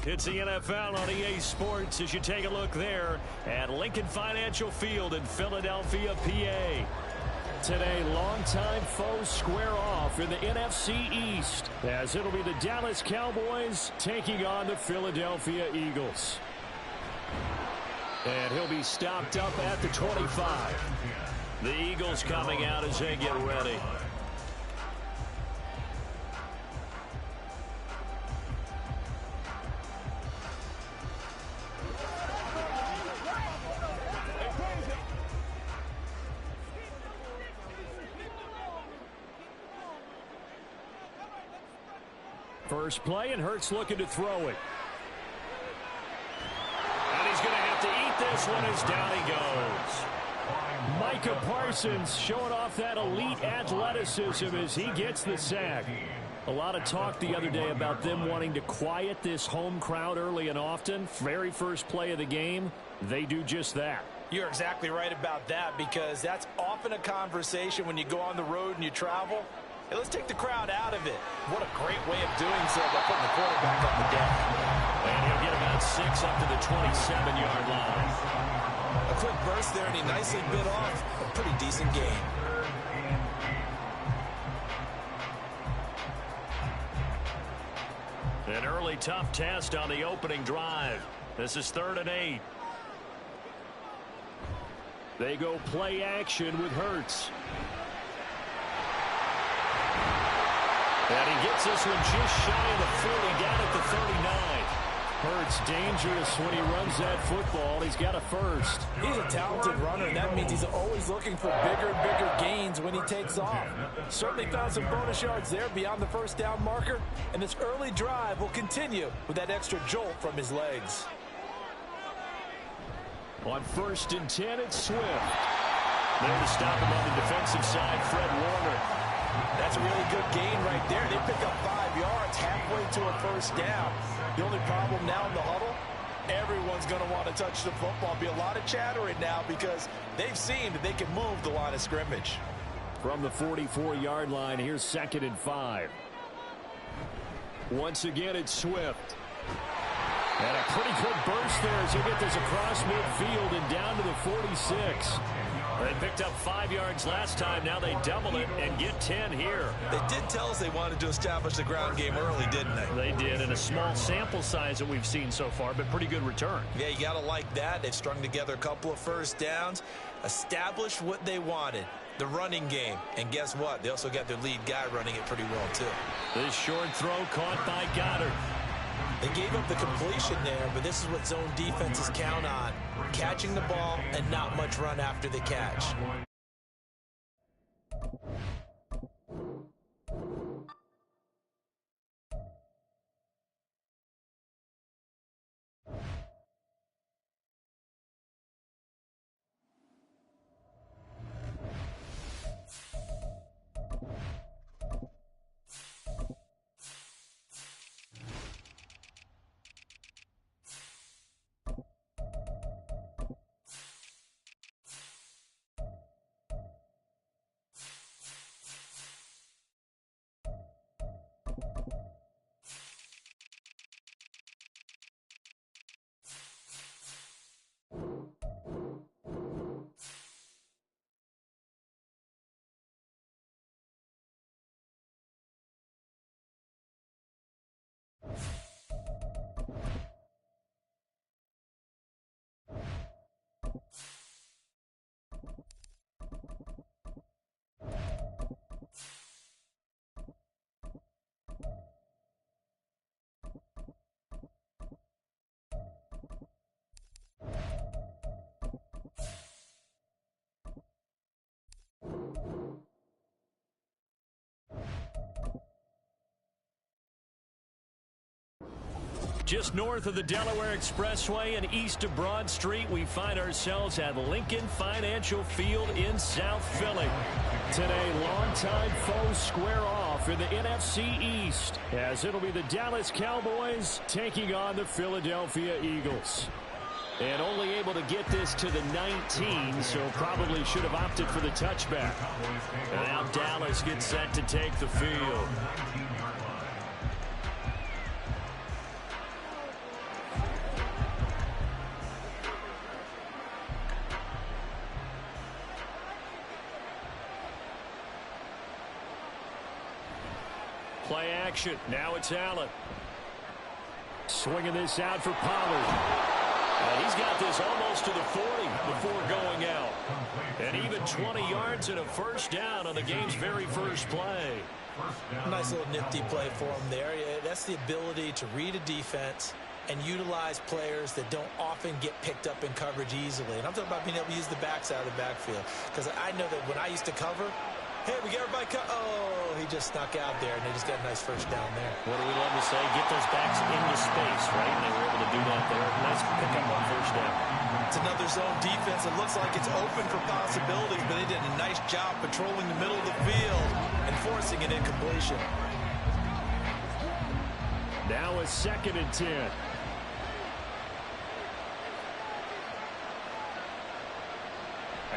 It's the NFL on EA Sports as you take a look there at Lincoln Financial Field in Philadelphia, PA. Today, longtime foes square off in the NFC East as it'll be the Dallas Cowboys taking on the Philadelphia Eagles. And he'll be stopped up at the 25. The Eagles coming out as they get ready. First play, and Hurts looking to throw it. And he's going to have to eat this one as down he goes. Micah Parsons showing off that elite athleticism as he gets the sack. A lot of talk the other day about them wanting to quiet this home crowd early and often. Very first play of the game, they do just that. You're exactly right about that, because that's often a conversation when you go on the road and you travel. Hey, let's take the crowd out of it. What a great way of doing so by putting the quarterback on the deck. And he'll get about 6 up to the 27-yard line. A quick burst there, and he nicely bit off a pretty decent gain. An early tough test on the opening drive. This is 3rd and 8. They go play action with Hurts. And he gets this one just shy of the 40, down at the 39. Hurts dangerous when he runs that football. He's got a first. He's a talented runner, and that means he's always looking for bigger and bigger gains when he takes off. Certainly found some bonus yards there beyond the first down marker, and this early drive will continue with that extra jolt from his legs. On 1st and 10, it's Swift. There to stop him on the defensive side, Fred Warner. That's a really good gain right there. They pick up 5 yards halfway to a first down. The only problem now in the huddle, everyone's going to want to touch the football. Be a lot of chattering now because they've seen that they can move the line of scrimmage. From the 44-yard line, here's 2nd and 5. Once again, it's Swift. And a pretty good burst there as he gets this across midfield and down to the 46. They picked up 5 yards last time. Now they double it and get 10 here. They did tell us they wanted to establish the ground game early, didn't they? They did, in a small sample size that we've seen so far, but pretty good return. Yeah, you got to like that. They've strung together a couple of first downs, established what they wanted, the running game. And guess what? They also got their lead guy running it pretty well, too. This short throw caught by Goddard. They gave up the completion there, but this is what zone defenses count on. Catching the ball and not much run after the catch. Just north of the Delaware Expressway and east of Broad Street, we find ourselves at Lincoln Financial Field in South Philly. Today, longtime foes square off in the NFC East, as it'll be the Dallas Cowboys taking on the Philadelphia Eagles. And only able to get this to the 19, so probably should have opted for the touchback. And now Dallas gets set to take the field. Play action. Now it's Allen. Swinging this out for Pollard. He's got this almost to the 40 before going out. And even 20 yards and a first down on the game's very first play. Nice little nifty play for him there. That's the ability to read a defense and utilize players that don't often get picked up in coverage easily. And I'm talking about being able to use the backside of the backfield. Because I know that when I used to cover, hey, we get everybody oh, he just snuck out there, and they just got a nice first down there. What do we love to say? Get those backs into space, right? And they were able to do that there. Nice pickup on first down. It's another zone defense. It looks like it's open for possibilities, but they did a nice job patrolling the middle of the field and forcing an incompletion. Now a 2nd and 10.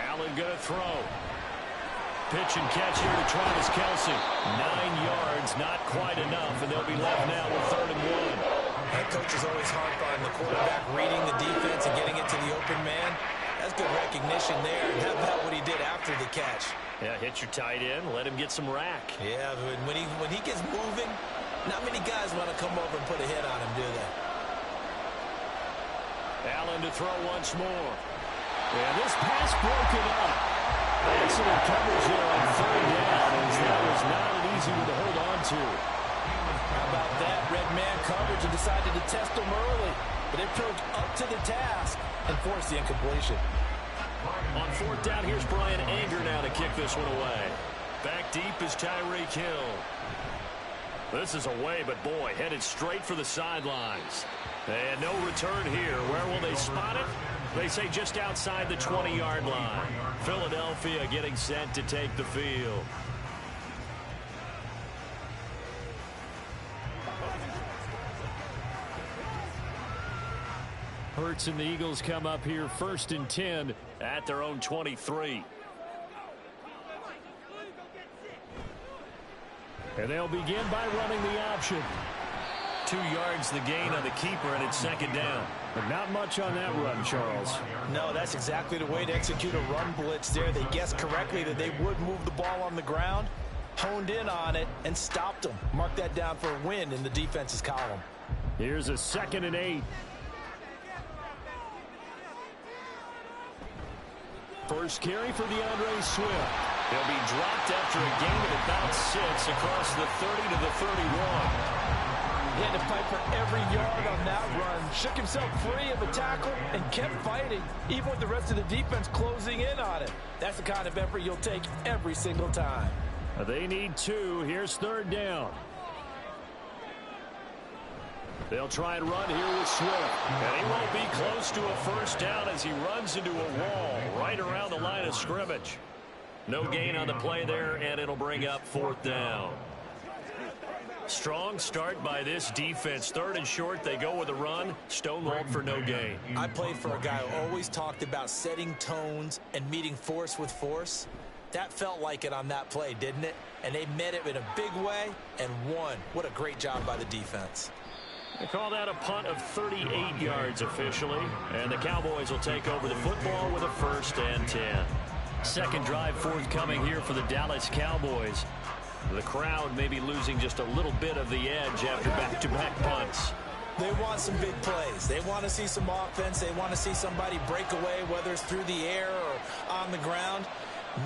Allen going to throw. Pitch and catch here to Travis Kelce. 9 yards, not quite enough, and they'll be left now with 3rd and 1. Head coach is always hard on the quarterback reading the defense and getting it to the open man. That's good recognition there. And how about what he did after the catch? Yeah, hit your tight end, let him get some rack. Yeah, but when he gets moving, not many guys want to come over and put a hit on him, do they? Allen to throw once more. And this pass broken up. Excellent coverage there on 3rd down, as that was not an easy one to hold on to. How about that? Red man coverage and decided to test him early. But they proved up to the task and forced the incompletion. On 4th down, here's Brian Anger now to kick this one away. Back deep is Tyreek Hill. This is away, but boy, headed straight for the sidelines. And no return here. Where will they spot it? They say just outside the 20-yard line. Philadelphia getting set to take the field. Hurts and the Eagles come up here 1st and 10 at their own 23. And they'll begin by running the option. 2 yards the gain on the keeper, and it's 2nd down. But not much on that run, Charles. No, that's exactly the way to execute a run blitz there. They guessed correctly that they would move the ball on the ground, honed in on it, and stopped them. Mark that down for a win in the defense's column. Here's a 2nd and 8. First carry for DeAndre Swift. He'll be dropped after a gain of about 6 across the 30 to the 31. He had to fight for every yard on that run. Shook himself free of a tackle and kept fighting, even with the rest of the defense closing in on it. That's the kind of effort you'll take every single time. They need 2. Here's 3rd down. They'll try and run here with Swift. And he won't be close to a first down as he runs into a wall right around the line of scrimmage. No gain on the play there, and it'll bring up 4th down. Strong start by this defense. 3rd and short, they go with a run. Stonewalled for no gain. I played for a guy who always talked about setting tones and meeting force with force. That felt like it on that play, didn't it? And they met it in a big way and won. What a great job by the defense. They call that a punt of 38 yards officially. And the Cowboys will take over the football with a 1st and 10. Second drive forthcoming here for the Dallas Cowboys. The crowd may be losing just a little bit of the edge after back-to-back punts. They want some big plays. They want to see some offense. They want to see somebody break away, whether it's through the air or on the ground.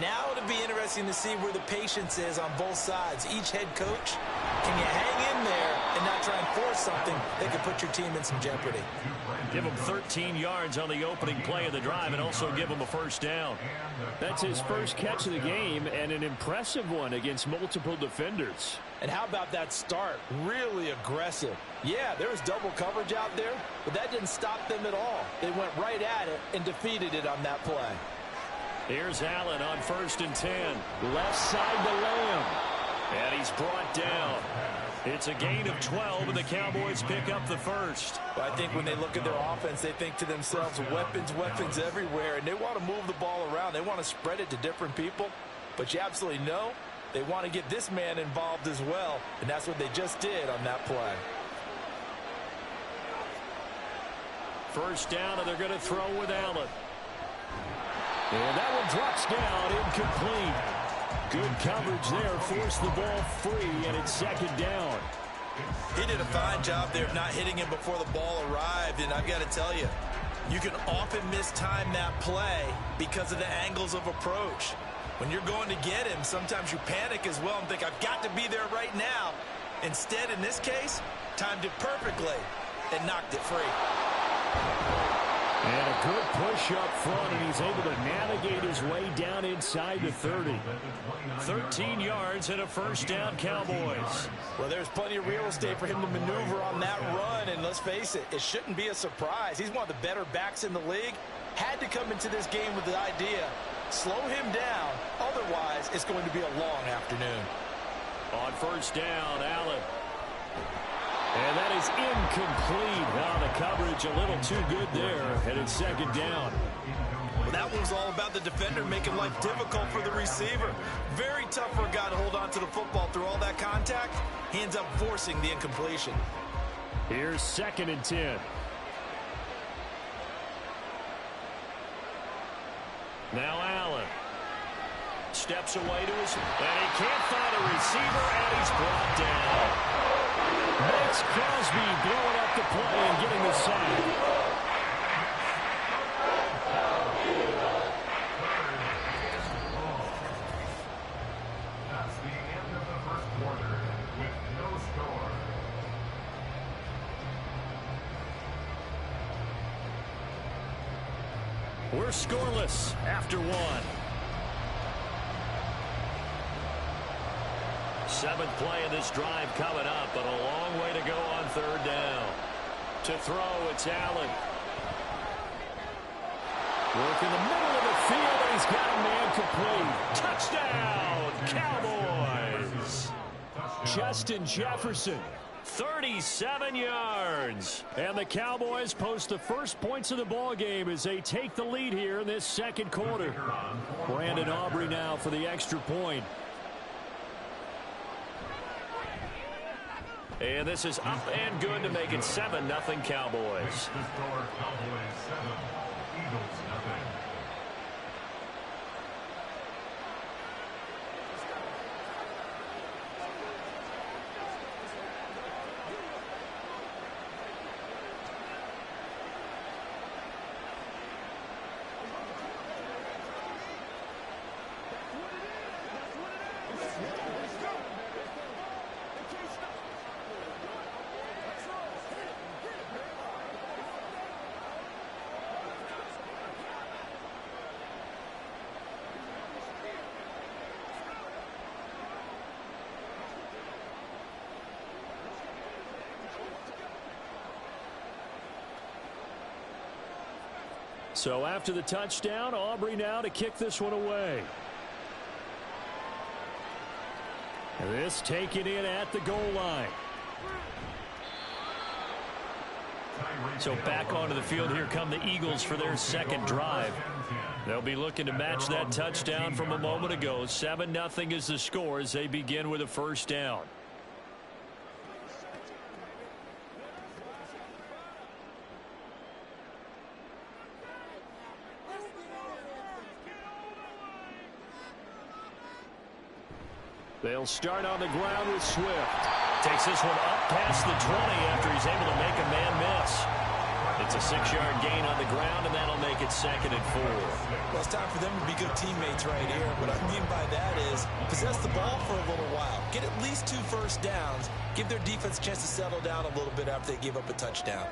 Now it'll be interesting to see where the patience is on both sides. Each head coach, can you hang in there and not try and force something that could put your team in some jeopardy? Give him 13 yards on the opening play of the drive and also give him a first down. That's his first catch of the game and an impressive one against multiple defenders. And how about that start? Really aggressive. Yeah, there was double coverage out there, but that didn't stop them at all. They went right at it and defeated it on that play. Here's Allen on 1st and 10. Left side to Lamb. And he's brought down. It's a gain of 12, and the Cowboys pick up the first. Well, I think when they look at their offense, they think to themselves, weapons, weapons everywhere, and they want to move the ball around. They want to spread it to different people. But you absolutely know they want to get this man involved as well, and that's what they just did on that play. First down, and they're going to throw with Allen. And that one drops down, incomplete. Good coverage there. Forced the ball free, and it's second down. He did a fine job there of not hitting him before the ball arrived, and I've got to tell you, you can often mistime that play because of the angles of approach. When you're going to get him, sometimes you panic as well and think, I've got to be there right now. Instead, in this case, timed it perfectly and knocked it free. And a good push up front, and he's able to navigate his way down inside the 30. 13 yards and a first down, Cowboys. Well, there's plenty of real estate for him to maneuver on that run, and let's face it, it shouldn't be a surprise. He's one of the better backs in the league. Had to come into this game with the idea, slow him down, otherwise it's going to be a long afternoon. On first down, Allen. And that is incomplete. Now the coverage a little too good there, and it's second down. Well, that one was all about the defender making life difficult for the receiver. Very tough for a guy to hold on to the football through all that contact. He ends up forcing the incompletion. Here's 2nd and 10. Now Allen steps away to his, and he can't find a receiver, and he's brought down. Max Crosby blowing up the play and getting the sack. That's the end of the first quarter with no score. We're scoreless after one. 7th play of this drive coming up, but a long way to go on 3rd down. To throw, it's Allen. Work in the middle of the field, and he's got a man complete. Touchdown, Cowboys! Justin Jefferson, 37 yards. And the Cowboys post the first points of the ball game as they take the lead here in this second quarter. Brandon Aubrey now for the extra point. And this is up and good to make it 7-0 Cowboys. The score, Cowboys 7, Eagles nothing. So after the touchdown, Aubrey now to kick this one away. This taken in at the goal line. So back onto the field, here come the Eagles for their second drive. They'll be looking to match that touchdown from a moment ago. 7-0 is the score as they begin with a first down. They'll start on the ground with Swift. Takes this one up past the 20 after he's able to make a man miss. It's a 6-yard gain on the ground, and that'll make it 2nd and 4. Well, it's time for them to be good teammates right here. What I mean by that is possess the ball for a little while. Get at least 2 first downs. Give their defense a chance to settle down a little bit after they give up a touchdown.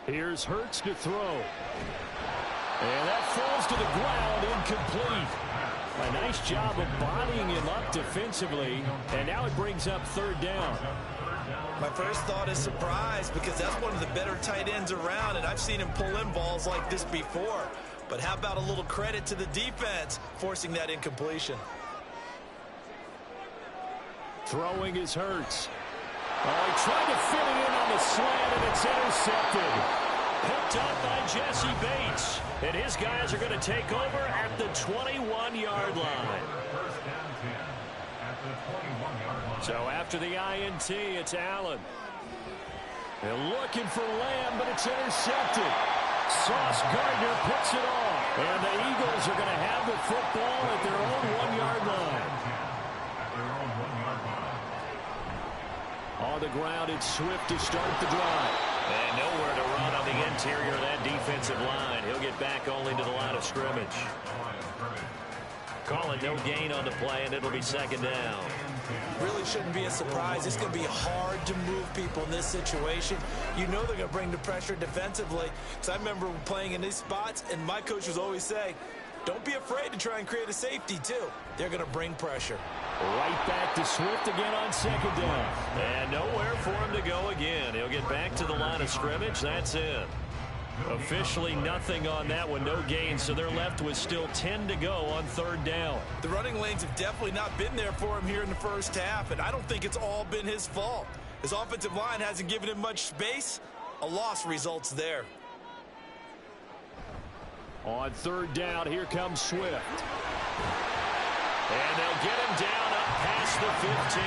Here's Hurts to throw. And that falls to the ground, incomplete. A nice job of bodying him up defensively, and now it brings up 3rd down. My first thought is surprise because that's one of the better tight ends around, and I've seen him pull in balls like this before. But how about a little credit to the defense forcing that incompletion? Throwing is Hurts. Oh, he tried to fit it in on the slant, and it's intercepted. Picked up by Jesse Bates. And his guys are going to take over at the 21-yard line. So after the INT, it's Allen. They're looking for Lamb, but it's intercepted. Sauce Gardner picks it off. And the Eagles are going to have the football at their own 1-yard line. On the ground, it's Swift to start the drive. And nowhere to run on the interior of that defensive line. He'll get back only to the line of scrimmage. Call it no gain on the play, and it'll be second down. Really shouldn't be a surprise. It's going to be hard to move people in this situation. You know they're going to bring the pressure defensively. Because I remember playing in these spots, and my coach was always saying, don't be afraid to try and create a safety, too. They're going to bring pressure. Right back to Swift again on second down. And nowhere for him to go again. He'll get back to the line of scrimmage. That's it. Officially nothing on that one, no gain, so they're left with still 10 to go on third down. The running lanes have definitely not been there for him here in the first half, and I don't think it's all been his fault. His offensive line hasn't given him much space. A loss results there. On third down, here comes Swift. And they'll get him down up past the 15.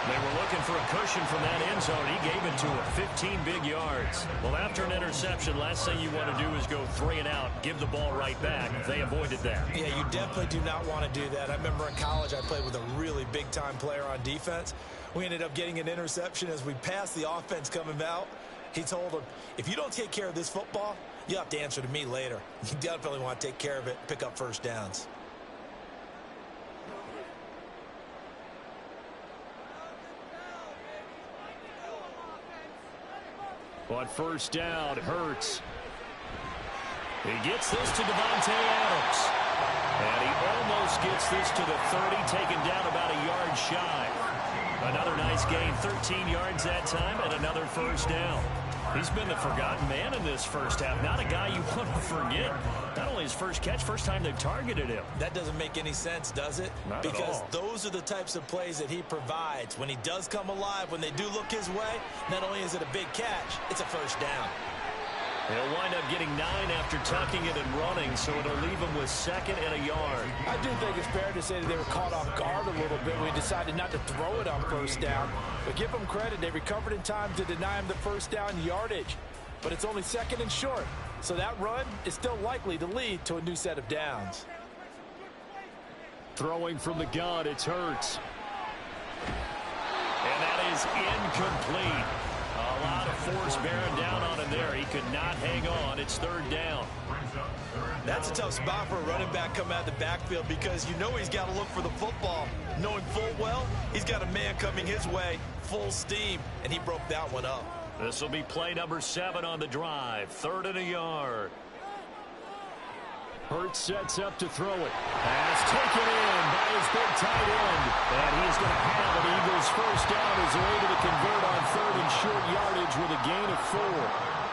They were looking for a cushion from that end zone. He gave it to him, 15 big yards. Well, after an interception, last thing you want to do is go 3 and out, give the ball right back. They avoided that. Yeah, you definitely do not want to do that. I remember in college I played with a really big-time player on defense. We ended up getting an interception as we passed the offense coming out. He told him, if you don't take care of this football, you have to answer to me later. You definitely want to take care of it, pick up first downs. On first down, Hurts. He gets this to Davante Adams. And he almost gets this to the 30, taken down about a yard shy. Another nice gain, 13 yards that time, and another first down. He's been the forgotten man in this first half. Not a guy you want to forget. Not only his first catch, first time they've targeted him. That doesn't make any sense, does it? Not because at all. Those are the types of plays that he provides. When he does come alive, when they do look his way, not only is it a big catch, it's a first down. He'll wind up getting 9 after tucking it and running, so it'll leave him with second and a yard. I do think it's fair to say that they were caught off guard a little bit when he decided not to throw it on first down. But give them credit, they recovered in time to deny him the first down yardage. But it's only second and short, so that run is still likely to lead to a new set of downs. Throwing from the gun, it's Hurts. And that is incomplete. A lot of force bearing down on him there. He could not hang on. It's third down. That's a tough spot for a running back coming out of the backfield because you know he's got to look for the football. Knowing full well, he's got a man coming his way, full steam, and he broke that one up. This will be play number 7 on the drive. Third and a yard. Hurts sets up to throw it. Pass taken in by his big tight end. And he is going to have an Eagles first down as they're able to convert on third and short yardage with a gain of 4.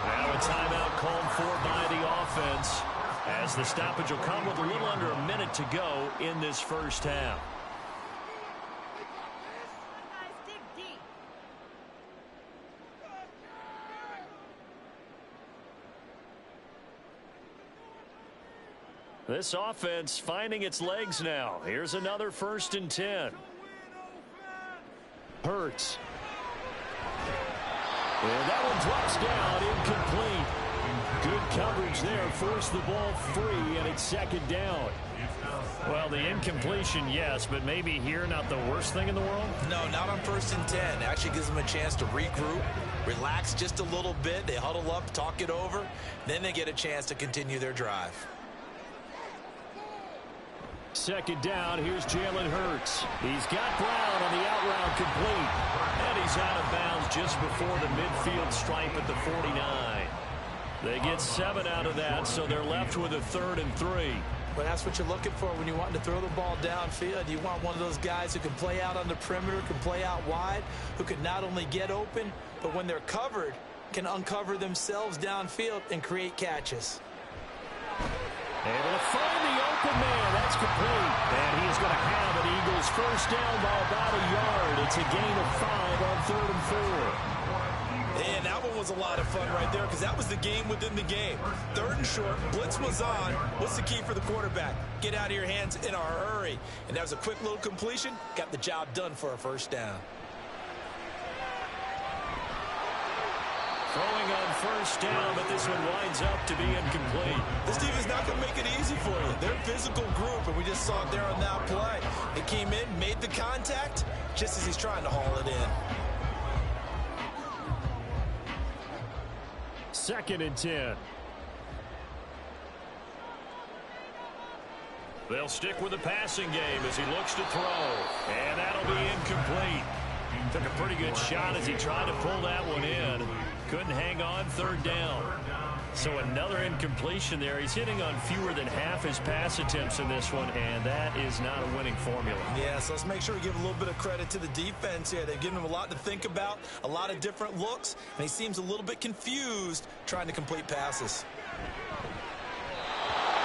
Now a timeout called for by the offense as the stoppage will come with a little under a minute to go in this first half. This offense finding its legs now. Here's another 1st and 10. Hurts. And that one drops down, incomplete. Good coverage there, forced the ball free, and it's second down. Well, the incompletion, yes, but maybe here not the worst thing in the world? No, not on 1st and 10. Actually gives them a chance to regroup, relax just a little bit. They huddle up, talk it over. Then they get a chance to continue their drive. Second down, here's Jalen Hurts. He's got Brown on the out route complete. And he's out of bounds just before the midfield stripe at the 49. They get 7 out of that, so they're left with a 3rd and 3. Well, that's what you're looking for when you want to throw the ball downfield. You want one of those guys who can play out on the perimeter, can play out wide, who can not only get open, but when they're covered, can uncover themselves downfield and create catches. Able to find the open man. That's complete. And he is going to have an Eagles first down by about a yard. It's a gain of 5 on 3rd and 4. And that one was a lot of fun right there because that was the game within the game. 3rd and short, blitz was on. What's the key for the quarterback? Get out of your hands in a hurry. And that was a quick little completion. Got the job done for a first down. Throwing on first down, but this one winds up to be incomplete. This team is not going to make it easy for you. They're a physical group, and we just saw it there on that play. It came in, made the contact, just as he's trying to haul it in. 2nd and 10. They'll stick with the passing game as he looks to throw. And that'll be incomplete. Took a pretty good shot as he tried to pull that one in. Couldn't hang on 3rd down. So another incompletion there. He's hitting on fewer than half his pass attempts in this one, and that is not a winning formula. Yeah, so let's make sure we give a little bit of credit to the defense here. They've given him a lot to think about, a lot of different looks, and he seems a little bit confused trying to complete passes.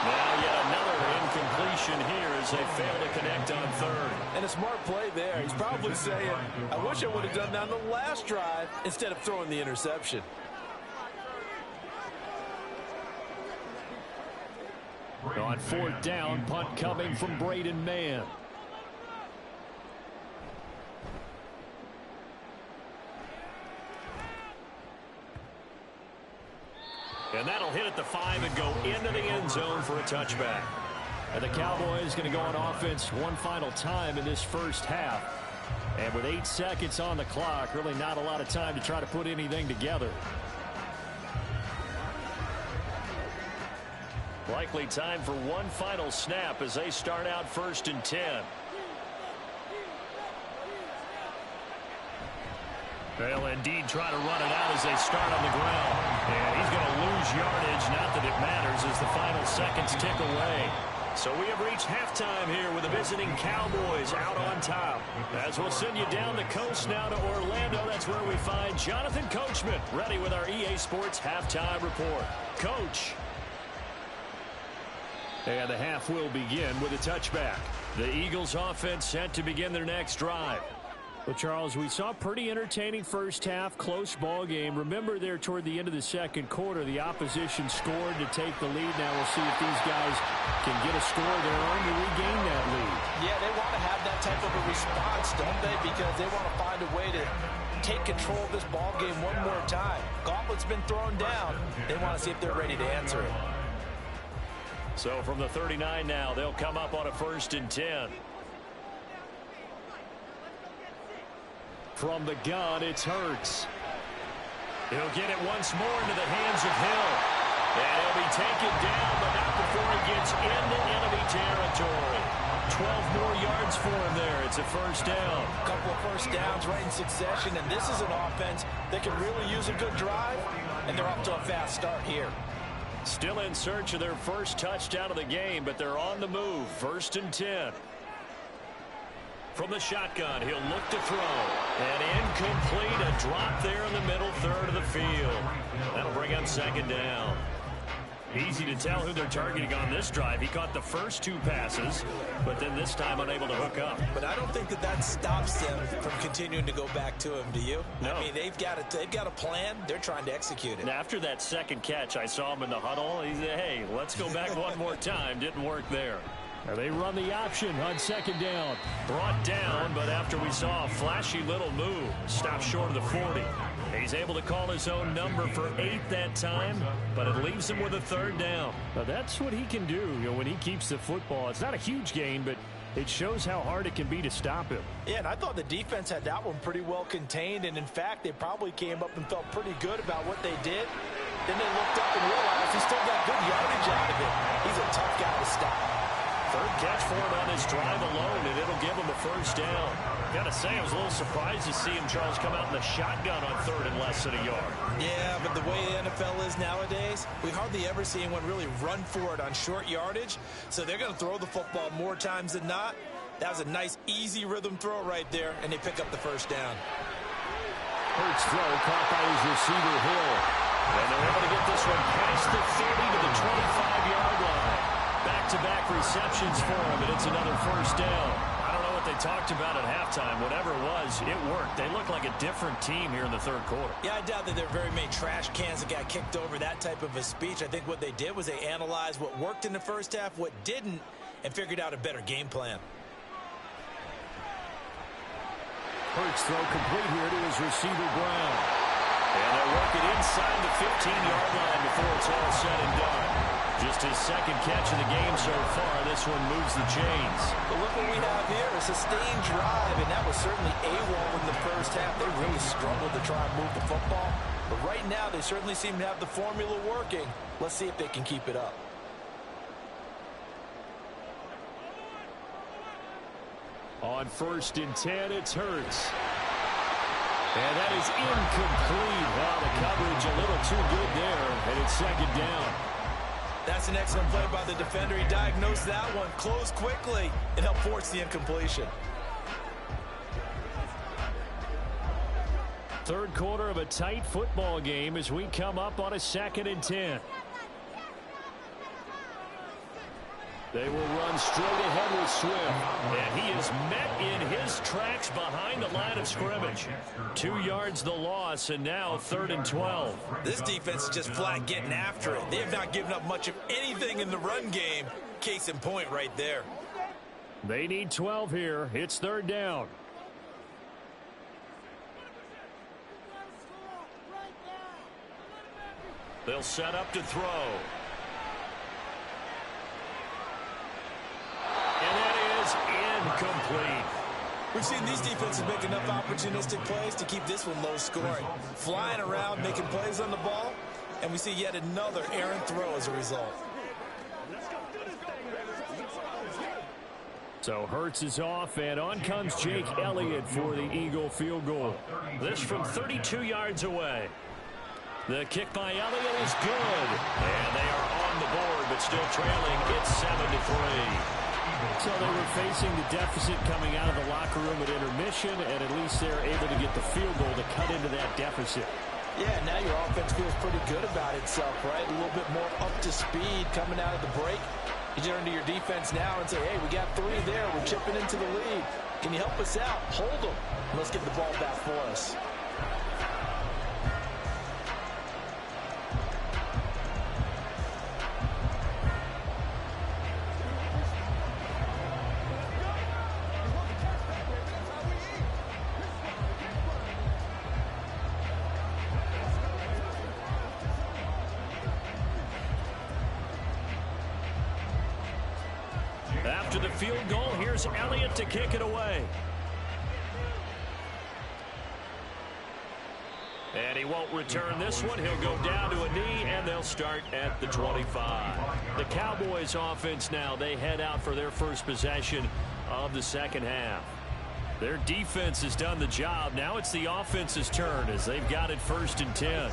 Now yet another incompletion here as they fail to connect on 3rd. And a smart play there. He's probably saying, I wish I would have done that on the last drive instead of throwing the interception. On 4th down, punt coming from Braden Mann. And that'll hit at the 5 and go into the end zone for a touchback. And the Cowboys going to go on offense one final time in this first half. And with 8 seconds on the clock, really not a lot of time to try to put anything together. Likely time for one final snap as they start out 1st and 10. They'll indeed try to run it out as they start on the ground. And he's going to lose yardage. Not that it matters as the final seconds tick away. So we have reached halftime here with the visiting Cowboys out on top. As we'll send you down the coast now to Orlando, that's where we find Jonathan Coachman ready with our EA Sports Halftime Report. Coach. And the half will begin with a touchback. The Eagles offense set to begin their next drive. Well, Charles, we saw a pretty entertaining first half, close ball game. Remember there toward the end of the second quarter, the opposition scored to take the lead. Now we'll see if these guys can get a score of their own to regain that lead. Yeah, they want to have that type of a response, don't they? Because they want to find a way to take control of this ball game one more time. Gauntlet's been thrown down. They want to see if they're ready to answer it. So from the 39 now, they'll come up on a 1st and 10. From the gun, it's Hurts. He'll get it once more into the hands of Hill. And he'll be taken down, but not before he gets into enemy territory. 12 more yards for him there. It's a 1st down. A couple of 1st downs right in succession, and this is an offense that can really use a good drive, and they're off to a fast start here. Still in search of their first touchdown of the game, but they're on the move. 1st and 10. From the shotgun, he'll look to throw. And incomplete, a drop there in the middle 3rd of the field. That'll bring up 2nd down. Easy to tell who they're targeting on this drive. He caught the first 2 passes, but then this time unable to hook up. But I don't think that stops them from continuing to go back to him, do you? No. I mean, they've got a plan. They're trying to execute it. And after that 2nd catch, I saw him in the huddle. He said, hey, let's go back one more time. Didn't work there. Now they run the option on 2nd down. Brought down, but after we saw a flashy little move, stopped short of the 40. He's able to call his own number for 8 that time, but it leaves him with a 3rd down. Now that's what he can do, when he keeps the football. It's not a huge gain, but it shows how hard it can be to stop him. Yeah, and I thought the defense had that one pretty well contained, and in fact, they probably came up and felt pretty good about what they did. Then they looked up and realized he still got good yardage out of it. He's a tough guy to stop. 3rd catch for him on his drive alone, and it'll give him a 1st down. Got to say, I was a little surprised to see him, Charles, come out in the shotgun on 3rd and less than a yard. Yeah, but the way the NFL is nowadays, we hardly ever see anyone really run for it on short yardage. So they're going to throw the football more times than not. That was a nice, easy rhythm throw right there, and they pick up the 1st down. Hurts throw caught by his receiver, Hill. And they're able to get this one past the 30 to the 25-yard line. Back-to-back receptions for him, and it's another 1st down. I don't know what they talked about at halftime. Whatever it was, it worked. They look like a different team here in the 3rd quarter. Yeah, I doubt that there are very many trash cans that got kicked over, that type of a speech. I think what they did was they analyzed what worked in the first half, what didn't, and figured out a better game plan. Hurts throw complete here to his receiver, Brown. And they'll work it inside the 15-yard line before it's all said and done. Just his second catch of the game so far. This one moves the chains. But look what we have here, a sustained drive, and that was certainly AWOL in the first half. They really struggled to try and move the football. But right now, they certainly seem to have the formula working. Let's see if they can keep it up. On 1st and 10, it's Hurts. And that is incomplete. Well, the coverage a little too good there, and it's second down. That's an excellent play by the defender. He diagnosed that one, closed quickly, and helped force the incompletion. Third quarter of a tight football game as we come up on a 2nd and 10. They will run straight ahead with Swift. And he is met in his tracks behind the line of scrimmage. 2 yards the loss, and now 3rd and 12. This defense is just flat getting after it. They have not given up much of anything in the run game. Case in point right there. They need 12 here. It's 3rd down. They'll set up to throw. And that is incomplete. We've seen these defenses make enough opportunistic plays to keep this one low scoring. Flying around, making plays on the ball, and we see yet another errant throw as a result. So Hurts is off, and on comes Jake Elliott for the Eagle field goal. This from 32 yards away. The kick by Elliott is good. And they are on the board, but still trailing. It's 7-3. So they were facing the deficit coming out of the locker room at intermission, and at least they're able to get the field goal to cut into that deficit. Yeah, now your offense feels pretty good about itself, right? A little bit more up to speed coming out of the break. You turn to your defense now and say, hey, we got 3 there. We're chipping into the lead. Can you help us out? Hold them. Let's get the ball back for us. After the field goal, here's Elliott to kick it away. And he won't return this one. He'll go down to a knee, and they'll start at the 25. The Cowboys offense now, they head out for their first possession of the second half. Their defense has done the job. Now it's the offense's turn as they've got it 1st and 10.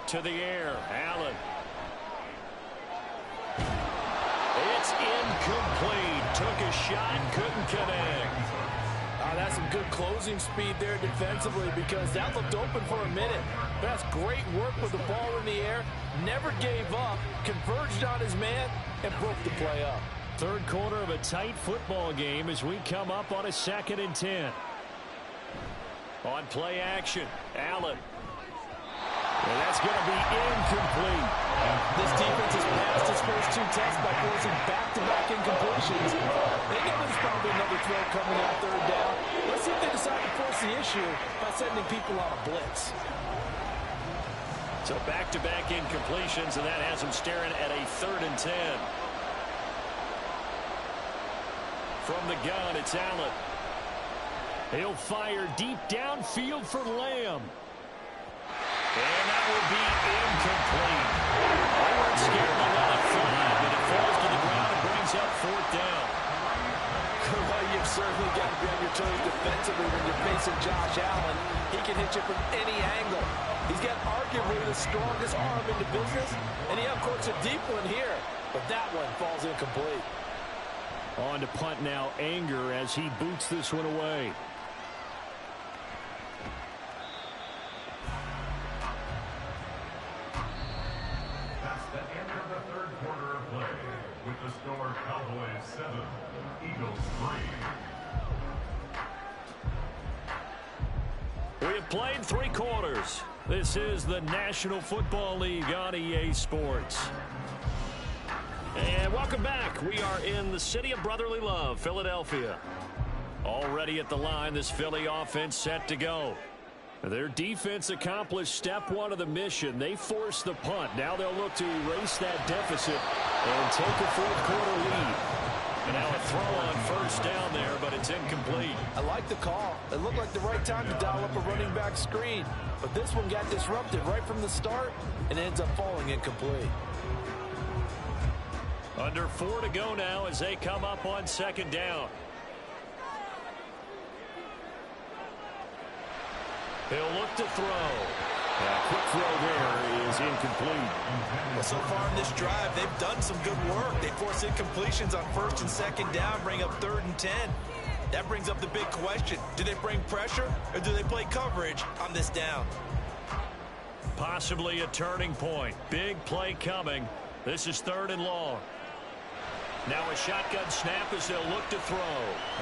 To the air, Allen. It's incomplete. Took a shot, couldn't connect. That's some good closing speed there defensively because that looked open for a minute. That's great work with the ball in the air. Never gave up, converged on his man, and broke the play up. Third quarter of a tight football game as we come up on a 2nd and 10. On play action, Allen. And that's going to be incomplete. This defense has passed its first 2 tests by forcing back-to-back incompletions. They know there's probably another throw coming on 3rd down. Let's see if they decide to force the issue by sending people on a blitz. So back-to-back incompletions, and that has them staring at a 3rd and 10. From the gun, it's Allen. He'll fire deep downfield for Lamb. And that will be incomplete. They weren't scared to let it fly, but it falls to the ground and brings up 4th down. Well, you've certainly got to be on your toes defensively when you're facing Josh Allen. He can hit you from any angle. He's got arguably the strongest arm in the business, and he outcourts a deep one here, but that one falls incomplete. On to punt now, Anger, as he boots this one away. The score, Cowboys 7, Eagles 3. We have played 3 quarters. This is the National Football League on EA Sports. And welcome back. We are in the city of brotherly love, Philadelphia. Already at the line, this Philly offense set to go. Their defense accomplished step one of the mission. They forced the punt. Now they'll look to erase that deficit and take a fourth-quarter lead. And now a throw on first down there, but it's incomplete. I like the call. It looked like the right time to dial up a running back screen. But this one got disrupted right from the start and ends up falling incomplete. Under 4 to go now as they come up on second down. He'll look to throw. A quick throw there is incomplete. Well, so far in this drive, they've done some good work. They force incompletions on first and second down, bring up 3rd and 10. That brings up the big question. Do they bring pressure or do they play coverage on this down? Possibly a turning point. Big play coming. This is 3rd and long. Now a shotgun snap as they'll look to throw.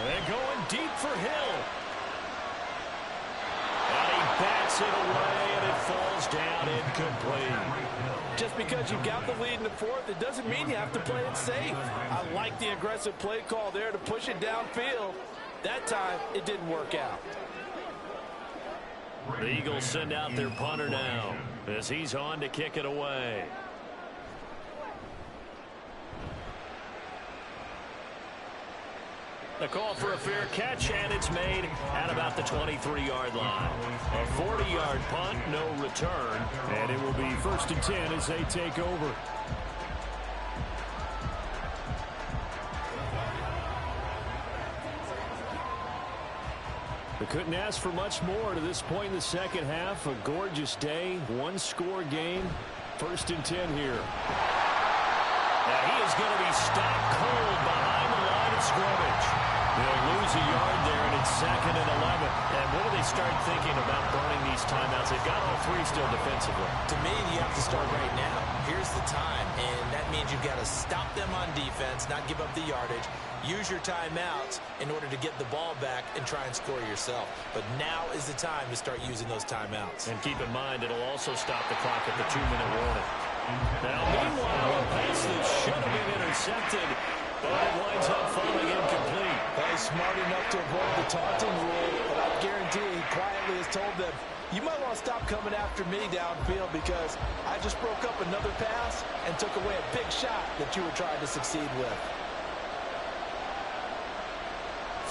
And going deep for Hill. And he bats it away, and it falls down incomplete. Just because you've got the lead in the fourth, it doesn't mean you have to play it safe. I like the aggressive play call there to push it downfield. That time, it didn't work out. The Eagles send out their punter now as he's on to kick it away. The call for a fair catch, and it's made at about the 23-yard line. A 40-yard punt, no return, and it will be 1st and 10 as they take over. They couldn't ask for much more to this point in the second half. A gorgeous day, one-score game. 1st and 10 here. Now he is going to be stopped cold behind the line of scrimmage. They'll lose a yard there, and it's 2nd and 11. And what do they start thinking about burning these timeouts? They've got all 3 still defensively. To me, you have to start right now. Here's the time, and that means you've got to stop them on defense, not give up the yardage. Use your timeouts in order to get the ball back and try and score yourself. But now is the time to start using those timeouts. And keep in mind, it'll also stop the clock at the 2-minute warning. Now, meanwhile, a pass that should have been intercepted, but it winds up falling incomplete. Well, he's smart enough to avoid the taunting rule, but I guarantee he quietly has told them, you might want to stop coming after me downfield because I just broke up another pass and took away a big shot that you were trying to succeed with.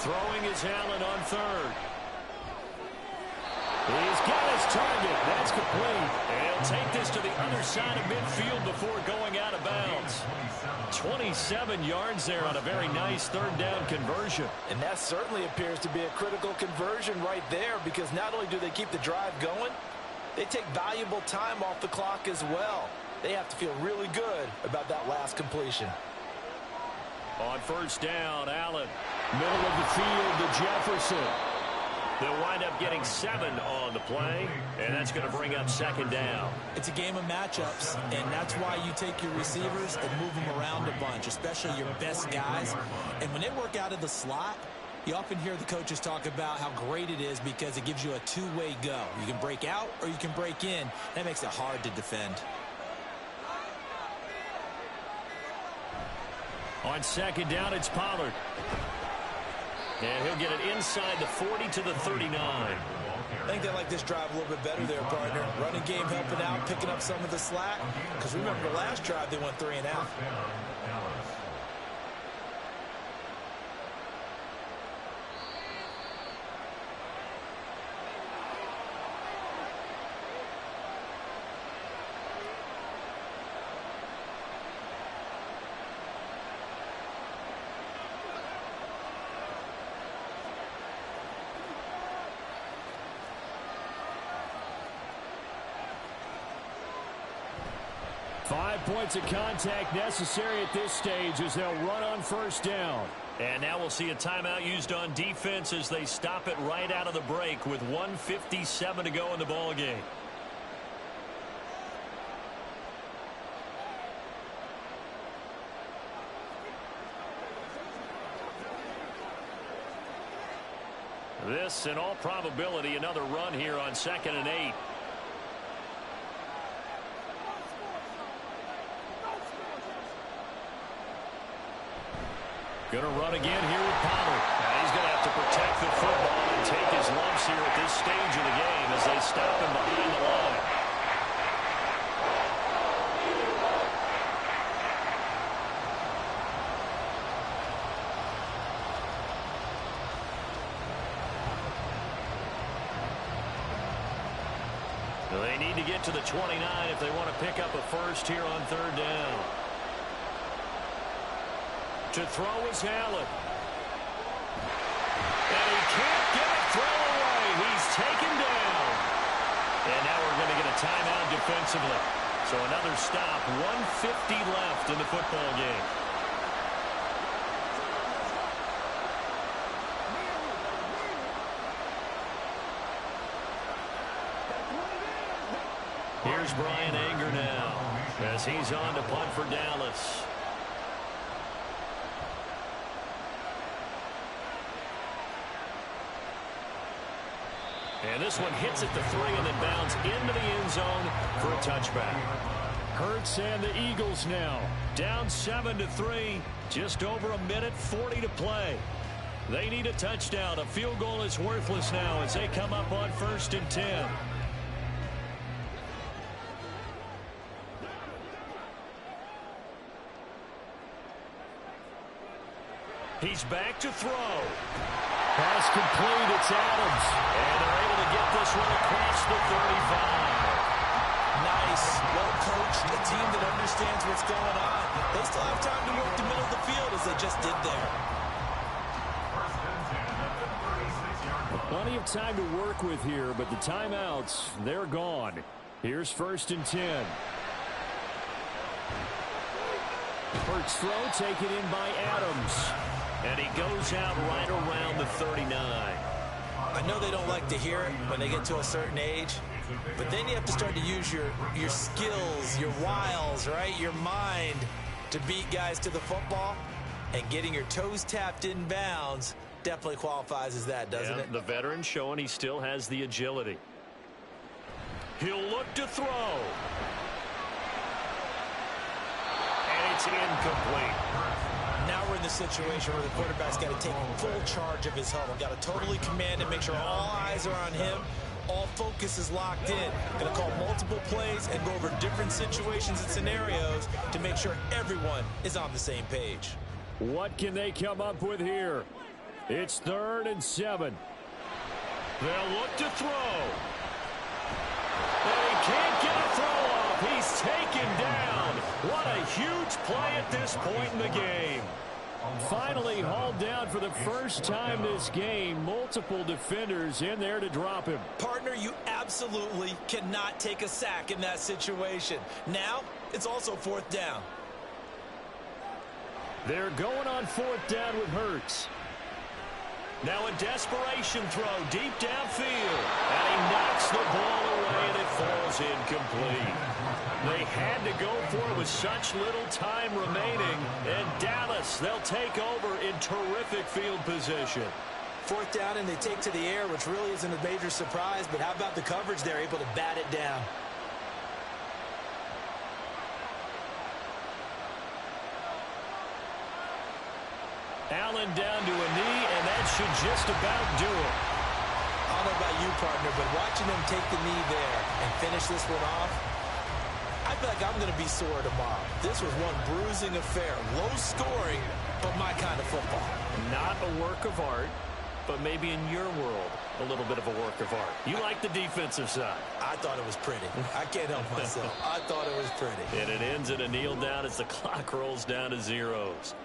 Throwing is Allen on 3rd. He's got his target. That's complete. And he'll take this to the other side of midfield before going out of bounds. 27 yards there on a very nice 3rd down conversion. And that certainly appears to be a critical conversion right there because not only do they keep the drive going, they take valuable time off the clock as well. They have to feel really good about that last completion. On 1st down, Allen. Middle of the field to Jefferson. They'll wind up getting 7 on the play, and that's going to bring up 2nd down. It's a game of matchups, and that's why you take your receivers and move them around a bunch, especially your best guys. And when they work out of the slot, you often hear the coaches talk about how great it is because it gives you a two-way go. You can break out or you can break in. That makes it hard to defend. On 2nd down, it's Pollard. And he'll get it inside the 40 to the 39. I think they like this drive a little bit better there, partner. Running game helping out, picking up some of the slack. Because remember, the last drive, they went 3 and out. Five points of contact necessary at this stage as they'll run on 1st down. And now we'll see a timeout used on defense as they stop it right out of the break with 1:57 to go in the ballgame. This, in all probability, another run here on 2nd and 8. Going to run again here with Pollard. Now he's going to have to protect the football and take his lumps here at this stage of the game as they stop him behind the line. They need to get to the 29 if they want to pick up a first here on third down. To throw is Allen. And he can't get a throw away. He's taken down. And now we're going to get a timeout defensively. So another stop. 1:50 left in the football game. Here's Brian Anger now as he's on to punt for Dallas. And this one hits at the 3 and then bounds into the end zone for a touchback. Hurts and the Eagles now down 7-3. Just over a minute 40 to play. They need a touchdown. A field goal is worthless now as they come up on 1st and 10. He's back to throw. Pass complete. It's Adams. And they're able to get this one across the 35. Nice. Well coached. A team that understands what's going on. They still have time to work the middle of the field as they just did there. Plenty of time to work with here, but the timeouts, they're gone. Here's 1st and 10. Hurts throw taken in by Adams. And he goes out right around the 39. I know they don't like to hear it when they get to a certain age, but then you have to start to use your skills, your wiles, right? Your mind to beat guys to the football. And getting your toes tapped in bounds definitely qualifies as that, doesn't it? The veteran showing he still has the agility. He'll look to throw. And it's incomplete. Now we're in the situation where the quarterback's got to take full charge of his huddle. Got to totally command and make sure all eyes are on him. All focus is locked in. Going to call multiple plays and go over different situations and scenarios to make sure everyone is on the same page. What can they come up with here? It's 3rd and 7. They'll look to throw. And he can't get a throw off. He's taken down. What a huge play at this point in the game. Finally hauled down for the first time this game. Multiple defenders in there to drop him. Partner, you absolutely cannot take a sack in that situation. Now, it's also 4th down. They're going on 4th down with Hurts. Now a desperation throw deep downfield. And he knocks the ball away and it falls incomplete. They had to go for it with such little time remaining. And Dallas, they'll take over in terrific field position. 4th down and they take to the air, which really isn't a major surprise. But how about the coverage? They're able to bat it down. Allen down to a knee, and that should just about do it. I don't know about you, partner, but watching them take the knee there and finish this one off, I feel like I'm going to be sore tomorrow. This was one bruising affair. Low scoring, but my kind of football. Not a work of art, but maybe in your world, a little bit of a work of art. You like the defensive side. I thought it was pretty. I can't help myself. I thought it was pretty. And it ends in a kneel down as the clock rolls down to zeros.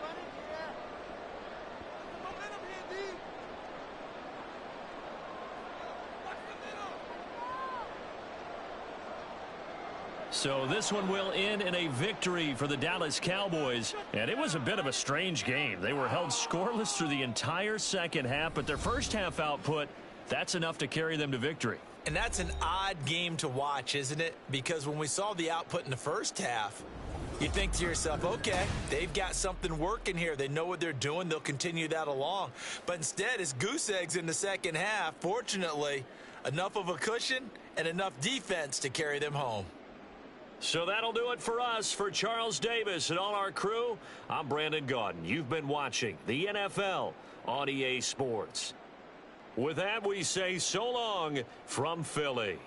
So this one will end in a victory for the Dallas Cowboys. And it was a bit of a strange game. They were held scoreless through the entire second half, but their first half output, that's enough to carry them to victory. And that's an odd game to watch, isn't it? Because when we saw the output in the first half, you think to yourself, okay, they've got something working here. They know what they're doing. They'll continue that along. But instead, it's goose eggs in the second half. Fortunately, enough of a cushion and enough defense to carry them home. So that'll do it for us. For Charles Davis and all our crew, I'm Brandon Gaudin. You've been watching the NFL on EA Sports. With that, we say so long from Philly.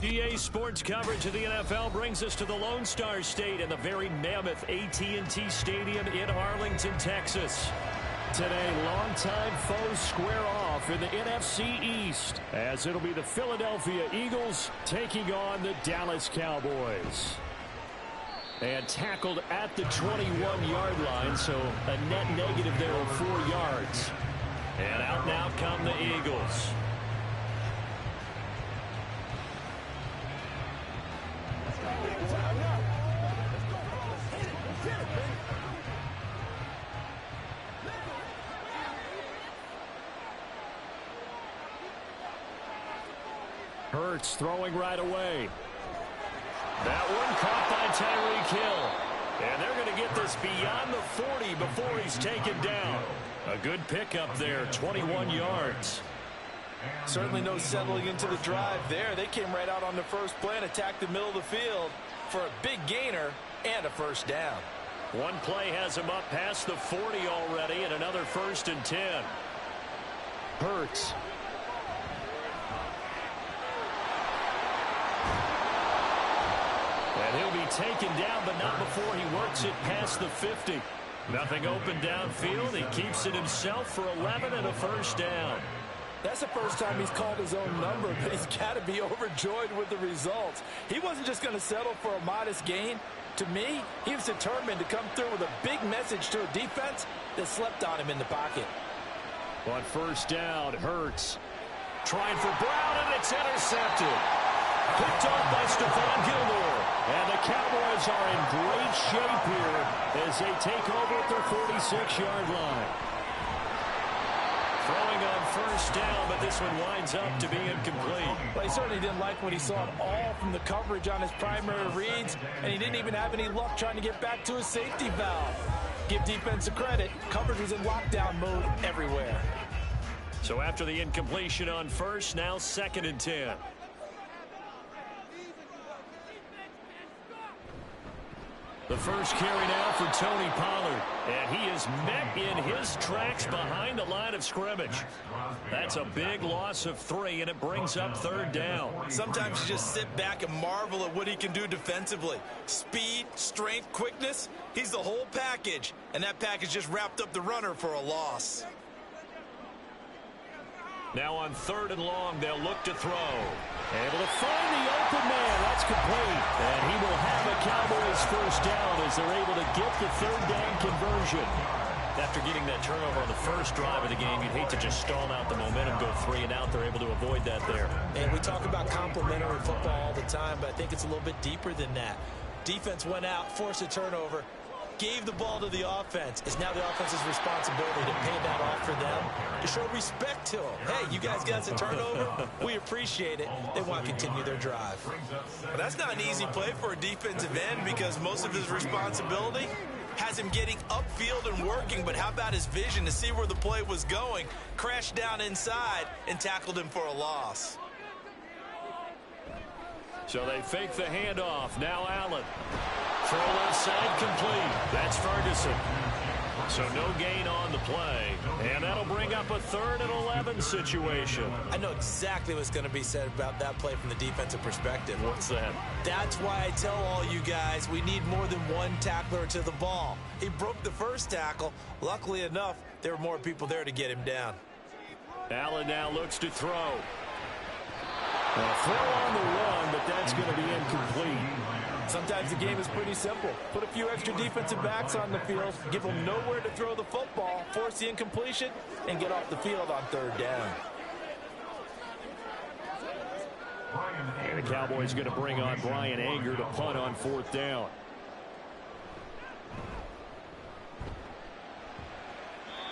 EA Sports coverage of the NFL brings us to the Lone Star State and the very mammoth AT&T Stadium in Arlington, Texas. Today, longtime foes square off in the NFC East, as it'll be the Philadelphia Eagles taking on the Dallas Cowboys. And tackled at the 21-yard line, so a net negative there of 4 yards. And out and out come the Eagles. Hurts throwing right away. That one caught by Tyreek Hill. And they're going to get this beyond the 40 before he's taken down. A good pickup there, 21 yards. Certainly no settling into the drive there. They came right out on the first play and attacked the middle of the field for a big gainer and a first down. One play has him up past the 40 already, and another 1st and 10. Hurts. And he'll be taken down, but not before he works it past the 50. Nothing open downfield. He keeps it himself for 11 and a first down. That's the first time he's called his own number, but he's got to be overjoyed with the results. He wasn't just going to settle for a modest gain. To me, he was determined to come through with a big message to a defense that slept on him in the pocket. On first down, Hurts trying for Brown, and it's intercepted. Picked off by Stephon Gilmore. And the Cowboys are in great shape here as they take over at their 46-yard line. Throwing on first down, but this one winds up to be incomplete. Well, he certainly didn't like what he saw at all from the coverage on his primary reads, and he didn't even have any luck trying to get back to his safety valve. Give defense a credit. Coverage was in lockdown mode everywhere. So after the incompletion on first, now 2nd and 10. The first carry now for Tony Pollard. And he is met in his tracks behind the line of scrimmage. That's a big loss of 3, and it brings up 3rd down. Sometimes you just sit back and marvel at what he can do defensively. Speed, strength, quickness. He's the whole package. And that package just wrapped up the runner for a loss. Now on 3rd and long, they'll look to throw. Able to find the open man. That's complete. And he will have a Cowboys first down as they're able to get the 3rd down conversion. After getting that turnover on the first drive of the game, you'd hate to just stall out the momentum, go 3 and out. They're able to avoid that there. And we talk about complementary football all the time, but I think it's a little bit deeper than that. Defense went out, forced a turnover, gave the ball to the offense. It's now the offense's responsibility to pay that off for them, to show respect to them. Hey, you guys got us a turnover. We appreciate it. They want to continue their drive. But that's not an easy play for a defensive end because most of his responsibility has him getting upfield and working. But how about his vision to see where the play was going? Crashed down inside and tackled him for a loss. So they fake the handoff. Now Allen. Throw left side complete. That's Ferguson. So no gain on the play. And that'll bring up a 3rd and 11 situation. I know exactly what's going to be said about that play from the defensive perspective. What's that? That's why I tell all you guys we need more than one tackler to the ball. He broke the first tackle. Luckily enough, there were more people there to get him down. Allen now looks to throw. A throw on the run, but that's going to be incomplete. Sometimes the game is pretty simple. Put a few extra defensive backs on the field, give them nowhere to throw the football, force the incompletion, and get off the field on 3rd down. And the Cowboys going to bring on Brian Anger to punt on 4th down.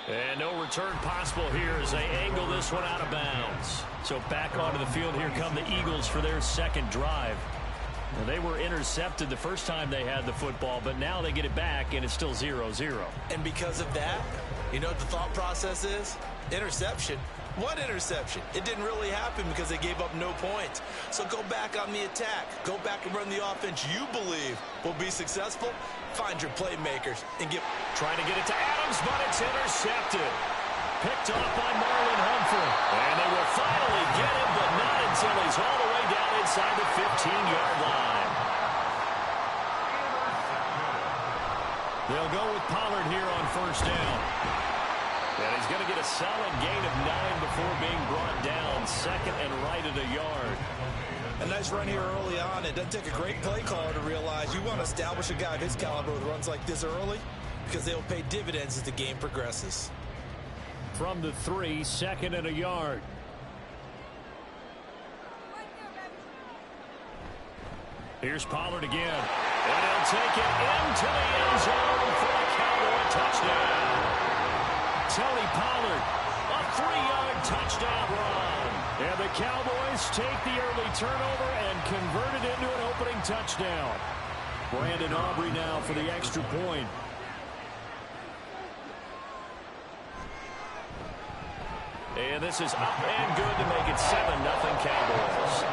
And no return possible here as they angle this one out of bounds. So back onto the field, here come the Eagles for their 2nd drive. Well, they were intercepted the first time they had the football, but now they get it back, and it's still 0-0. And because of that, you know what the thought process is? Interception. What interception? It didn't really happen because they gave up no points. So go back on the attack. Go back and run the offense you believe will be successful. Find your playmakers and get... Trying to get it to Adams, but it's intercepted. Picked off by Marlon Humphrey. And they will finally get him, but not until he's all the way down inside the 15-yard line. They'll go with Pollard here on first down. And he's going to get a solid gain of 9 before being brought down. Second and right at a yard. A nice run here early on. It doesn't take a great play caller to realize you want to establish a guy of his caliber with runs like this early because they'll pay dividends as the game progresses. From the 3, second and a yard. Here's Pollard again. And he'll take it into the end zone for a Cowboy touchdown. Tony Pollard, a 3-yard touchdown run. And the Cowboys take the early turnover and convert it into an opening touchdown. Brandon Aubrey now for the extra point. And this is up and good to make it 7-0 Cowboys.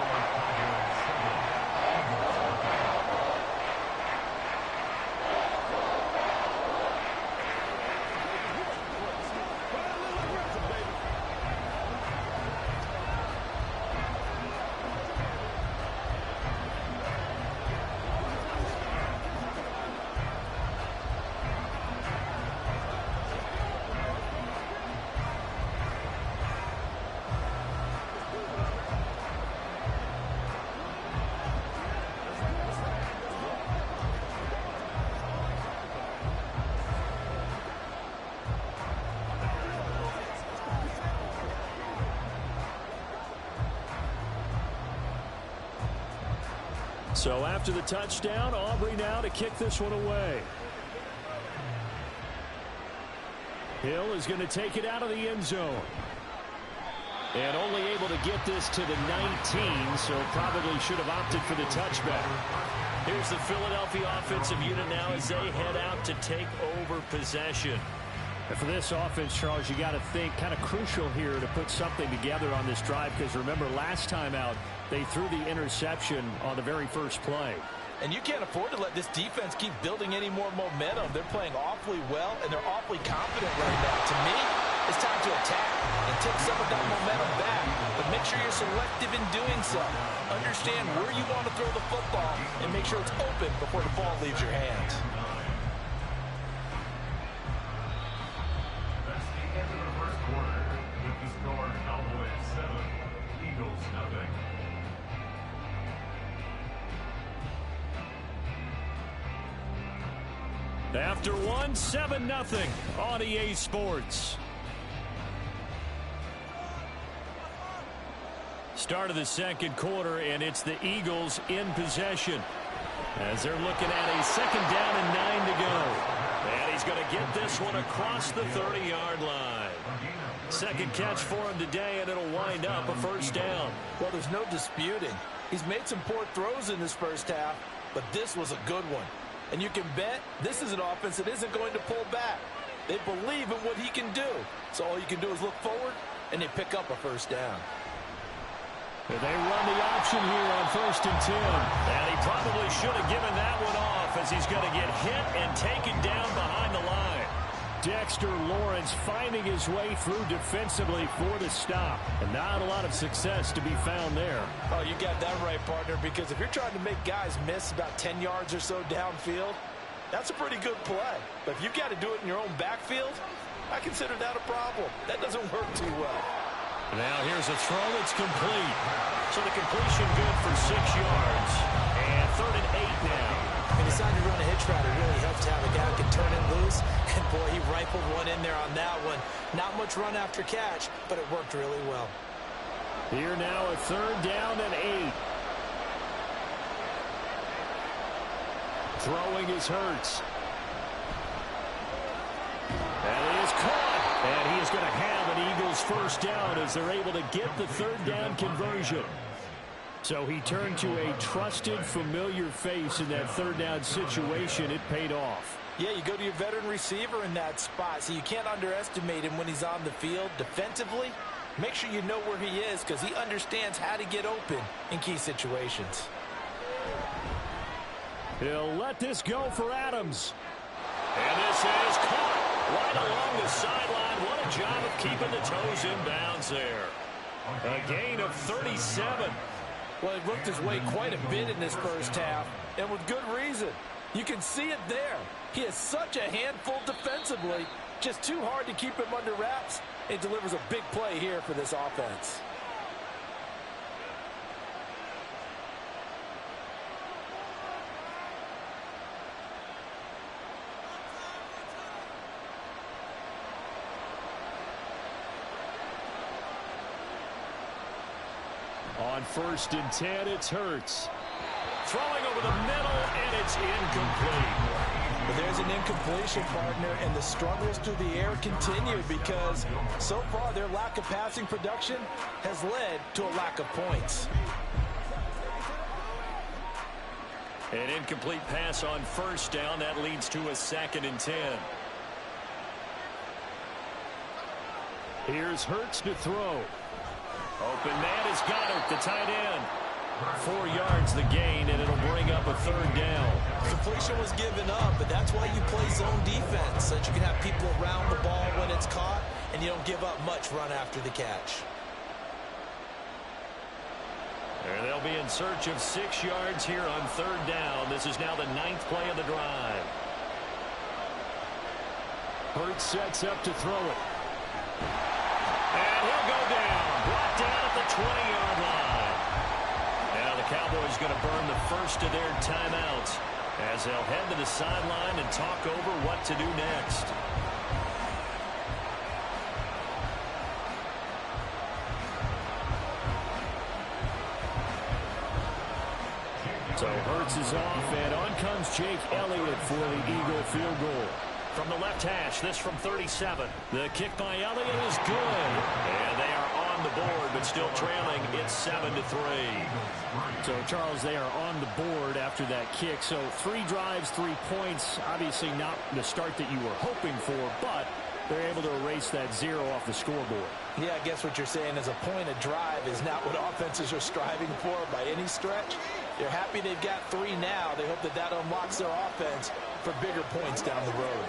So after the touchdown, Aubrey now to kick this one away. Hill is going to take it out of the end zone. And only able to get this to the 19, so probably should have opted for the touchback. Here's the Philadelphia offensive unit now as they head out to take over possession. And for this offense, Charles, you got to think kind of crucial here to put something together on this drive, because remember last time out they threw the interception on the very first play. And you can't afford to let this defense keep building any more momentum. They're playing awfully well, and they're awfully confident right now. To me, it's time to attack and take some of that momentum back. But make sure you're selective in doing so. Understand where you want to throw the football and make sure it's open before the ball leaves your hands. That's the end of the first quarter. With the score, Cowboys 7, Eagles 0. After one, 7-0 on EA Sports. Start of the second quarter, and it's the Eagles in possession as they're looking at a second down and 9 to go. And he's going to get this one across the 30-yard line. Second catch for him today, and it'll wind up a first down. Well, there's no disputing. He's made some poor throws in this first half, but this was a good one. And you can bet this is an offense that isn't going to pull back. They believe in what he can do. So all you can do is look forward, and they pick up a first down. They run the option here on 1st and 10. And he probably should have given that one off as he's going to get hit and taken down behind the line. Dexter Lawrence finding his way through defensively for the stop. And not a lot of success to be found there. Oh, you got that right, partner, because if you're trying to make guys miss about 10 yards or so downfield, that's a pretty good play. But if you've got to do it in your own backfield, I consider that a problem. That doesn't work too well. Now here's a throw that's complete. So the completion good for 6 yards. And 3rd and 8 now. He decided to run a hitch route. It really helps to have a guy who can turn it loose. And boy, he rifled one in there on that one. Not much run after catch, but it worked really well. Here now a 3rd down and 8. Throwing is Hurts. And he is caught. And he is going to have an Eagles first down as they're able to get the 3rd down conversion. So he turned to a trusted, familiar face in that 3rd down situation. It paid off. Yeah, you go to your veteran receiver in that spot, so you can't underestimate him when he's on the field. Defensively, make sure you know where he is because he understands how to get open in key situations. He'll let this go for Adams. And this is caught right along the sideline. What a job of keeping the toes in bounds there. A gain of 37. Well, he worked his way quite a bit in this first half, and with good reason. You can see it there. He is such a handful defensively, just too hard to keep him under wraps. It delivers a big play here for this offense. On 1st and 10, it's Hurts. Throwing over the middle, and it's incomplete. But there's an incompletion, partner, and the struggles through the air continue because so far their lack of passing production has led to a lack of points. An incomplete pass on 1st down. That leads to a 2nd and 10. Here's Hurts to throw. Open man has got it, the tight end. 4 yards the gain, and it'll bring up a 3rd down. Completion was given up, but that's why you play zone defense, so that you can have people around the ball when it's caught, and you don't give up much run after the catch. And they'll be in search of 6 yards here on 3rd down. This is now the 9th play of the drive. Hurts sets up to throw it. And he'll go down. Brought down at the 20-yard line. Now the Cowboys going to burn the first of their timeouts as they'll head to the sideline and talk over what to do next. So Hurts is off, and on comes Jake Elliott for the Eagle field goal. From the left hash, this from 37. The kick by Elliott is good. And they are on the board, but still trailing. It's 7-3. So, Charles, they are on the board after that kick. So 3 drives, 3 points. Obviously not the start that you were hoping for, but they're able to erase that 0 off the scoreboard. Yeah, I guess what you're saying is a point of drive is not what offenses are striving for by any stretch. They're happy they've got 3 now. They hope that that unlocks their offense for bigger points down the road.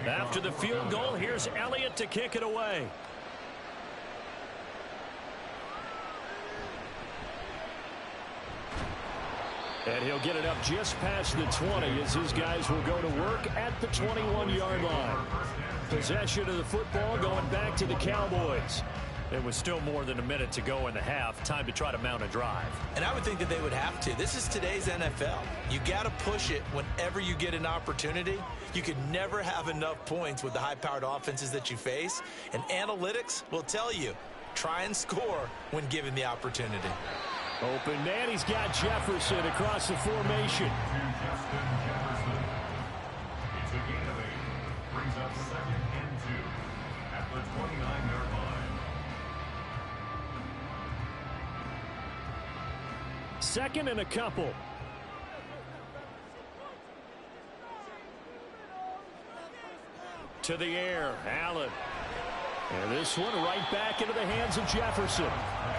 After the field goal, here's Elliott to kick it away. And he'll get it up just past the 20 as his guys will go to work at the 21-yard line. Possession of the football going back to the Cowboys. It was still more than a minute to go in the half. Time to try to mount a drive. And I would think that they would have to. This is today's NFL. You got to push it whenever you get an opportunity. You could never have enough points with the high-powered offenses that you face. And analytics will tell you, try and score when given the opportunity. Open man, he's got Jefferson across the formation. It's a gain of 8. Brings up 2nd and 2 at the 29-yard line. 2nd and a couple. To the air, Allen. And this one right back into the hands of Jefferson.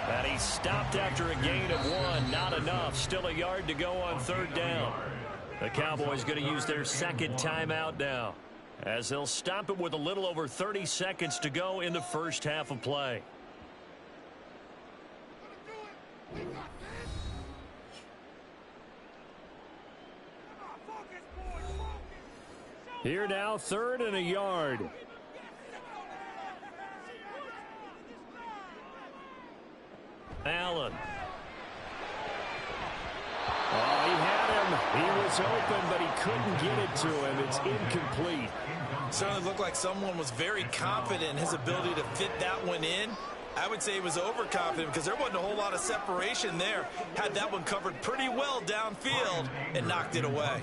And he stopped after a gain of 1. Not enough. Still a yard to go on 3rd down. The Cowboys going to use their 2nd timeout now, as they'll stop it with a little over 30 seconds to go in the first half of play. Here now, 3rd and a yard. Allen. Oh, he had him. He was open, but he couldn't get it to him. It's incomplete. Certainly looked like someone was very confident in his ability to fit that one in. I would say he was overconfident because there wasn't a whole lot of separation there. Had that one covered pretty well downfield and knocked it away.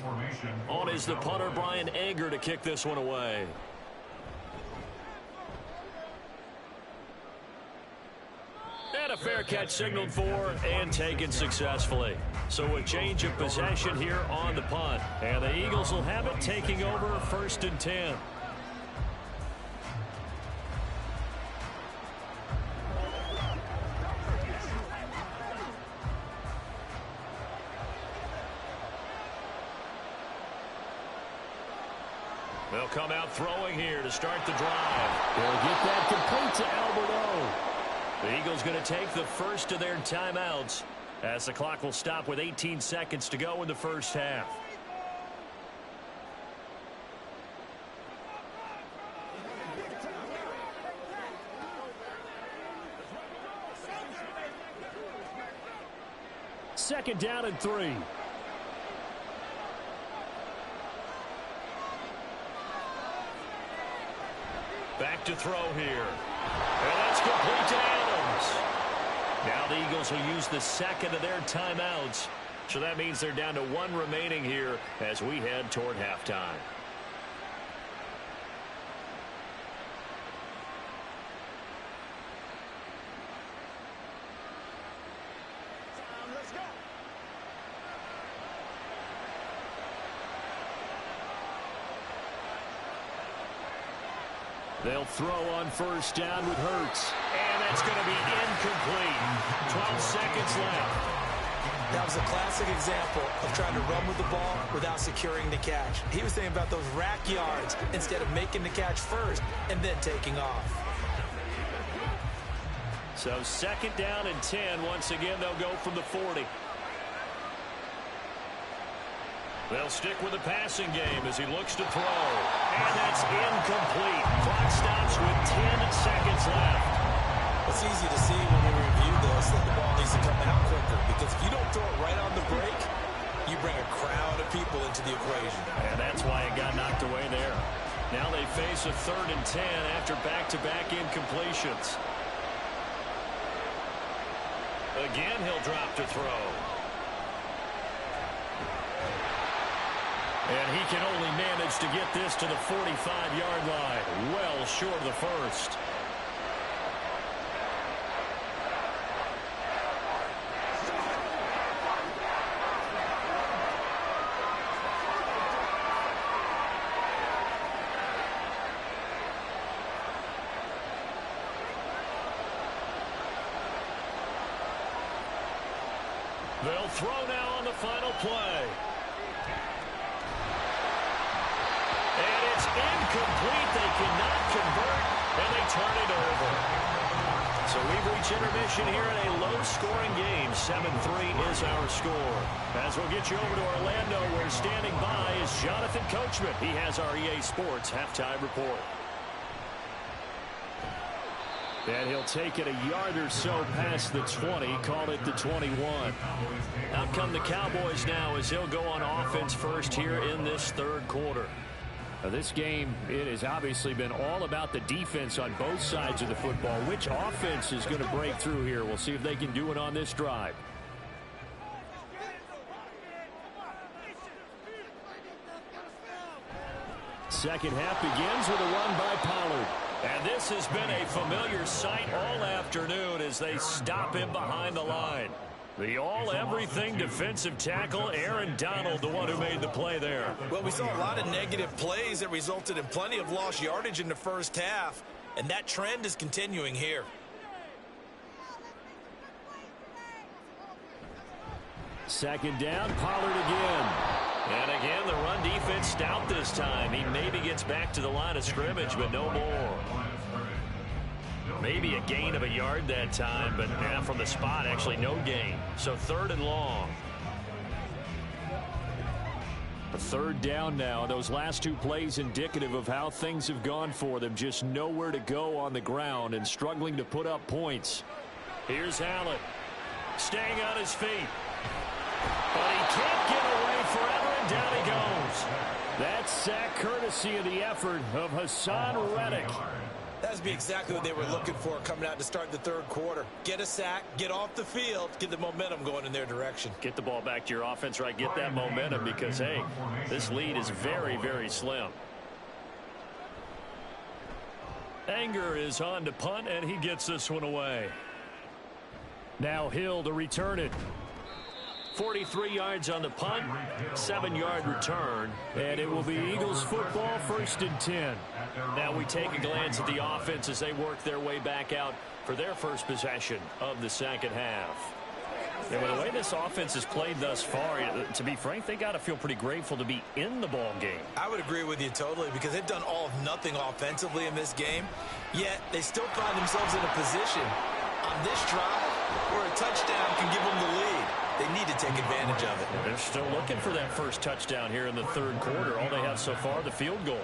On is the punter, Brian Anger, to kick this one away. And a fair catch signaled for and taken successfully. So a change of possession here on the punt. And the Eagles will have it, taking over 1st and 10. come out throwing here to start the drive. They'll get that complete to Alberto. The Eagles going to take the first of their timeouts as the clock will stop with 18 seconds to go in the first half. Second down and 3. Back to throw here. And that's complete to Adams. Now the Eagles will use the second of their timeouts. So that means they're down to 1 remaining here as we head toward halftime. They'll throw on first down with Hurts. And that's going to be incomplete. 12 seconds left. That was a classic example of trying to run with the ball without securing the catch. He was thinking about those rack yards instead of making the catch first and then taking off. So second down and 10. Once again, they'll go from the 40. They'll stick with the passing game as he looks to throw. And that's incomplete. Clock stops with 10 seconds left. It's easy to see when we review this that the ball needs to come out quicker, because if you don't throw it right on the break, you bring a crowd of people into the equation. And that's why it got knocked away there. Now they face a 3rd and 10 after back-to-back incompletions. Again, he'll drop to throw. And he can only manage to get this to the 45-yard line. Well short of the first. They'll throw now on the final play. And it's incomplete. They cannot convert, and they turn it over. So we've reached intermission here in a low-scoring game. 7-3 is our score. As we'll get you over to Orlando, where standing by is Jonathan Coachman. He has our EA Sports halftime report. And he'll take it a yard or so past the 20, call it the 21. Out come the Cowboys now as he'll go on offense first here in this third quarter. Now this game, it has obviously been all about the defense on both sides of the football. Which offense is going to break through here? We'll see if they can do it on this drive. Second half begins with a run by Pollard. And this has been a familiar sight all afternoon as they stop him behind the line. The all-everything defensive tackle, Aaron Donald, the one who made the play there. Well, we saw a lot of negative plays that resulted in plenty of lost yardage in the first half, and that trend is continuing here. Second down, Pollard again. And again, the run defense stout this time. He maybe gets back to the line of scrimmage, but no more. Maybe a gain of a yard that time, but from the spot, actually no gain. So 3rd and long. A 3rd down now. Those last 2 plays indicative of how things have gone for them. Just nowhere to go on the ground and struggling to put up points. Here's Allen, staying on his feet. But he can't get away forever, and down he goes. That sack courtesy of the effort of Hassan Reddick. That would be exactly what they were looking for coming out to start the third quarter. Get a sack, get off the field, get the momentum going in their direction. Get the ball back to your offense, right? Get that momentum because, hey, this lead is very, very slim. Anger is on to punt, and he gets this one away. Now Hill to return it. 43 yards on the punt, 7-yard return. And it will be Eagles football, 1st and 10. Now we take a glance at the offense as they work their way back out for their first possession of the second half. Yeah, well, the way this offense has played thus far, to be frank, they got to feel pretty grateful to be in the ball game. I would agree with you totally because they've done all of nothing offensively in this game, yet they still find themselves in a position on this drive where a touchdown can give them the lead. They need to take advantage of it. They're still looking for that first touchdown here in the third quarter. All they have so far, the field goal.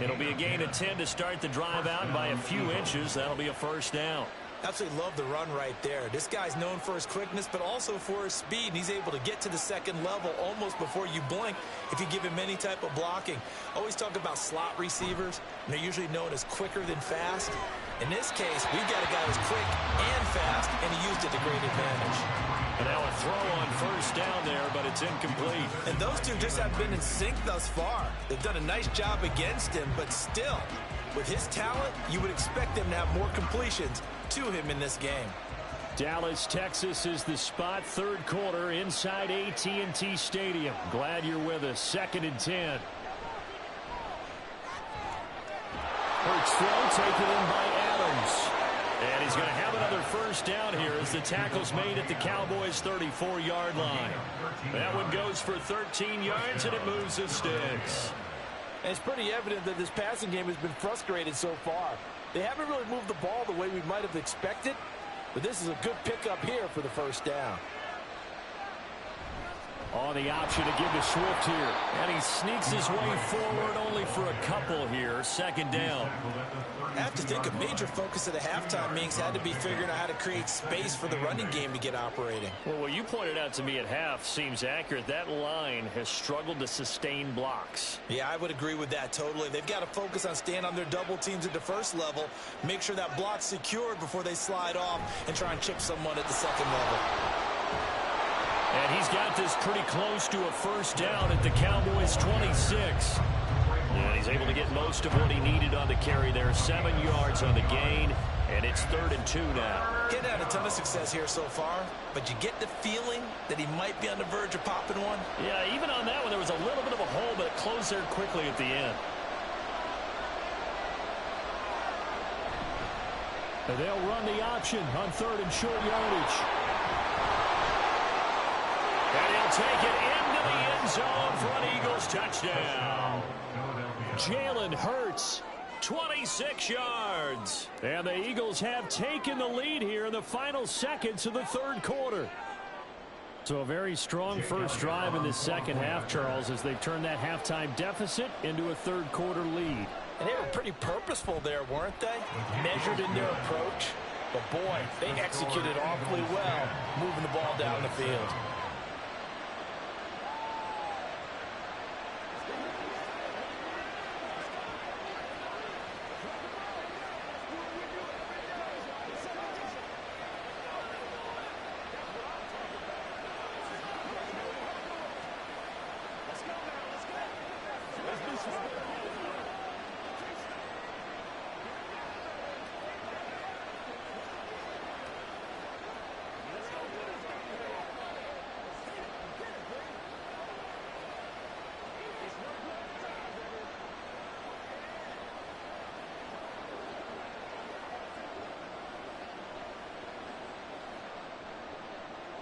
It'll be a gain of 10 to start the drive out by a few inches. That'll be a first down. Absolutely love the run right there. This guy's known for his quickness, but also for his speed. And he's able to get to the second level almost before you blink if you give him any type of blocking. Always talk about slot receivers, and they're usually known as quicker than fast. In this case, we've got a guy who's quick and fast, and he used it to great advantage. And now a throw on first down there, but it's incomplete. And those two just have been in sync thus far. They've done a nice job against him, but still, with his talent, you would expect them to have more completions to him in this game. Dallas, Texas is the spot. Third quarter inside AT&T Stadium. Glad you're with us. 2nd and 10. Hurts throw taken in by Adams. And he's going to have another first down here as the tackle's made at the Cowboys' 34-yard line. That one goes for 13 yards, and it moves the sticks. And it's pretty evident that this passing game has been frustrated so far. They haven't really moved the ball the way we might have expected, but this is a good pickup here for the first down. On the option to give to Swift here. And he sneaks his way forward only for a couple here. 2nd down. I have to think a major focus of the halftime meetings had to be figuring out how to create space for the running game to get operating. Well, what you pointed out to me at half seems accurate. That line has struggled to sustain blocks. Yeah, I would agree with that totally. They've got to focus on staying on their double teams at the first level, make sure that block's secured before they slide off and try and chip someone at the second level. And he's got this pretty close to a first down at the Cowboys' 26. And he's able to get most of what he needed on the carry there. 7 yards on the gain, and it's 3rd and 2 now. Getting had a ton of success here so far, but you get the feeling that he might be on the verge of popping one. Yeah, even on that one, there was a little bit of a hole, but it closed there quickly at the end. And they'll run the option on 3rd and short yardage. And he'll take it into the end zone for an Eagles touchdown. Jalen Hurts, 26 yards. And the Eagles have taken the lead here in the final seconds of the third quarter. So a very strong first drive in the second half, Charles, as they've turned that halftime deficit into a third quarter lead. And they were pretty purposeful there, weren't they? Measured in their approach. But boy, they executed awfully well, moving the ball down the field.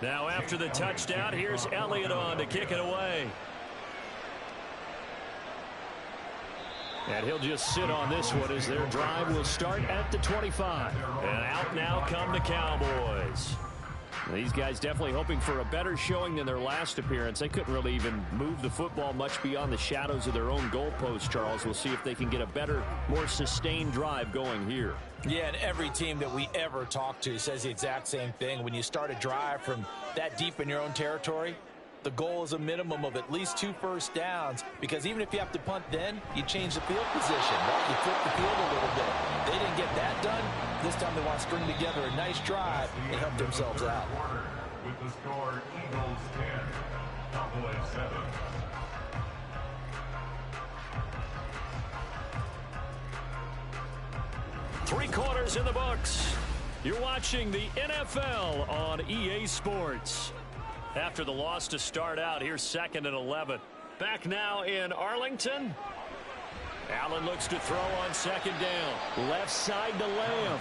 Now after the touchdown, here's Elliott on to kick it away. And he'll just sit on this one as their drive will start at the 25. And out now come the Cowboys. These guys definitely hoping for a better showing than their last appearance. They couldn't really even move the football much beyond the shadows of their own goalpost, Charles. We'll see if they can get a better, more sustained drive going here. Yeah, and every team that we ever talk to says the exact same thing. When you start a drive from that deep in your own territory, the goal is a minimum of at least 2 first downs, because even if you have to punt then, you change the field position, right? You flip the field a little bit. They didn't get that done. This time they want to string together a nice drive and help themselves out. With the score, Eagles 10, Cowboys 7. Three quarters in the books. You're watching the NFL on EA Sports. After the loss to start out, here's 2nd and 11. Back now in Arlington. Allen looks to throw on second down. Left side to Lamb.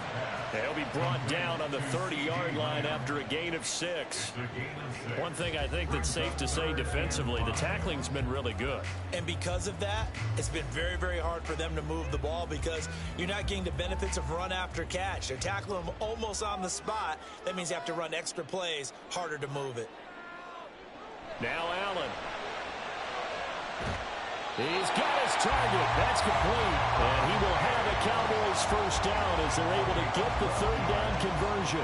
He'll be brought down on the 30-yard line after a gain of 6. One thing I think that's safe to say defensively, the tackling's been really good. And because of that, it's been very, very hard for them to move the ball because you're not getting the benefits of run after catch. They're tackling them almost on the spot. That means you have to run extra plays, harder to move it. Now Allen. He's got his target. That's complete. And he will have a Cowboys first down as they're able to get the third down conversion.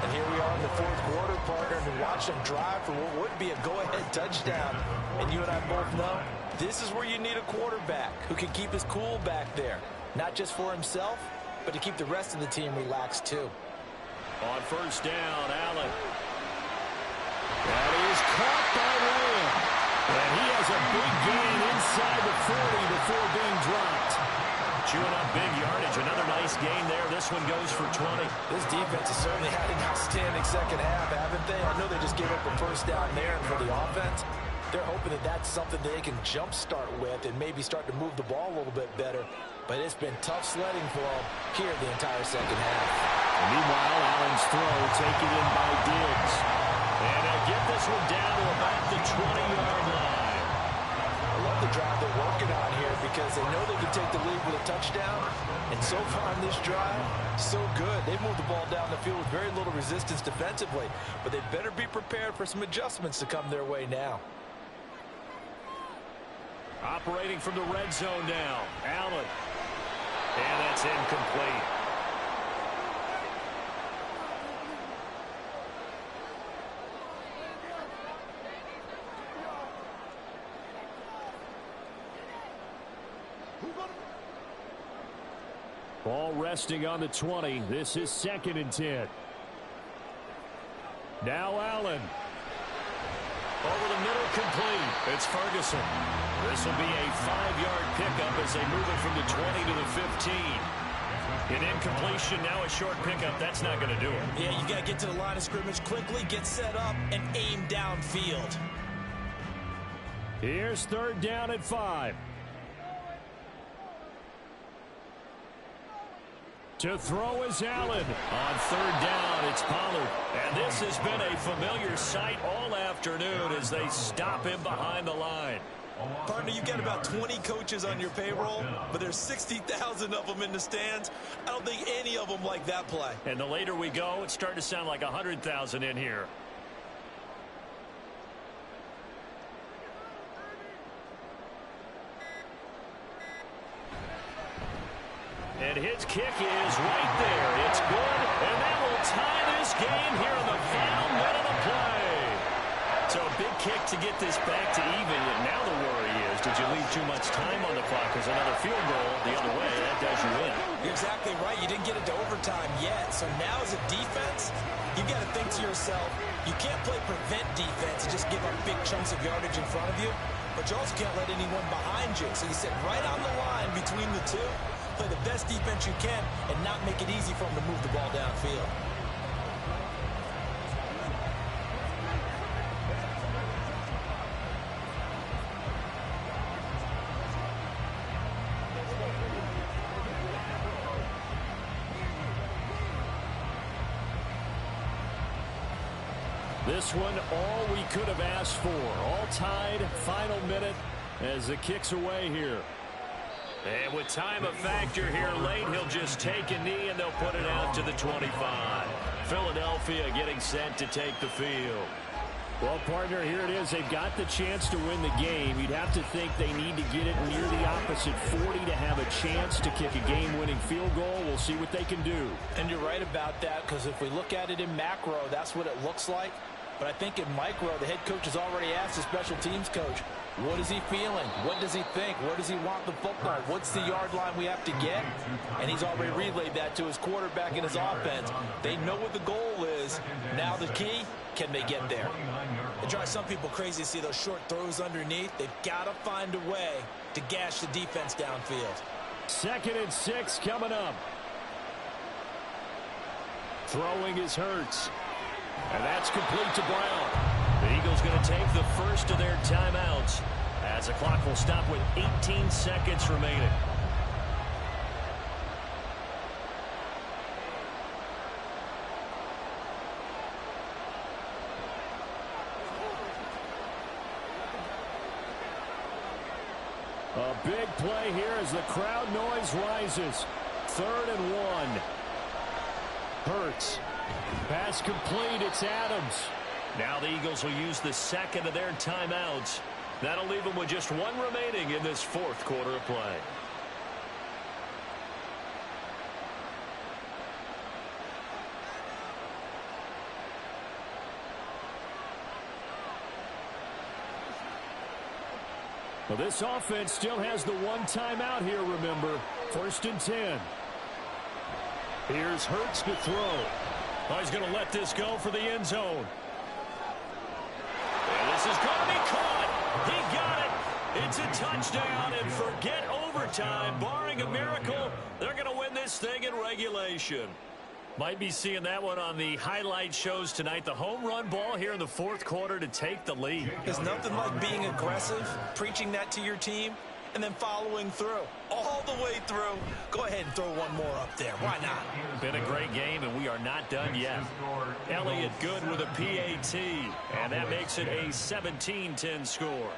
And here we are in the fourth quarter, partner, and watch them drive for what would be a go-ahead touchdown. And you and I both know this is where you need a quarterback who can keep his cool back there. Not just for himself, but to keep the rest of the team relaxed too. On first down, Allen. That is caught by Lamb. And he has a big gain inside the 40 before being dropped. Chewing up big yardage. Another nice gain there. This one goes for 20. This defense has certainly had an outstanding second half, haven't they? I know they just gave up a first down there, and for the offense, they're hoping that that's something they can jumpstart with and maybe start to move the ball a little bit better. But it's been tough sledding for them here the entire second half. And meanwhile, Allen's throw taken in by Diggs. And they'll get this one down to about the 20-yard line. I love the drive they're working on here because they know they can take the lead with a touchdown. And so far on this drive, so good. They moved the ball down the field with very little resistance defensively. But they better be prepared for some adjustments to come their way now. Operating from the red zone now, Allen. And that's incomplete. Ball resting on the 20. This is 2nd and 10. Now Allen. Over the middle, complete. It's Ferguson. This will be a 5-yard pickup as they move it from the 20 to the 15. An incompletion, now a short pickup. That's not going to do it. Yeah, you got to get to the line of scrimmage quickly, get set up, and aim downfield. Here's 3rd down at 5. To throw is Allen. On 3rd down, it's Pollard. And this has been a familiar sight all afternoon as they stop him behind the line. Partner, you've got about 20 coaches on your payroll, but there's 60,000 of them in the stands. I don't think any of them like that play. And the later we go, it's starting to sound like 100,000 in here. And his kick is right there. It's good, and that will tie this game here in the final minute of play. So a big kick to get this back to even. And now the worry is, did you leave too much time on the clock? Because another field goal the other way, that does you in. You're exactly right. You didn't get it to overtime yet. So now as a defense, you've got to think to yourself, you can't play prevent defense and just give up big chunks of yardage in front of you. But you also can't let anyone behind you. So you sit right on the line between the two. Play the best defense you can and not make it easy for them to move the ball downfield. This one, all we could have asked for. All tied, final minute as the kick's away here. And with time a factor here late, he'll just take a knee and they'll put it out to the 25. Philadelphia getting set to take the field. Well, partner, here it is. They've got the chance to win the game. You'd have to think they need to get it near the opposite 40 to have a chance to kick a game-winning field goal. We'll see what they can do. And you're right about that, because if we look at it in macro, that's what it looks like. But I think in micro, the head coach has already asked the special teams coach, what is he feeling? What does he think? Where does he want the football? What's the yard line we have to get? And he's already relayed that to his quarterback and his offense. They know what the goal is. Now the key, can they get there? It drives some people crazy to see those short throws underneath. They've got to find a way to gash the defense downfield. 2nd and 6 coming up. Throwing is Hurts. And that's complete to Brown. The Eagles going to take the first of their timeouts as the clock will stop with 18 seconds remaining. A big play here as the crowd noise rises. 3rd and 1. Hurts. Pass complete. It's Adams. Now the Eagles will use the second of their timeouts. That'll leave them with just one remaining in this 4th quarter of play. Well, this offense still has the one timeout here, remember. 1st and 10. Here's Hurts to throw. Oh, he's going to let this go for the end zone. And this is going to be caught. He got it. It's a touchdown, and forget overtime. Barring a miracle, they're going to win this thing in regulation. Might be seeing that one on the highlight shows tonight. The home run ball here in the 4th quarter to take the lead. There's nothing like being aggressive, preaching that to your team, and then following through. All the way through. Go ahead and throw one more up there. Why not? Been a great game, and we are not done yet. Elliott good with a PAT, and that makes it a 17-10 score.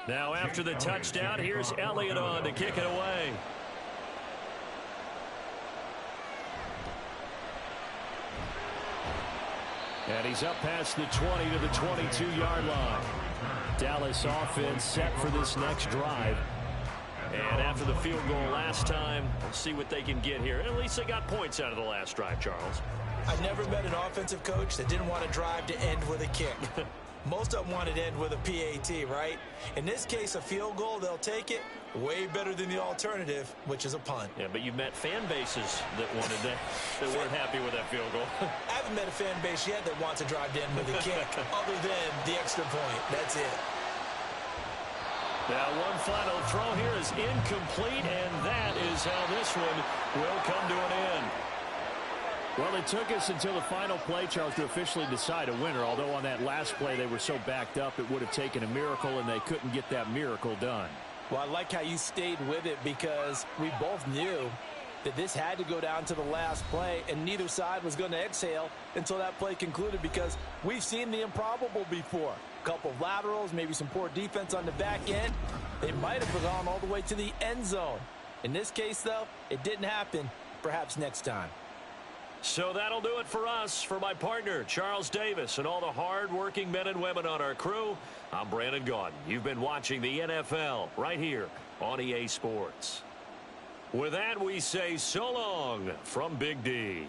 Now after the touchdown, here's Elliott on to kick it away. And he's up past the 20 to the 22-yard line. Dallas offense set for this next drive. And after the field goal last time, we'll see what they can get here. At least they got points out of the last drive, Charles. I've never met an offensive coach that didn't want to drive to end with a kick. Most of them wanted to end with a PAT, right? In this case, a field goal, they'll take it. Way better than the alternative, which is a punt. Yeah, but you've met fan bases that wanted that weren't happy with that field goal. I haven't met a fan base yet that wants to drive to end with a kick, other than the extra point. That's it. Now one final throw here is incomplete, and that is how this one will come to an end. Well, it took us until the final play, Charles, to officially decide a winner. Although on that last play they were so backed up, it would have taken a miracle, and they couldn't get that miracle done. Well, I like how you stayed with it, because we both knew that this had to go down to the last play, and neither side was going to exhale until that play concluded, because we've seen the improbable before. A couple of laterals, maybe some poor defense on the back end. They might have gone all the way to the end zone. In this case, though, it didn't happen. Perhaps next time. So that'll do it for us. For my partner, Charles Davis, and all the hard-working men and women on our crew, I'm Brandon Gaudin. You've been watching the NFL right here on EA Sports. With that, we say so long from Big D.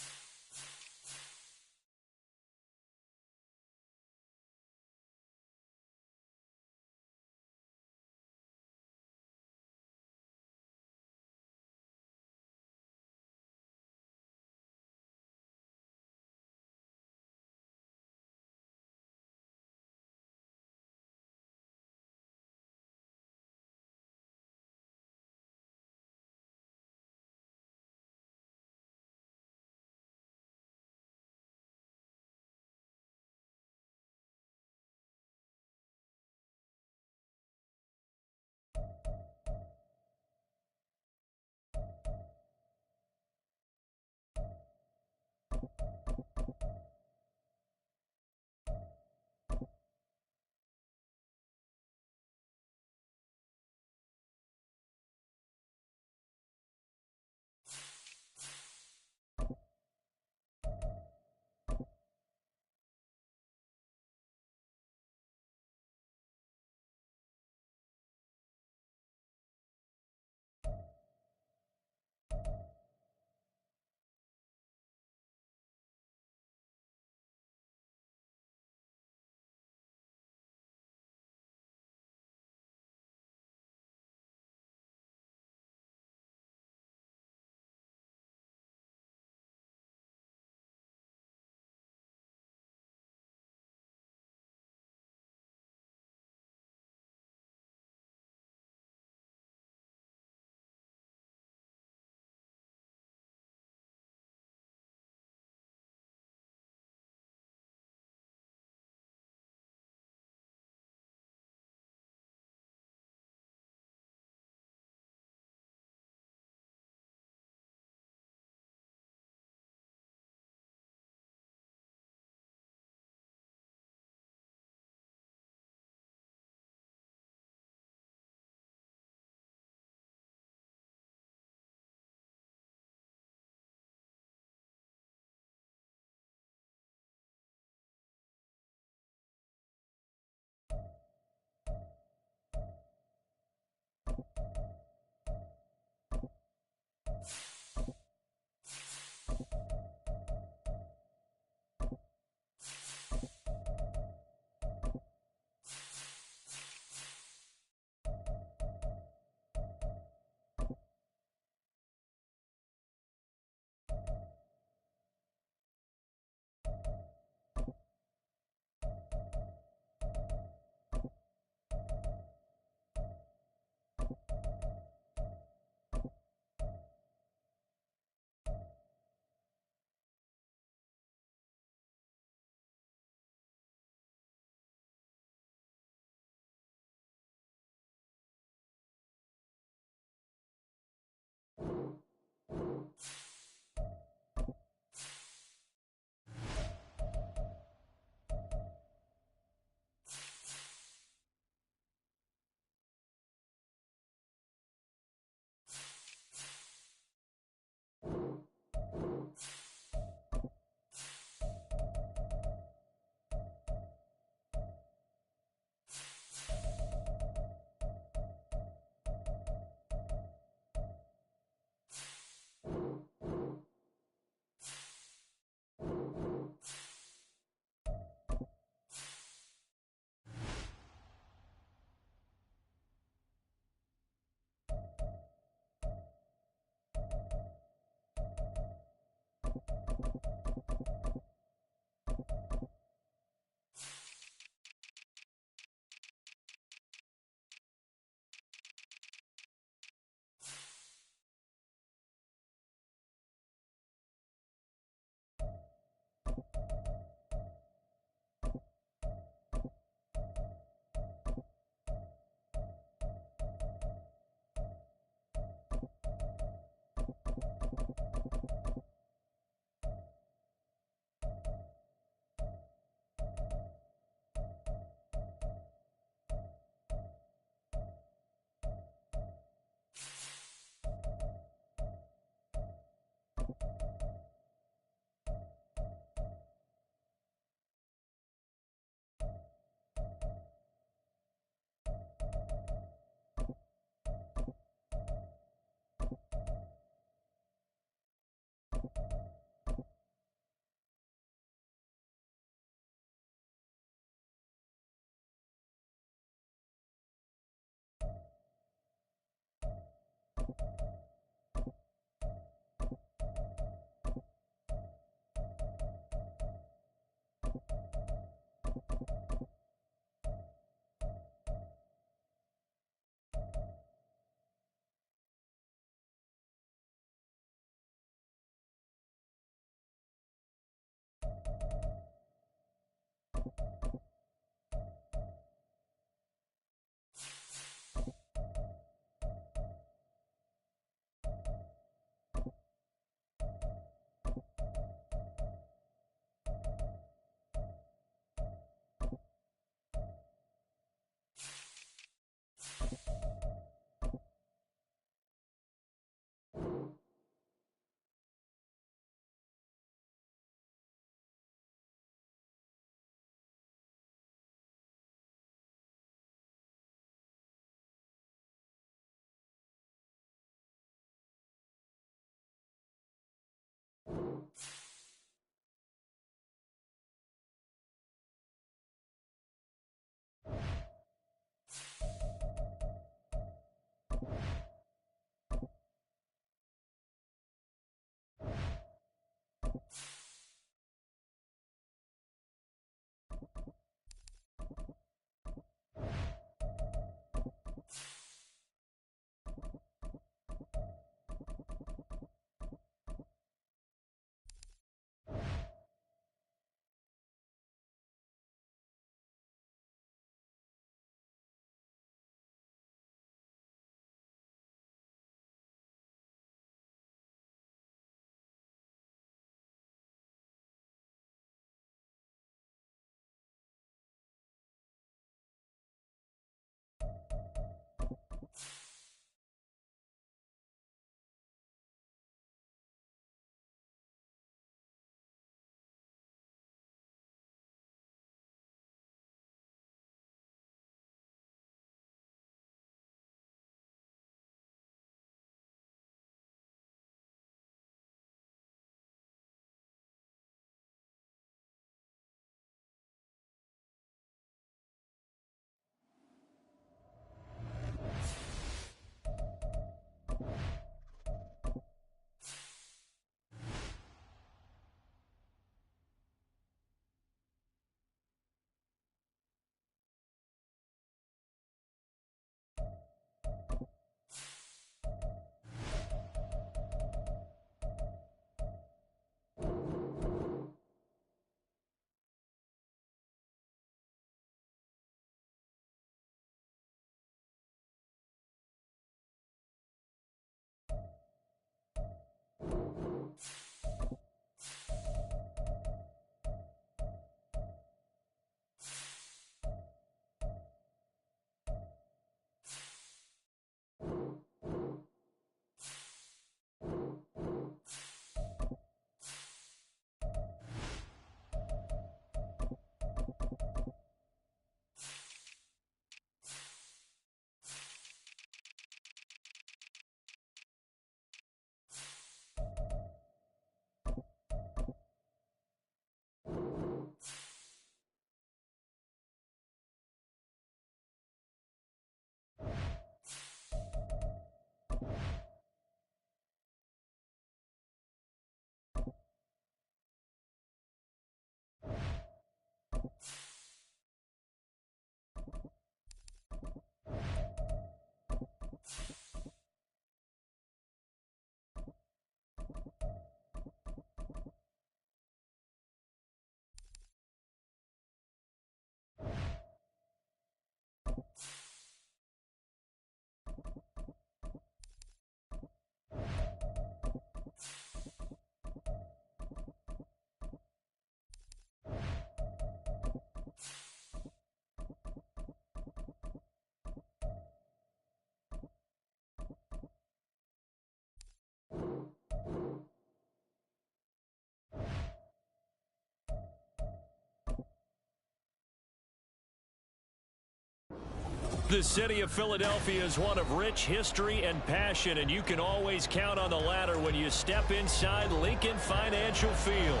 The city of Philadelphia is one of rich history and passion, and you can always count on the latter when you step inside Lincoln Financial Field.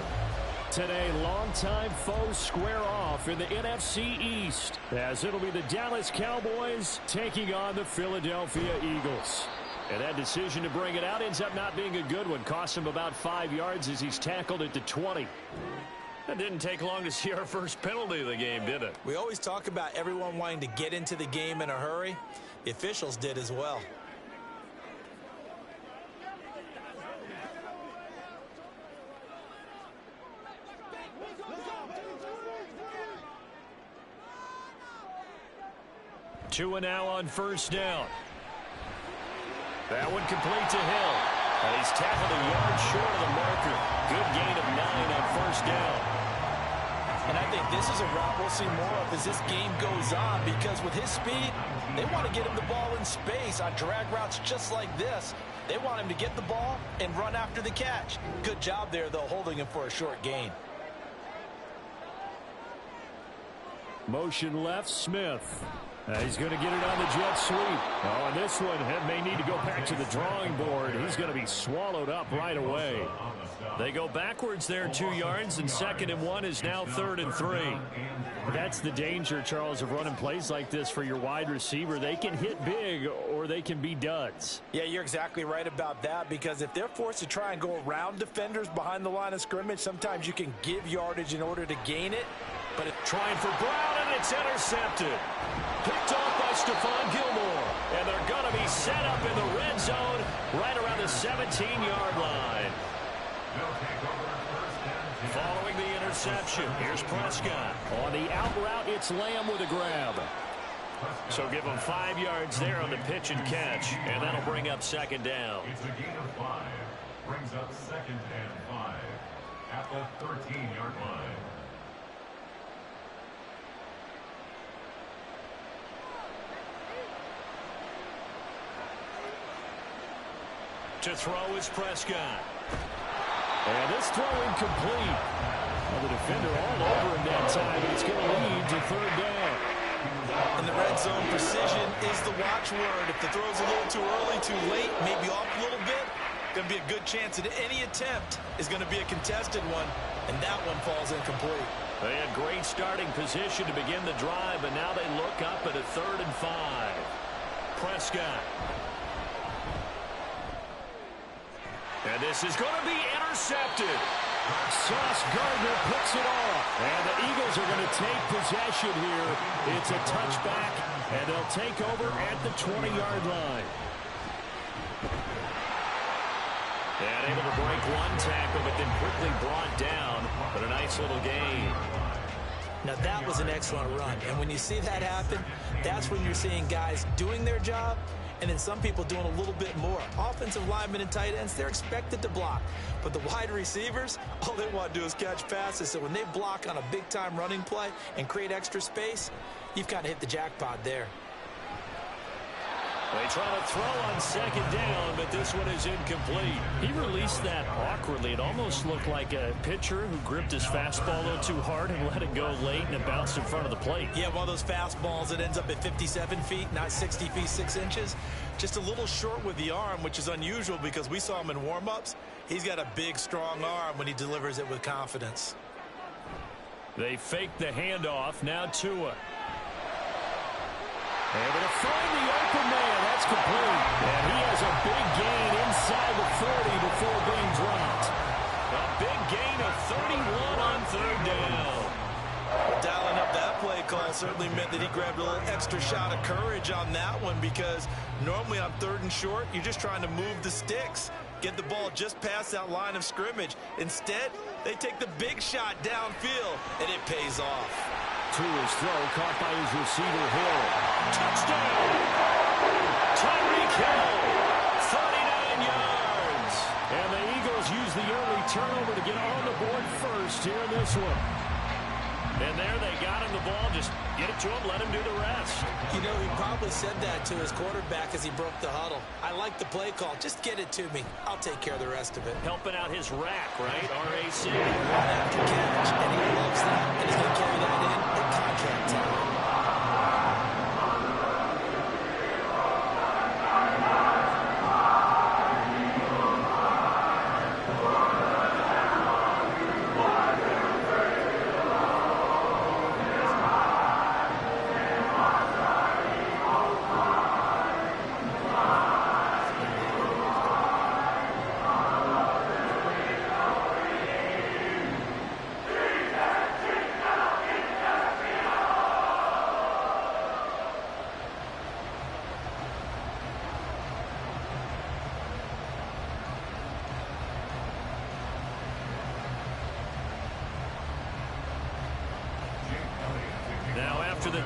Today, longtime foes square off in the NFC East, as it'll be the Dallas Cowboys taking on the Philadelphia Eagles. And that decision to bring it out ends up not being a good one. Cost him about 5 yards as he's tackled at the 20. It didn't take long to see our first penalty of the game, did it? We always talk about everyone wanting to get into the game in a hurry. The officials did as well. Tua now on first down. That one complete to Hill. And he's tackled a yard short of the marker. Good gain of 9 on first down. And I think this is a route we'll see more of as this game goes on, because with his speed, they want to get him the ball in space on drag routes just like this. They want him to get the ball and run after the catch. Good job there, though, holding him for a short gain. Motion left, Smith. He's going to get it on the jet sweep. Oh, and this one may need to go back to the drawing board. He's going to be swallowed up right away. They go backwards there 2 yards, and 2nd and 1 is now 3rd and 3. That's the danger, Charles, of running plays like this for your wide receiver. They can hit big or they can be duds. Yeah, you're exactly right about that, because if they're forced to try and go around defenders behind the line of scrimmage, sometimes you can give yardage in order to gain it. But it's trying for Brown, and it's intercepted. Picked off by Stephon Gilmore. And they're going to be set up in the red zone right around the 17-yard line. Following the interception, here's Prescott. On the out route, it's Lamb with a grab. So give him 5 yards there on the pitch and catch, and that'll bring up 2nd down. It's a gain of 5. Brings up 2nd and 5 at the 13-yard line. To throw is Prescott. And this throw incomplete. Well, the defender all over him that time, but it's going to lead to 3rd down. In the red zone, precision is the watchword. If the throw's a little too early, too late, maybe off a little bit, going to be a good chance that any attempt is going to be a contested one, and that one falls incomplete. They had great starting position to begin the drive, and now they look up at a 3rd and 5. Prescott. And this is going to be intercepted. Sauce Gardner picks it off. And the Eagles are going to take possession here. It's a touchback, and they'll take over at the 20-yard line. And able to break one tackle, but then quickly brought down. But a nice little gain. Now, that was an excellent run. And when you see that happen, that's when you're seeing guys doing their job, and then some people doing a little bit more. Offensive linemen and tight ends, they're expected to block. But the wide receivers, all they want to do is catch passes. So when they block on a big-time running play and create extra space, you've kind of hit the jackpot there. They try to throw on 2nd down, but this one is incomplete. He released that awkwardly. It almost looked like a pitcher who gripped his fastball a little too hard and let it go late, and it bounced in front of the plate. Yeah, one of those fastballs that ends up at 57 feet, not 60 feet, 6 inches. Just a little short with the arm, which is unusual because we saw him in warm-ups. He's got a big, strong arm when he delivers it with confidence. They fake the handoff. Now Tua. Able to find the open man. That's complete. And he has a big gain inside the 40 before being dropped. A big gain of 31 on 3rd down. Dialing up that play call certainly meant that he grabbed a little extra shot of courage on that one, because normally on 3rd and short, you're just trying to move the sticks, get the ball just past that line of scrimmage. Instead, they take the big shot downfield, and it pays off. Tua's throw caught by his receiver, Hill. Touchdown! Tyreek Hill, 39 yards. And the Eagles use the early turnover to get on the board first here in this one. And there they got him the ball. Just get it to him, let him do the rest. You know, he probably said that to his quarterback as he broke the huddle. I like the play call. Just get it to me. I'll take care of the rest of it. Helping out his rack, right? RAC. Run after catch, and he loves that. And he's going to carry that in at contract time.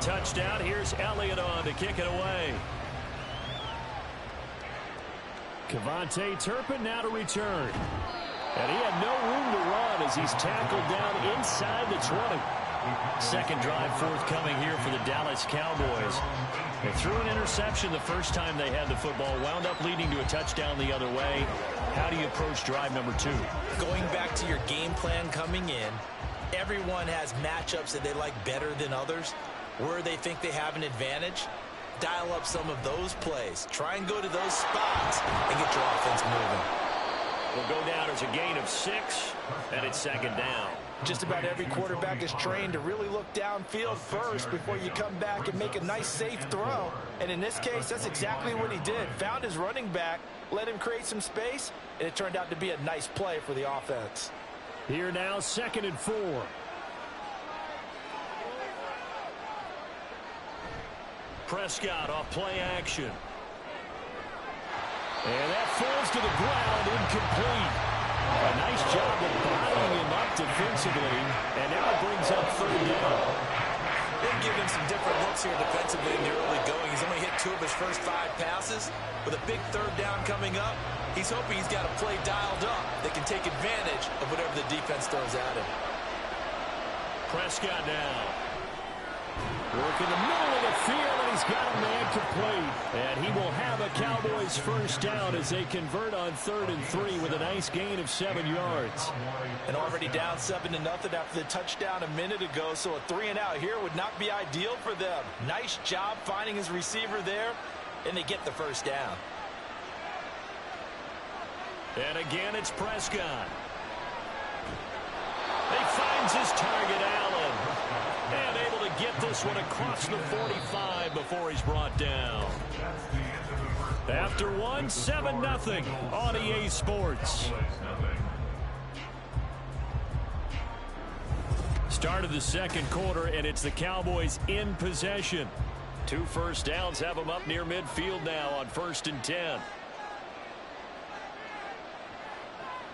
touchdown. Here's Elliott on to kick it away. Kevontae Turpin now to return. And he had no room to run as he's tackled down inside the 20. Second drive forthcoming here for the Dallas Cowboys. They threw an interception the first time they had the football, wound up leading to a touchdown the other way. How do you approach drive number 2? Going back to your game plan coming in, everyone has matchups that they like better than others. Where they think they have an advantage, dial up some of those plays. Try and go to those spots and get your offense moving. Will go down as a gain of 6, and it's second down. Just about every quarterback is trained to really look downfield first before you come back and make a nice, safe throw. And in this case, that's exactly what he did. Found his running back, let him create some space, and it turned out to be a nice play for the offense. Here now, 2nd and 4. Prescott off play action. And that falls to the ground, incomplete. A nice job of bottling him up defensively, and now it brings up 3rd down. They've given him some different looks here defensively in the early going. He's only hit 2 of his first 5 passes. With a big 3rd down coming up, he's hoping he's got a play dialed up that can take advantage of whatever the defense throws at him. Prescott now. Work in the middle of the field, and he's got a man complete. And he will have a Cowboys 1st down as they convert on 3rd and 3 with a nice gain of 7 yards. And already down 7-0 after the touchdown a minute ago, so a 3-and-out here would not be ideal for them. Nice job finding his receiver there, and they get the 1st down. And again, it's Prescott. He finds his target, Allen. And able to get this one across the 45 before he's brought down. After one, 7-0 on EA Sports. Start of the 2nd quarter, and it's the Cowboys in possession. 2 1st downs have them up near midfield now on 1st and 10.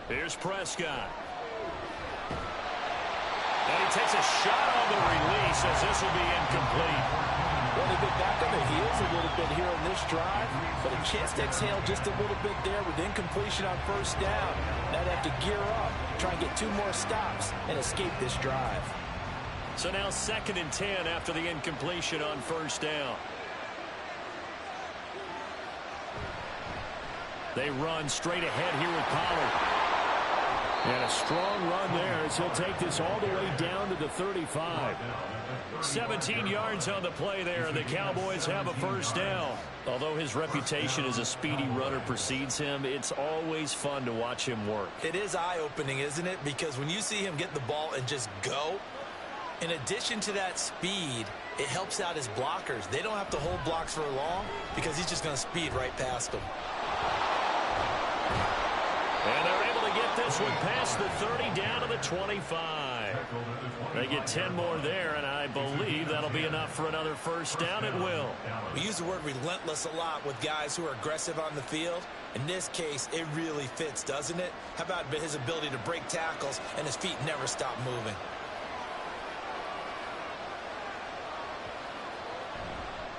Here's Prescott. And he takes a shot on the release as this will be incomplete. Well, they've been back on the heels a little bit here in this drive, but a chance to exhale just a little bit there with incompletion on 1st down. Now they have to gear up, try and get 2 more stops, and escape this drive. So now 2nd and 10 after the incompletion on 1st down. They run straight ahead here with Pollard. And a strong run there as he'll take this all the way down to the 35. 17 yards on the play there. The Cowboys have a 1st down. Although his reputation as a speedy runner precedes him, it's always fun to watch him work. It is eye-opening, isn't it? Because when you see him get the ball and just go, in addition to that speed, it helps out his blockers. They don't have to hold blocks for long because he's just going to speed right past them. And they're able to get this one past the 30 down to the 25. They get 10 more there, and I believe that'll be enough for another 1st down. It will. We use the word relentless a lot with guys who are aggressive on the field. In this case, it really fits, doesn't it? How about his ability to break tackles and his feet never stop moving?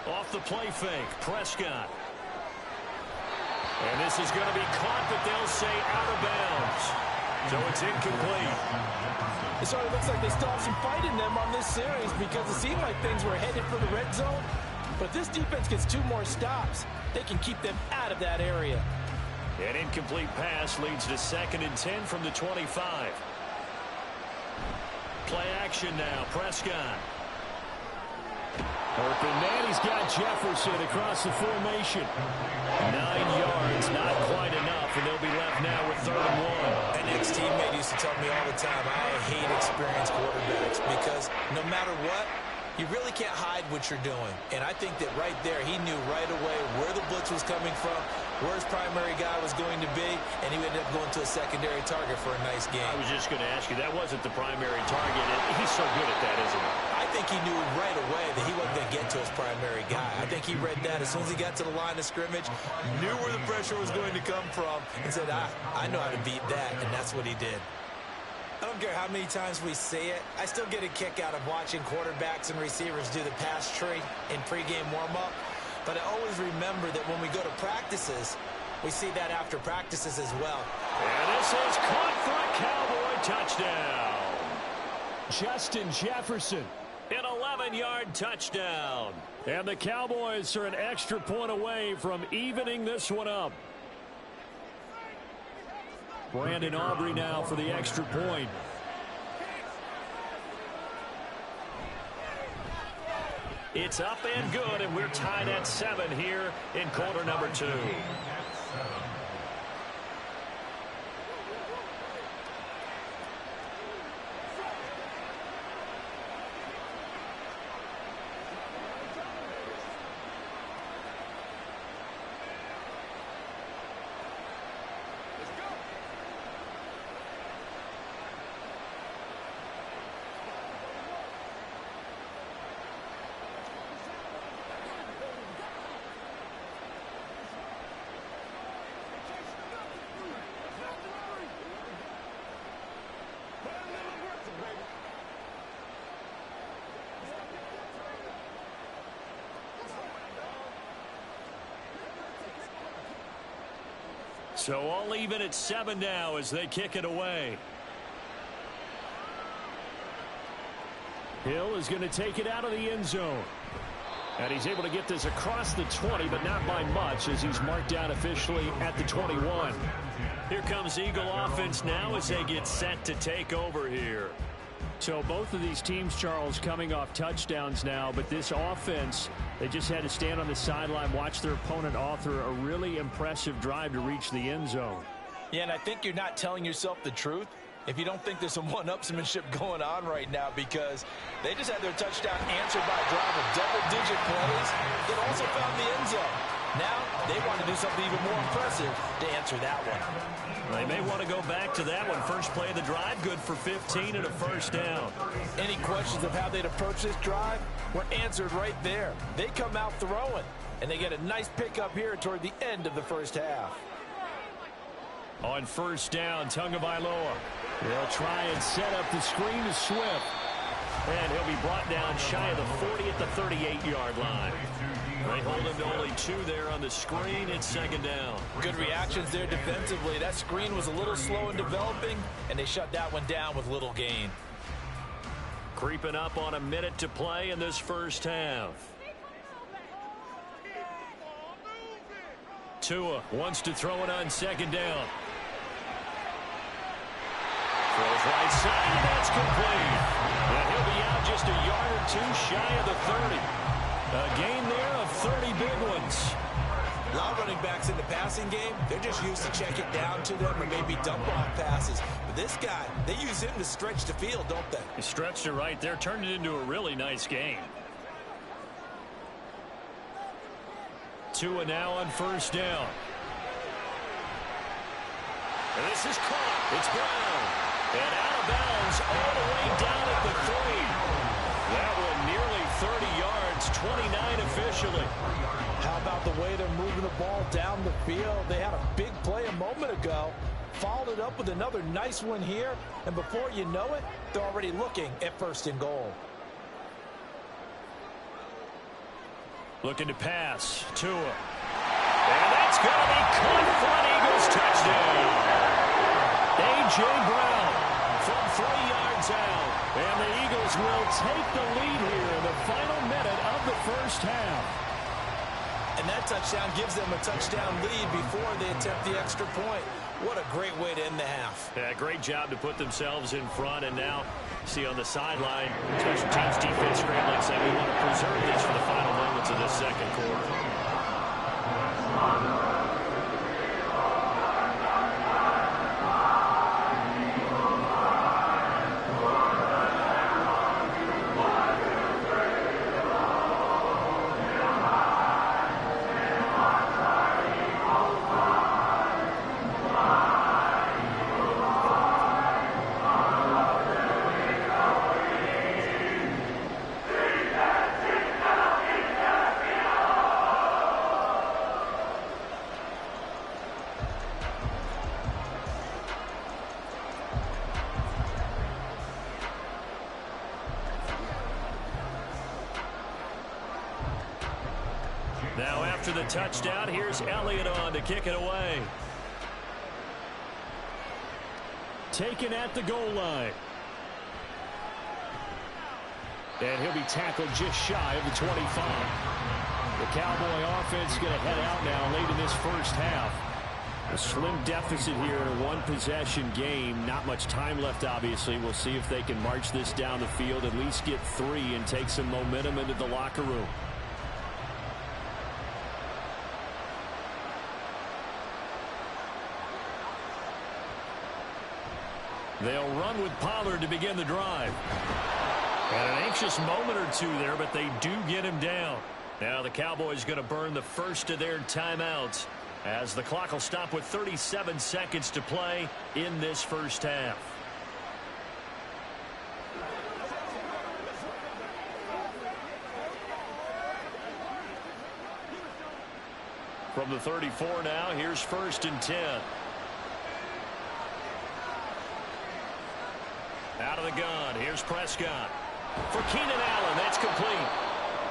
Off the play fake, Prescott. And this is going to be caught, but they'll say out of bounds. So it's incomplete. It sort of looks like they still have some fight in them on this series because it seemed like things were headed for the red zone. But if this defense gets 2 more stops, they can keep them out of that area. An incomplete pass leads to 2nd and 10 from the 25. Play action now, Prescott. Open man, he's got Jefferson across the formation. 9 yards, not quite enough, and they'll be left now with 3rd and 1. An ex-teammate used to tell me all the time, I hate experienced quarterbacks because no matter what, you really can't hide what you're doing. And I think that right there, he knew right away where the blitz was coming from, where his primary guy was going to be, and he ended up going to a secondary target for a nice game. I was just going to ask you, that wasn't the primary target. He's so good at that, isn't he? I think he knew right away that he wasn't going to get to his primary guy. I think he read that as soon as he got to the line of scrimmage, knew where the pressure was going to come from, and said, I know how to beat that, and that's what he did. I don't care how many times we see it. I still get a kick out of watching quarterbacks and receivers do the pass tree in pregame warm-up. But I always remember that when we go to practices, we see that after practices as well. And this is caught for a Cowboy touchdown. Justin Jefferson. An 11-yard touchdown. And the Cowboys are an extra point away from evening this one up. Brandon Aubrey now for the extra point. It's up and good, and we're tied at 7 here in quarter number 2. So all even at 7 now as they kick it away. Hill is going to take it out of the end zone. And he's able to get this across the 20, but not by much as he's marked down officially at the 21. Here comes Eagle offense now as they get set to take over here. So both of these teams, Charles, coming off touchdowns now, but this offense, they just had to stand on the sideline, watch their opponent author a really impressive drive to reach the end zone. Yeah, and I think you're not telling yourself the truth if you don't think there's some one-upsmanship going on right now, because they just had their touchdown answered by a drive of double-digit plays that also found the end zone. Now they want to do something even more impressive to answer that one. They may want to go back to that one. First play of the drive, good for 15 and a first down. Any questions of how they'd approach this drive were answered right there. They come out throwing, and they get a nice pickup here toward the end of the first half. On first down, Tagovailoa. They'll try and set up the screen to Swift. And he'll be brought down shy of the 40 at the 38-yard line. They hold him to only 2 there on the screen. It's second down. Good reactions there defensively. That screen was a little slow in developing, and they shut that one down with little gain. Creeping up on a minute to play in this first half. Tua wants to throw it on second down. Throws right side, and that's complete. And he'll be out just a yard or 2 shy of the 30. A gain there of 30 big ones. A lot of running backs in the passing game, they're just used to check it down to them or maybe dump off passes. But this guy, they use him to stretch the field, don't they? He stretched it right there, turned it into a really nice game. Tua now on first down. And this is caught. It's Brown. And out of bounds all the way down at the 3. That one nearly 30 yards, 29 officially. How about the way they're moving the ball down the field? They had a big play a moment ago, followed it up with another nice one here, and before you know it, they're already looking at first and goal. Looking to pass. Tua. And that's going to be caught for an Eagles touchdown. A.J. Brown from 3 yards out. And the Eagles will take the lead here in the final minute of the first half. And that touchdown gives them a touchdown lead before they attempt the extra point. What a great way to end the half. Yeah, great job to put themselves in front. And now, see on the sideline, special teams defense scrambling, saying we want to preserve this for the final moments of this second quarter. after the touchdown. Here's Elliott on to kick it away. Taken at the goal line. And he'll be tackled just shy of the 25. The Cowboy offense going to head out now late in this first half. A slim deficit here in a one-possession game. Not much time left, obviously. We'll see if they can march this down the field, at least get 3 and take some momentum into the locker room. They'll run with Pollard to begin the drive. And an anxious moment or two there, but they do get him down. Now the Cowboys going to burn the first of their timeouts, as the clock will stop with 37 seconds to play in this first half. From the 34 now, here's 1st and 10. Out of the gun, here's Prescott. For Keenan Allen, that's complete.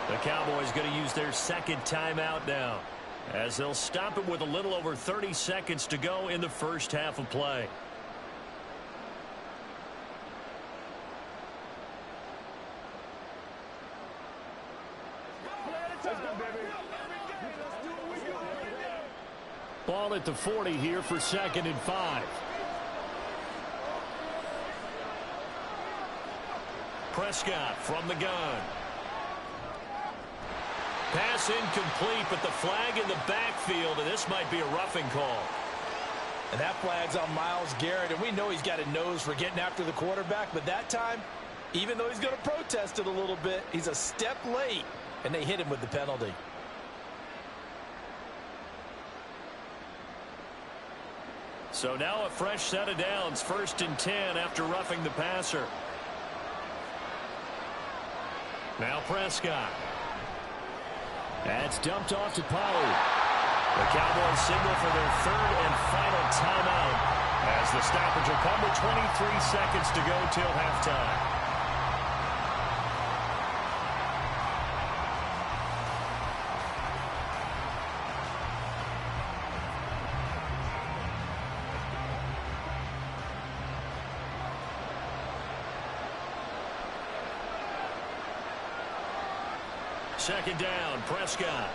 The Cowboys going to use their second timeout now, as they'll stop it with a little over 30 seconds to go in the first half of play. Ball at the 40 here for 2nd and 5. Prescott from the gun. Pass incomplete, but the flag in the backfield, and this might be a roughing call. And that flag's on Myles Garrett, and we know he's got a nose for getting after the quarterback, but that time, even though he's going to protest it a little bit, he's a step late, and they hit him with the penalty. So now a fresh set of downs, 1st and 10 after roughing the passer. Now Prescott. That's dumped off to Pollard. The Cowboys signal for their 3rd and final timeout, as the stoppage will come with 23 seconds to go till halftime. Second down, Prescott.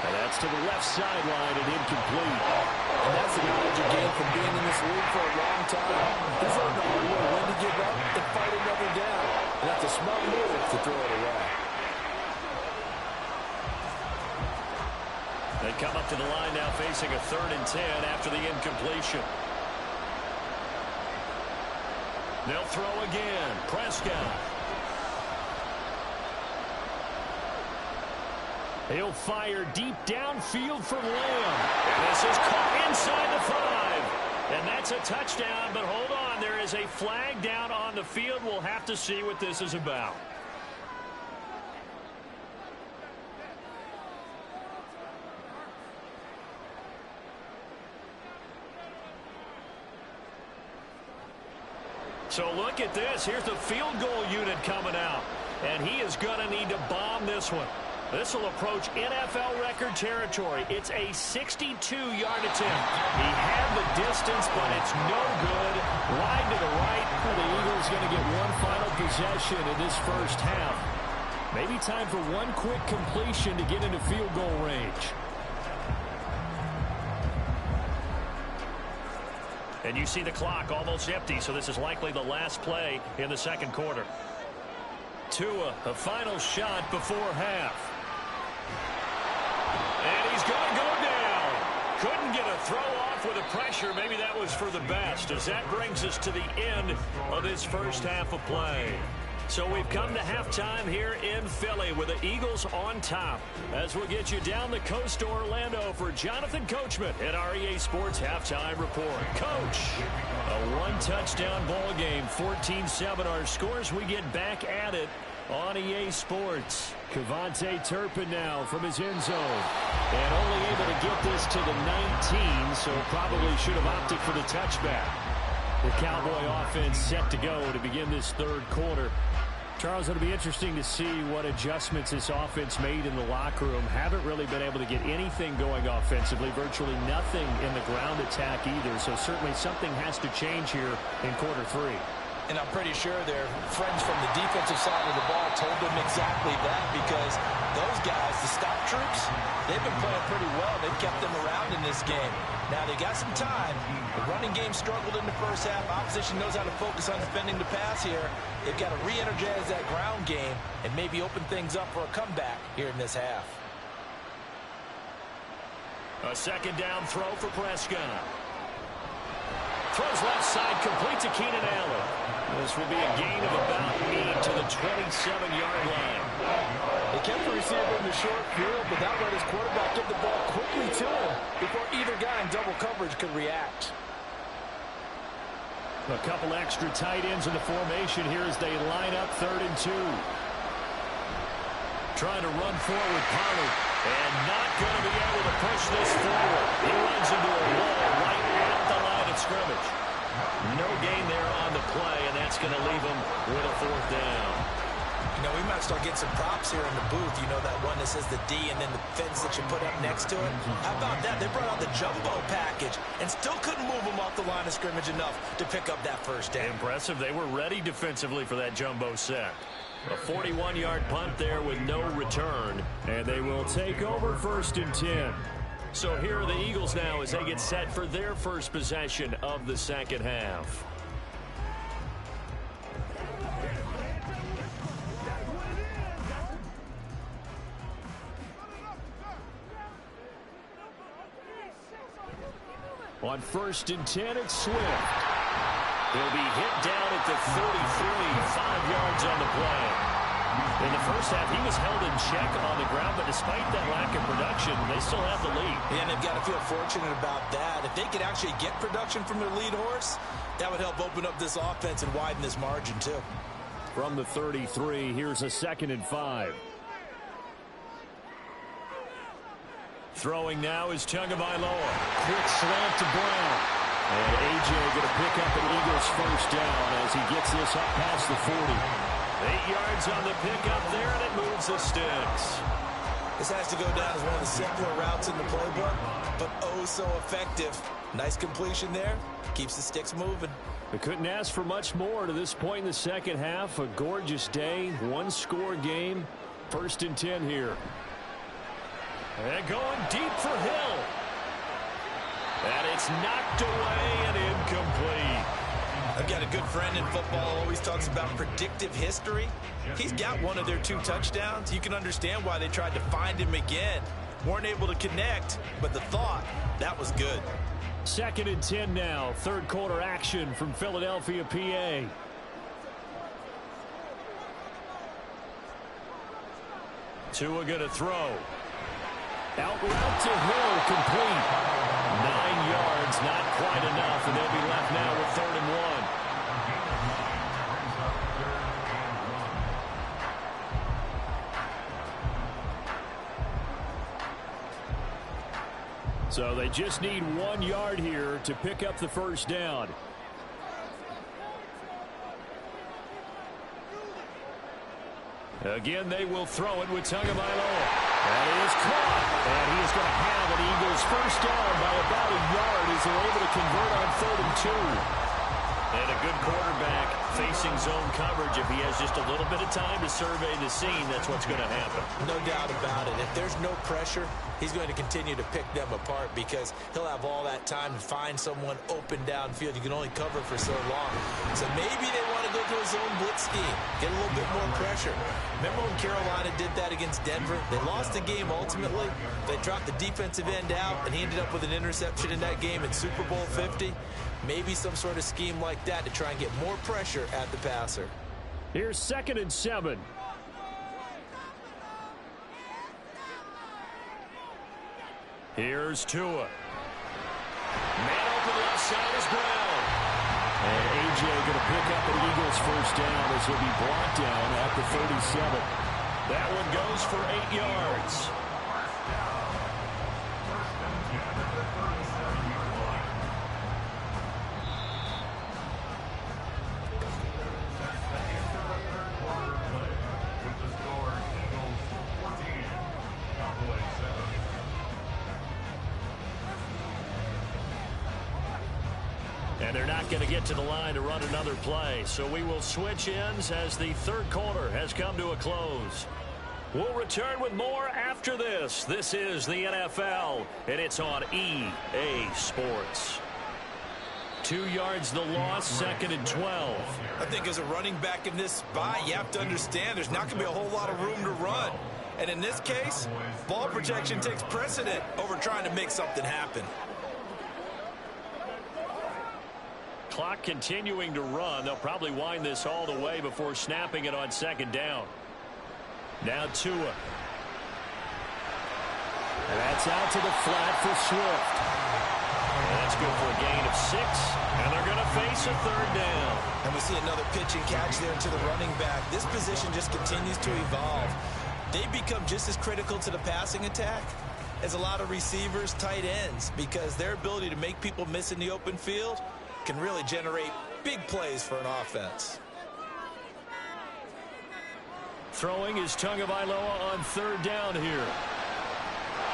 And that's to the left sideline and incomplete. And that's the knowledge you gain from being in this league for a long time. He's learned the hard way when to give up and fight another down. And that's a smart move to throw it away. They come up to the line now facing a 3rd and 10 after the incompletion. They'll throw again. Prescott. He'll fire deep downfield for Lamb. And this is caught inside the 5. And that's a touchdown, but hold on. There is a flag down on the field. We'll have to see what this is about. So look at this. Here's the field goal unit coming out. And he is going to need to bomb this one. This will approach NFL record territory. It's a 62-yard attempt. He had the distance, but it's no good. Wide to the right. The Eagles going to get one final possession in this first half. Maybe time for one quick completion to get into field goal range. And you see the clock almost empty, so this is likely the last play in the second quarter. Tua, a final shot before half. And he's going to go down. Couldn't get a throw off with the pressure. Maybe that was for the best, as that brings us to the end of this first half of play. So we've come to halftime here in Philly with the Eagles on top. As we'll get you down the coast to Orlando for Jonathan Coachman at our EA Sports Halftime Report. Coach, a one-touchdown ball game, 14-7 our scores. We get back at it on EA Sports. KaVontae Turpin now from his end zone. And only able to get this to the 19, so probably should have opted for the touchback. The Cowboy offense set to go to begin this third quarter. Charles, it'll be interesting to see what adjustments this offense made in the locker room. Haven't really been able to get anything going offensively, virtually nothing in the ground attack either. So certainly something has to change here in quarter 3. And I'm pretty sure their friends from the defensive side of the ball told them exactly that, because those guys, the stop troops, they've been playing pretty well. They've kept them around in this game. Now, they got some time. The running game struggled in the first half. Opposition knows how to focus on defending the pass here. They've got to re-energize that ground game and maybe open things up for a comeback here in this half. A second down throw for Prescott. Throws left side, complete to Keenan Allen. This will be a gain of about 8 to the 27-yard line. They kept the receiver in the short field, but that let his quarterback get the ball quickly to him before either guy in double coverage could react. A couple extra tight ends in the formation here as they line up 3rd and 2. Trying to run forward, Pollard, and not going to be able to push this forward. He runs into a wall right at the line of scrimmage. No gain there on the play, and that's going to leave him with a 4th down. You know, we might start getting some props here in the booth. You know, that one that says the D and then the fence that you put up next to it. How about that? They brought out the jumbo package and still couldn't move them off the line of scrimmage enough to pick up that 1st down. Impressive. They were ready defensively for that jumbo set. A 41-yard punt there with no return, and they will take over 1st and 10. So here are the Eagles now as they get set for their first possession of the second half. On 1st and 10, it's Swift. He'll be hit down at the 33, 5 yards on the play. In the first half, he was held in check on the ground, but despite that lack of production, they still have the lead. And they've got to feel fortunate about that. If they could actually get production from their lead horse, that would help open up this offense and widen this margin, too. From the 33, here's a 2nd and 5. Throwing now is Tagovailoa. Quick slant to Brown. And A.J. going to pick up an Eagles 1st down as he gets this up past the 40. 8 yards on the pickup there, and it moves the sticks. This has to go down as one of the simpler routes in the playbook, but oh so effective. Nice completion there. Keeps the sticks moving. They couldn't ask for much more to this point in the second half. A gorgeous day, 1-score game. 1st and 10 here. And going deep for Hill. And it's knocked away and incomplete. I've got a good friend in football, always talks about predictive history. He's got one of their 2 touchdowns. You can understand why they tried to find him again. Weren't able to connect, but the thought, that was good. 2nd and 10 now. 3rd quarter action from Philadelphia, PA. Tua going to throw. Out route to Hill, complete. 9 yards, not quite enough, and they'll be left now with 3rd and 1. So they just need 1 yard here to pick up the 1st down. Again, they will throw it with Tagovailoa. That is caught. And he is going to have an Eagles 1st down by about a yard as they're able to convert on 3rd and 2. And a good quarterback facing zone coverage. If he has just a little bit of time to survey the scene, that's what's going to happen. No doubt about it. If there's no pressure, he's going to continue to pick them apart because he'll have all that time to find someone open downfield. You can only cover for so long. So maybe they want to go to a zone blitz scheme, get a little bit more pressure. Remember when Carolina did that against Denver? They lost the game ultimately. They dropped the defensive end out, and he ended up with an interception in that game in Super Bowl 50. Maybe some sort of scheme like that to try and get more pressure at the passer. Here's 2nd and 7. Here's Tua. Man open left side is Brown. And A.J. going to pick up an Eagles 1st down as he'll be brought down at the 37. That one goes for 8 yards. And they're not going to get to the line to run another play. So we will switch ends as the third quarter has come to a close. We'll return with more after this. This is the NFL, and it's on EA Sports. 2 yards the loss, 2nd and 12. I think as a running back in this spot, you have to understand there's not going to be a whole lot of room to run. And in this case, ball protection takes precedent over trying to make something happen. Clock continuing to run. They'll probably wind this all the way before snapping it on 2nd down. Now Tua. And that's out to the flat for Swift. And that's good for a gain of 6. And they're going to face a 3rd down. And we see another pitch and catch there to the running back. This position just continues to evolve. They become just as critical to the passing attack as a lot of receivers, tight ends, because their ability to make people miss in the open field can really generate big plays for an offense. Throwing is Tagovailoa on 3rd down here.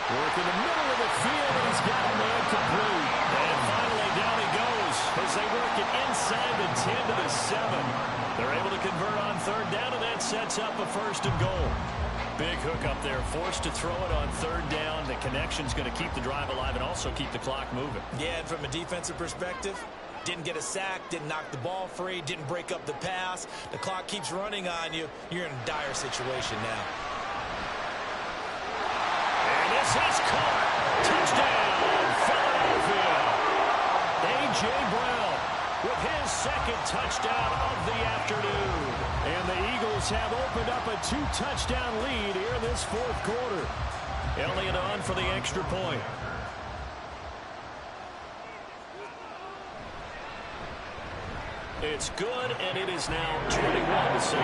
Work in the middle of the field, and he's got a man complete. And finally down he goes as they work it inside the 10 to the 7. They're able to convert on 3rd down, and that sets up a 1st and goal. Big hook up there, forced to throw it on 3rd down. The connection's going to keep the drive alive and also keep the clock moving. Yeah, and from a defensive perspective, didn't get a sack, didn't knock the ball free, didn't break up the pass. The clock keeps running on you. You're in a dire situation now. And this is caught. Touchdown, Philadelphia. A.J. Brown with his 2nd touchdown of the afternoon. And the Eagles have opened up a 2-touchdown lead here in this 4th quarter. Elliott on for the extra point. It's good, and it is now 21-7.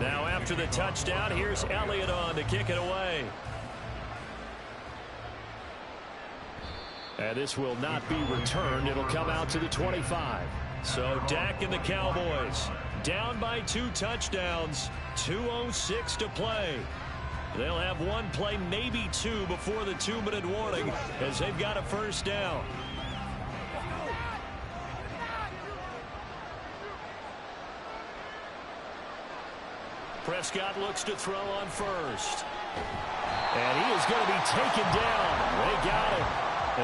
Now after the touchdown, here's Elliott on to kick it away. And this will not be returned. It'll come out to the 25. So Dak and the Cowboys down by 2 touchdowns. 2:06 to play. They'll have 1 play, maybe 2, before the 2-minute warning as they've got a 1st down. Prescott looks to throw on 1st. And he is going to be taken down. They got him.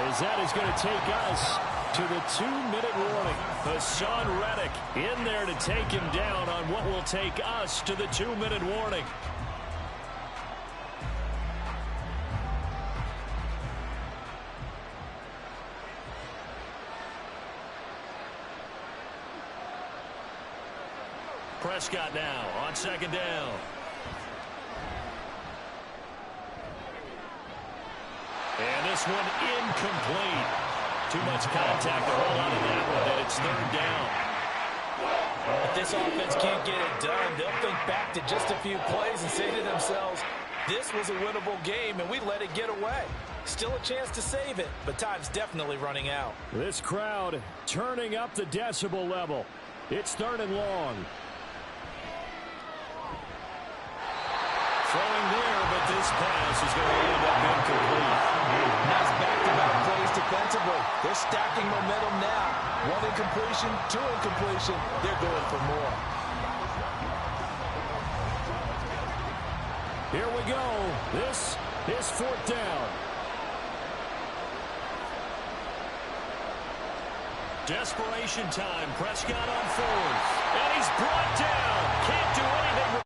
As that is going to take us to the 2-minute warning. Hassan Reddick in there to take him down on what will take us to the 2-minute warning. Prescott now on 2nd down. And this one incomplete. Too much contact to hold on to that one, and it's 3rd down. If this offense can't get it done, they'll think back to just a few plays and say to themselves, this was a winnable game, and we let it get away. Still a chance to save it, but time's definitely running out. This crowd turning up the decibel level. It's 3rd and long. Throwing there, but this pass is going to end up incomplete. Nice back-to-back plays defensively. They're stacking momentum now. 1 incompletion, 2 incompletion. They're going for more. Here we go. This is 4th down. Desperation time. Prescott on 4th. And he's brought down. Can't do anything.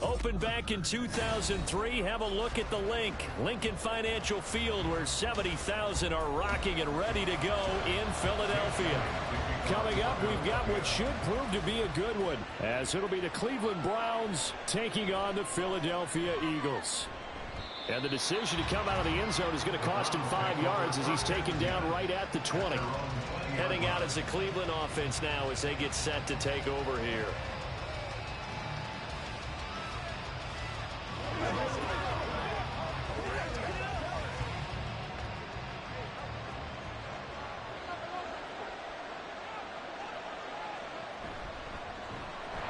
Opened back in 2003, have a look at the Lincoln Financial Field, where 70,000 are rocking and ready to go in Philadelphia. Coming up, we've got what should prove to be a good one, as it'll be the Cleveland Browns taking on the Philadelphia Eagles. And the decision to come out of the end zone is going to cost him 5 yards as he's taken down right at the 20. Heading out as the Cleveland offense now as they get set to take over here.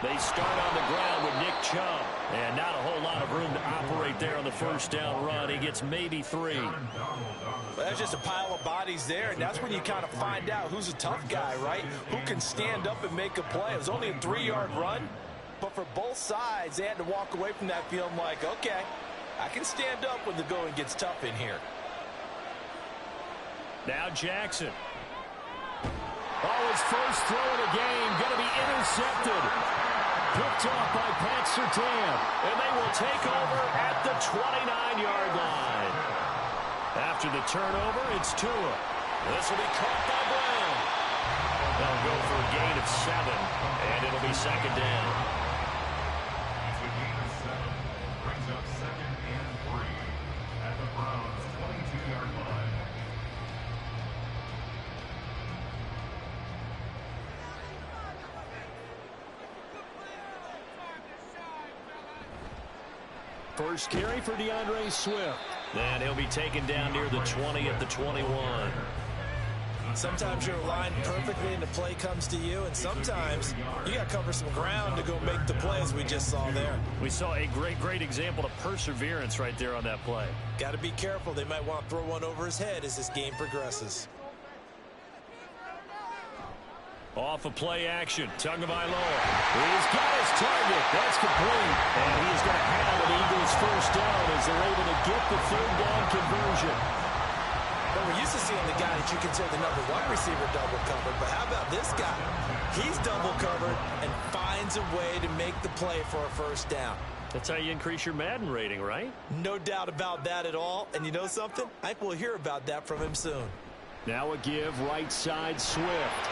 They start on the ground with Nick Chubb. And not a whole lot of room to operate there on the first down run. He gets maybe 3. Well, that's just a pile of bodies there, and that's when you kind of find out who's a tough guy, right? Who can stand up and make a play. It was only a 3-yard run, but for both sides, they had to walk away from that feeling like, okay, I can stand up when the going gets tough in here. Now Jackson. Oh, his first throw of the game going to be intercepted. Picked off by Pat Surtain. And they will take over at the 29-yard line. After the turnover, it's Tua. This will be caught by Brown. They'll go for a gain of 7, and it'll be second down. It's a gain of 7. Brings up 2nd and 3 at the Browns' 22-yard line. First carry for DeAndre Swift. And he'll be taken down near the 20 at the 21. Sometimes you're aligned perfectly and the play comes to you, and sometimes you got to cover some ground to go make the play, as we just saw there. We saw a great example of perseverance right there on that play. Got to be careful. They might want to throw one over his head as this game progresses. Off of play action, Tagovailoa. He's got his target. That's complete. And he's going to have an Eagles first down as they're able to get the third down conversion. Well, we're used to seeing the guy that you consider the number 1 receiver double covered, but how about this guy? He's double covered and finds a way to make the play for a first down. That's how you increase your Madden rating, right? No doubt about that at all. And you know something? I think we'll hear about that from him soon. Now a give right side Swift.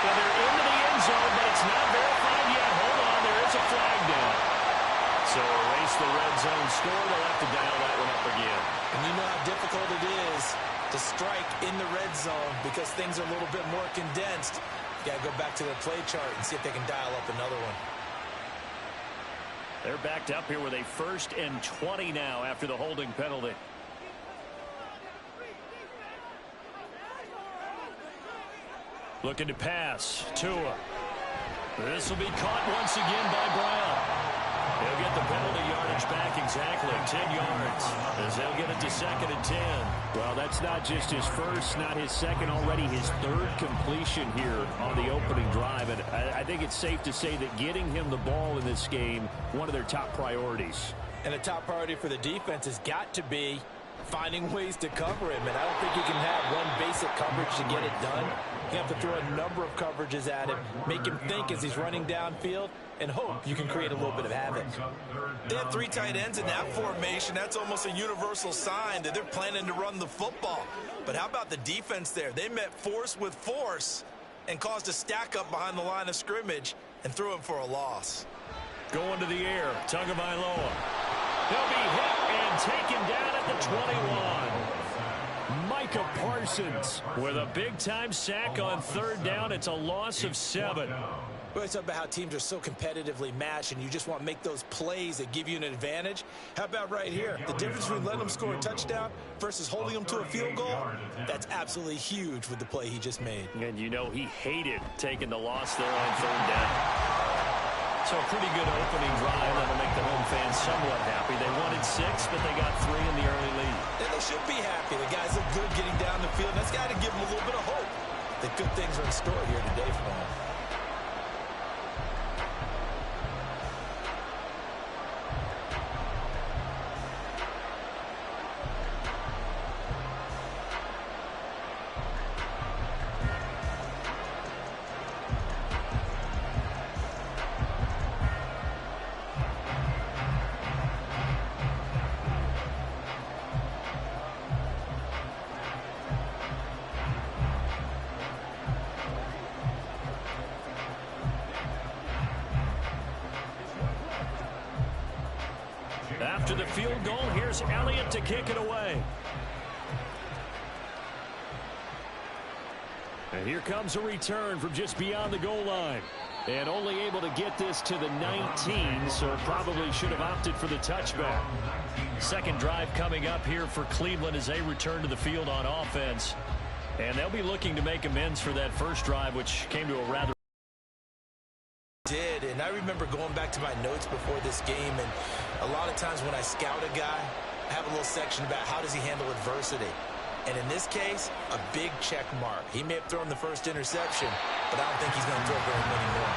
Well, they're into the end zone, but it's not verified yet. Hold on, there is a flag down. So erase the red zone score. They'll have to dial that one up again. And you know how difficult it is to strike in the red zone because things are a little bit more condensed. You got to go back to their play chart and see if they can dial up another one. They're backed up here with a 1st and 20 now after the holding penalty. Looking to pass. Tua. This will be caught once again by Brown. He'll get the penalty yardage back exactly, 10 yards, as they'll get it to 2nd and 10. Well, that's not just his first, not his second, already his 3rd completion here on the opening drive. And I think it's safe to say that getting him the ball in this game, one of their top priorities. And the top priority for the defense has got to be finding ways to cover him. And I don't think you can have one basic coverage to get it done. You have to throw a number of coverages at him, make him think as he's running downfield, and hope you can create a little bit of havoc. They have 3 tight ends in that formation. That's almost a universal sign that they're planning to run the football. But how about the defense there? They met force with force and caused a stack up behind the line of scrimmage and threw him for a loss. Going to the air, Tagovailoa. He'll be hit and taken down at the 21. Micah Parsons with a big-time sack on 3rd down. It's a loss of 7. We always talk about how teams are so competitively matched and you just want to make those plays that give you an advantage. How about right here? The difference between letting them score a touchdown versus holding them to a field goal, that's absolutely huge with the play he just made. And you know he hated taking the loss there on 3rd down. So a pretty good opening drive that'll make the home fans somewhat happy. They wanted 6, but they got 3 in the early lead. And they should be happy. The guys look good getting down the field. That's got to give them a little bit of hope that good things are in store here today for them. After the field goal, here's Elliott to kick it away. And here comes a return from just beyond the goal line. And only able to get this to the 19, so probably should have opted for the touchback. Second drive coming up here for Cleveland as they return to the field on offense. And they'll be looking to make amends for that first drive, which came to a rather... And I remember going back to my notes before this game, and a lot of times when I scout a guy, I have a little section about how does he handle adversity. And in this case, a big check mark. He may have thrown the first interception, but I don't think he's going to throw very many more.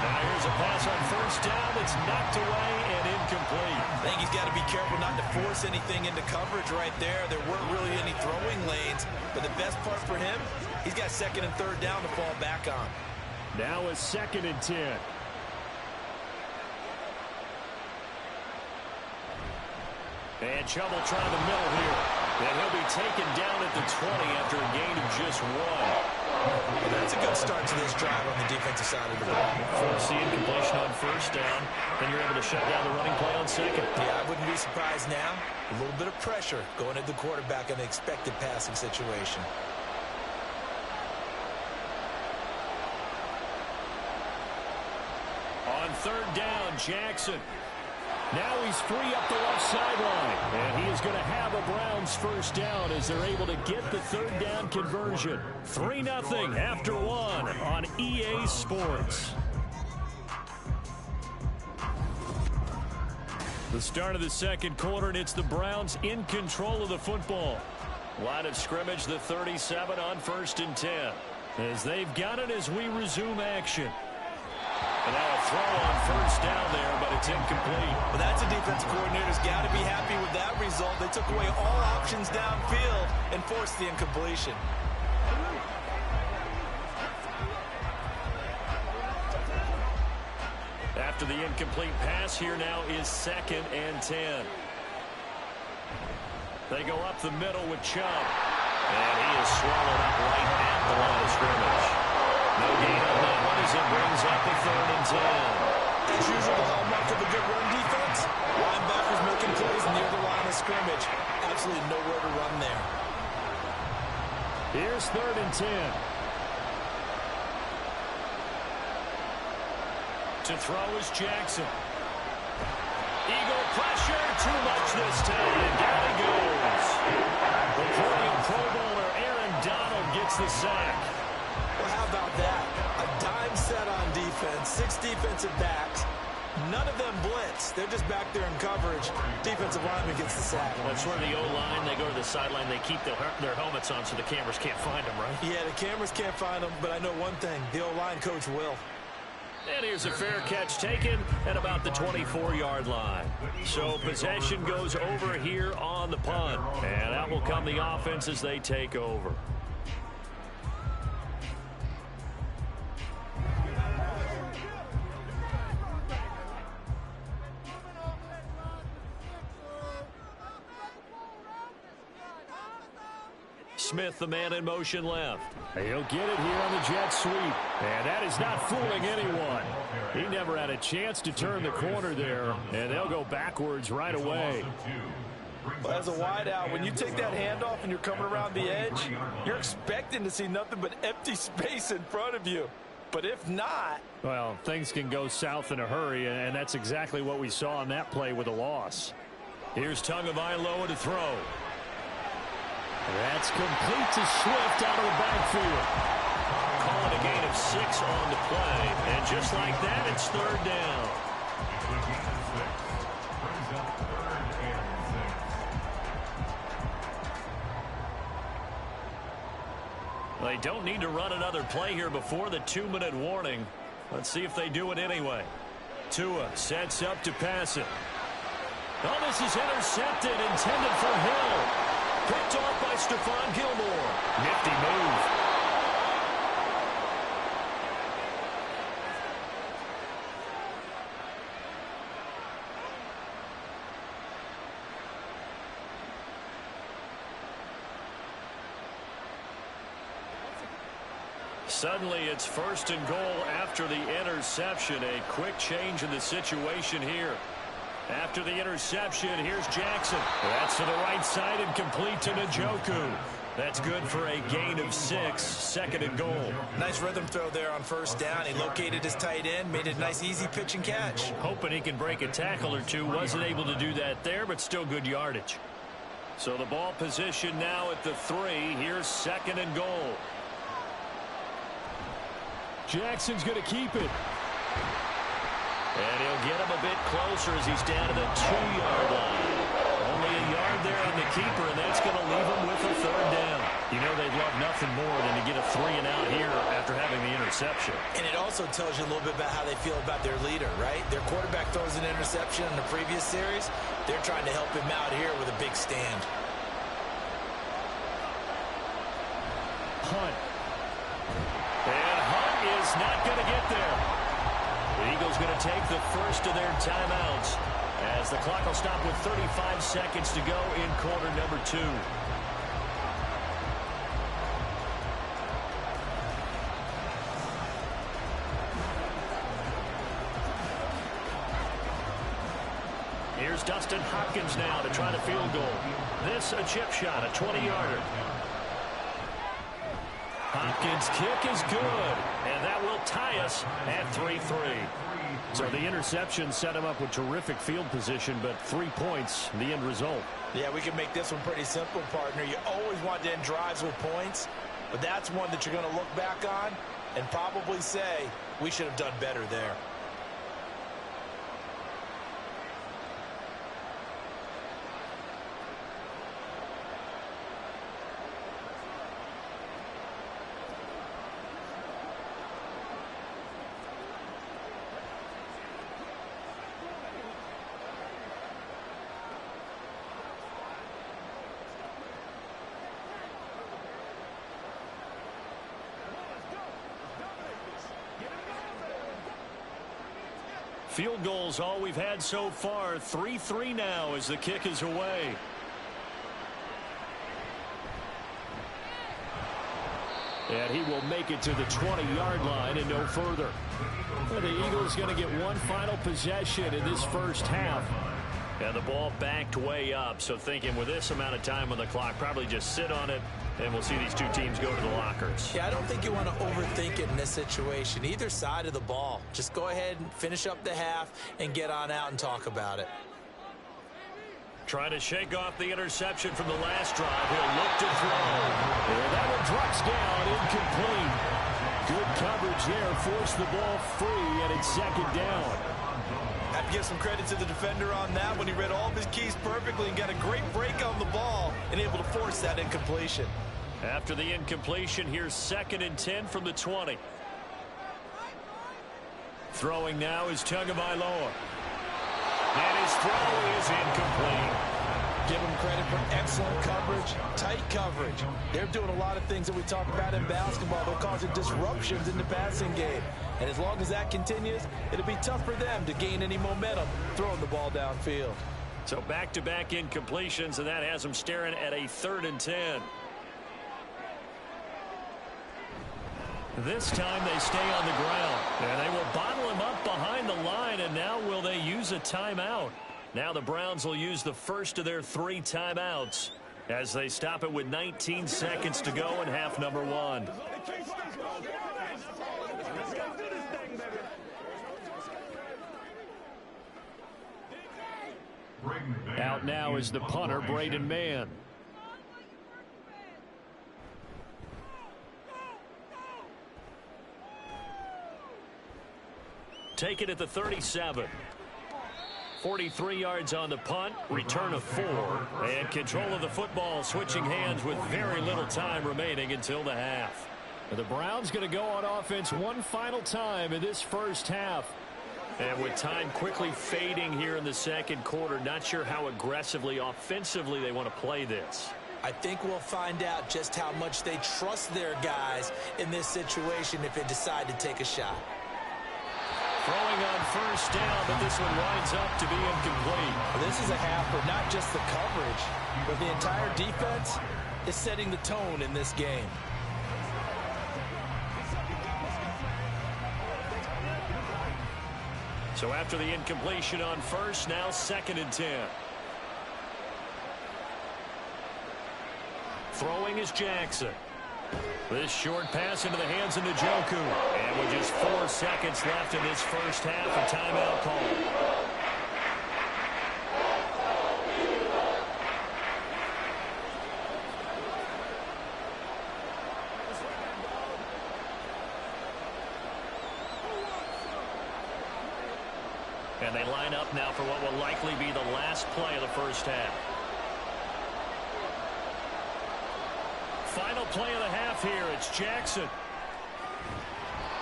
Now here's a pass on first down that's knocked away and incomplete. I think he's got to be careful not to force anything into coverage right there. There weren't really any throwing lanes, but the best part for him, he's got second and third down to fall back on. Now a 2nd and 10. And Chubb trying the middle here. And he'll be taken down at the 20 after a gain of just 1. Well, that's a good start to this drive on the defensive side of the ball. Force the incompletion on first down. Then you're able to shut down the running play on second. Yeah, I wouldn't be surprised now. A little bit of pressure going at the quarterback in an expected passing situation. On third down, Jackson. Now he's free up the left sideline. And he is going to have a Browns first down as they're able to get the third down conversion. 3-0 after 1 on EA Sports. The start of the second quarter, and it's the Browns in control of the football. Line of scrimmage, the 37 on 1st and 10. As they've got it as we resume action. And now a throw on first down there, but it's incomplete. Well, that's a defensive coordinator's got to be happy with that result. They took away all options downfield and forced the incompletion. After the incomplete pass, here now is 2nd and 10. They go up the middle with Chubb. And he is swallowed up right at the line of scrimmage. No gain on that one as it brings up the 3rd and 10. As usual, the hallmark of a good run defense. Linebackers making plays near the line of scrimmage. Absolutely nowhere to run there. Here's 3rd and 10. To throw is Jackson. Eagle pressure, too much this time, and down he goes. The perennial Pro Bowler Aaron Donald gets the sack. Well, how about that? A dime set on defense, 6 defensive backs. None of them blitz. They're just back there in coverage. Defensive lineman gets the sack. That's where the O-line, they go to the sideline, they keep their helmets on so the cameras can't find them, right? Yeah, the cameras can't find them, but I know one thing. The O-line coach will. And here's a fair catch taken at about the 24-yard line. So possession goes over here on the punt. And out will come the offense as they take over. Smith, the man in motion left. He'll get it here on the jet sweep. And that is not fooling anyone. He never had a chance to turn the corner there. And they'll go backwards right away. Well, as a wideout, when you take that handoff and you're coming around the edge, you're expecting to see nothing but empty space in front of you. But if not... Well, things can go south in a hurry, and that's exactly what we saw on that play with a loss. Here's Tagovailoa to throw. That's complete to Swift out of the backfield. Calling a gain of 6 on the play. And just like that, it's 3rd down. They don't need to run another play here before the 2-minute warning. Let's see if they do it anyway. Tua sets up to pass it. Oh, this is intercepted, intended for Hill. Picked off by Stephon Gilmore. Nifty move. Suddenly it's 1st and goal after the interception. A quick change in the situation here. After the interception, here's Jackson. That's to the right side and complete to Njoku. That's good for a gain of 6, second and goal. Nice rhythm throw there on first down. He located his tight end, made it a nice easy pitch and catch. Hoping he can break a tackle or two. Wasn't able to do that there, but still good yardage. So the ball position now at the 3. Here's second and goal. Jackson's going to keep it. And he'll get him a bit closer as he's down to the 2-yard line. Only a yard there on the keeper, and that's going to leave him with a third down. You know they'd love nothing more than to get a 3-and-out here after having the interception. And it also tells you a little bit about how they feel about their leader, right? Their quarterback throws an interception in the previous series. They're trying to help him out here with a big stand. Hunt. And Hunt is not going to get there. The Eagles going to take the first of their timeouts as the clock will stop with 35 seconds to go in quarter number 2. Here's Dustin Hopkins now to try the field goal. This a chip shot, a 20-yarder. Hopkins' kick is good, and that will tie us at 3-3. So the interception set him up with terrific field position, but 3 points, the end result. Yeah, we can make this one pretty simple, partner. You always want to end drives with points, but that's one that you're going to look back on and probably say, we should have done better there. Field goals all we've had so far. 3-3 now as the kick is away. And he will make it to the 20-yard line and no further. Well, the Eagles going to get one final possession in this first half. And the ball backed way up, so thinking with this amount of time on the clock, probably just sit on it, and we'll see these two teams go to the lockers. Yeah, I don't think you want to overthink it in this situation. Either side of the ball. Just go ahead and finish up the half and get on out and talk about it. Trying to shake off the interception from the last drive. He'll look to throw. And that one drops down, incomplete. Good coverage there, forced the ball free, and it's second down. I have to give some credit to the defender on that when he read all of his keys perfectly and got a great break on the ball and able to force that incompletion. After the incompletion, here's 2nd and 10 from the 20. Throwing now is Tagovailoa. And his throw is incomplete. Give him credit for excellent coverage, tight coverage. They're doing a lot of things that we talk about in basketball. They're causing disruptions in the passing game. And as long as that continues, it'll be tough for them to gain any momentum throwing the ball downfield. So back-to-back incompletions, and that has them staring at a 3rd and 10. This time they stay on the ground. And they will bottle him up behind the line, and now will they use a timeout? Now the Browns will use the first of their 3 timeouts as they stop it with 19 seconds to go in half number 1. Out now is the punter, Braden Mann. Take it at the 37. 43 yards on the punt, return of 4, and control of the football switching hands with very little time remaining until the half. The Browns going to go on offense one final time in this first half. And with time quickly fading here in the second quarter, not sure how aggressively, offensively they want to play this. I think we'll find out just how much they trust their guys in this situation if they decide to take a shot. Throwing on first down, but this one winds up to be incomplete. This is a half where not just the coverage, but the entire defense is setting the tone in this game. So after the incompletion on first, now 2nd and 10. Throwing is Jackson. This short pass into the hands of Njoku. And with just 4 seconds left in this first half, a timeout call. And they line up now for what will likely be the last play of the first half. Final play of the half here. It's Jackson.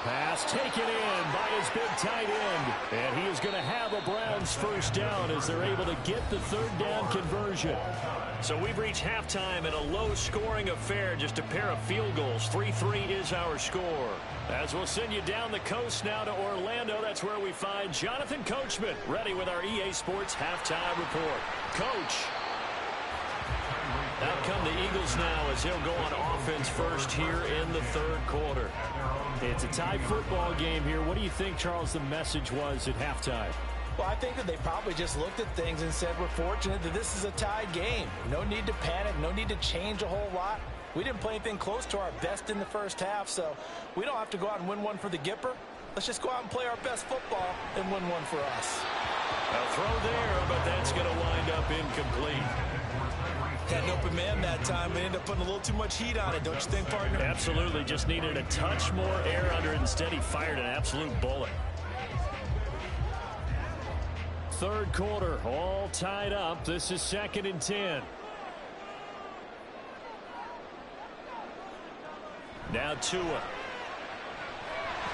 Pass taken in by his big tight end. And he is going to have a Browns first down as they're able to get the 3rd down conversion. So we've reached halftime in a low-scoring affair, just a pair of field goals. 3-3 is our score. As we'll send you down the coast now to Orlando, that's where we find Jonathan Coachman, ready with our EA Sports halftime report. Coach. Out come the Eagles now as he'll go on offense first here in the 3rd quarter. It's a tie football game here. What do you think, Charles, the message was at halftime? Well, I think that they probably just looked at things and said, we're fortunate that this is a tied game. No need to panic, no need to change a whole lot. We didn't play anything close to our best in the first half, so we don't have to go out and win one for the Gipper. Let's just go out and play our best football and win one for us. A throw there, but that's going to wind up incomplete. Had an open man that time, but ended up putting a little too much heat on it, don't you think, partner? Absolutely, just needed a touch more air under it. Instead, he fired an absolute bullet. 3rd quarter, all tied up. This is 2nd and 10. Now Tua.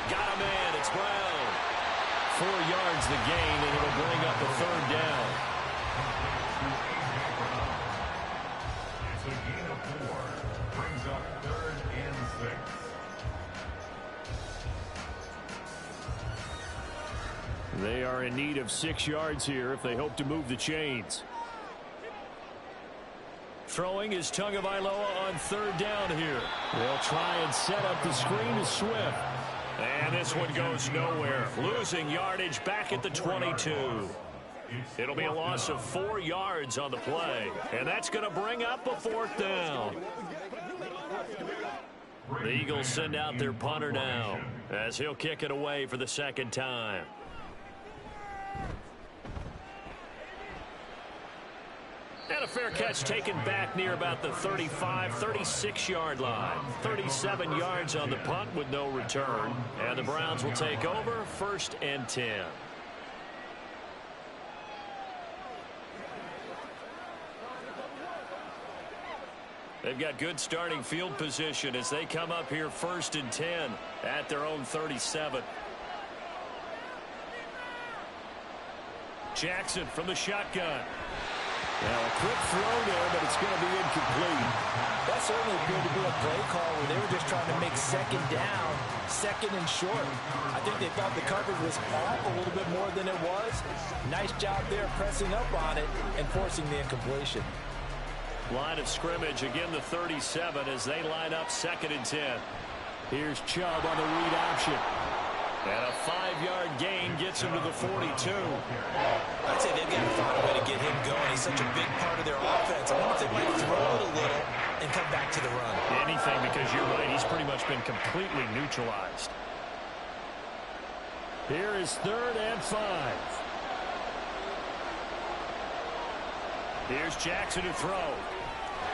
Got a man. It's Brown. 4 yards the gain, and it'll bring up a 3rd down. It's a gain of 4. Brings up 3rd and 6. They are in need of 6 yards here if they hope to move the chains. Throwing is Tagovailoa on 3rd down here. They'll try and set up the screen to Swift. And this one goes nowhere. Losing yardage back at the 22. It'll be a loss of 4 yards on the play. And that's going to bring up a 4th down. The Eagles send out their punter now as he'll kick it away for the 2nd time. And a fair catch taken back near about the 35, 36-yard line. 37 yards on the punt with no return. And the Browns will take over 1st and 10. They've got good starting field position as they come up here 1st and 10 at their own 37. Jackson from the shotgun. Now a quick throw there, but it's going to be incomplete. That certainly appeared to be a play call where they were just trying to make 2nd down, 2nd and short. I think they thought the coverage was off a little bit more than it was. Nice job there pressing up on it and forcing the incompletion. Line of scrimmage, again the 37 as they line up 2nd and 10. Here's Chubb on the read option. And a 5-yard gain gets him to the 42. I'd say they've got to find a way to get him going. He's such a big part of their offense. I wonder if they might throw it a little and come back to the run. Anything, because you're right, he's pretty much been completely neutralized. Here is 3rd and 5. Here's Jackson to throw.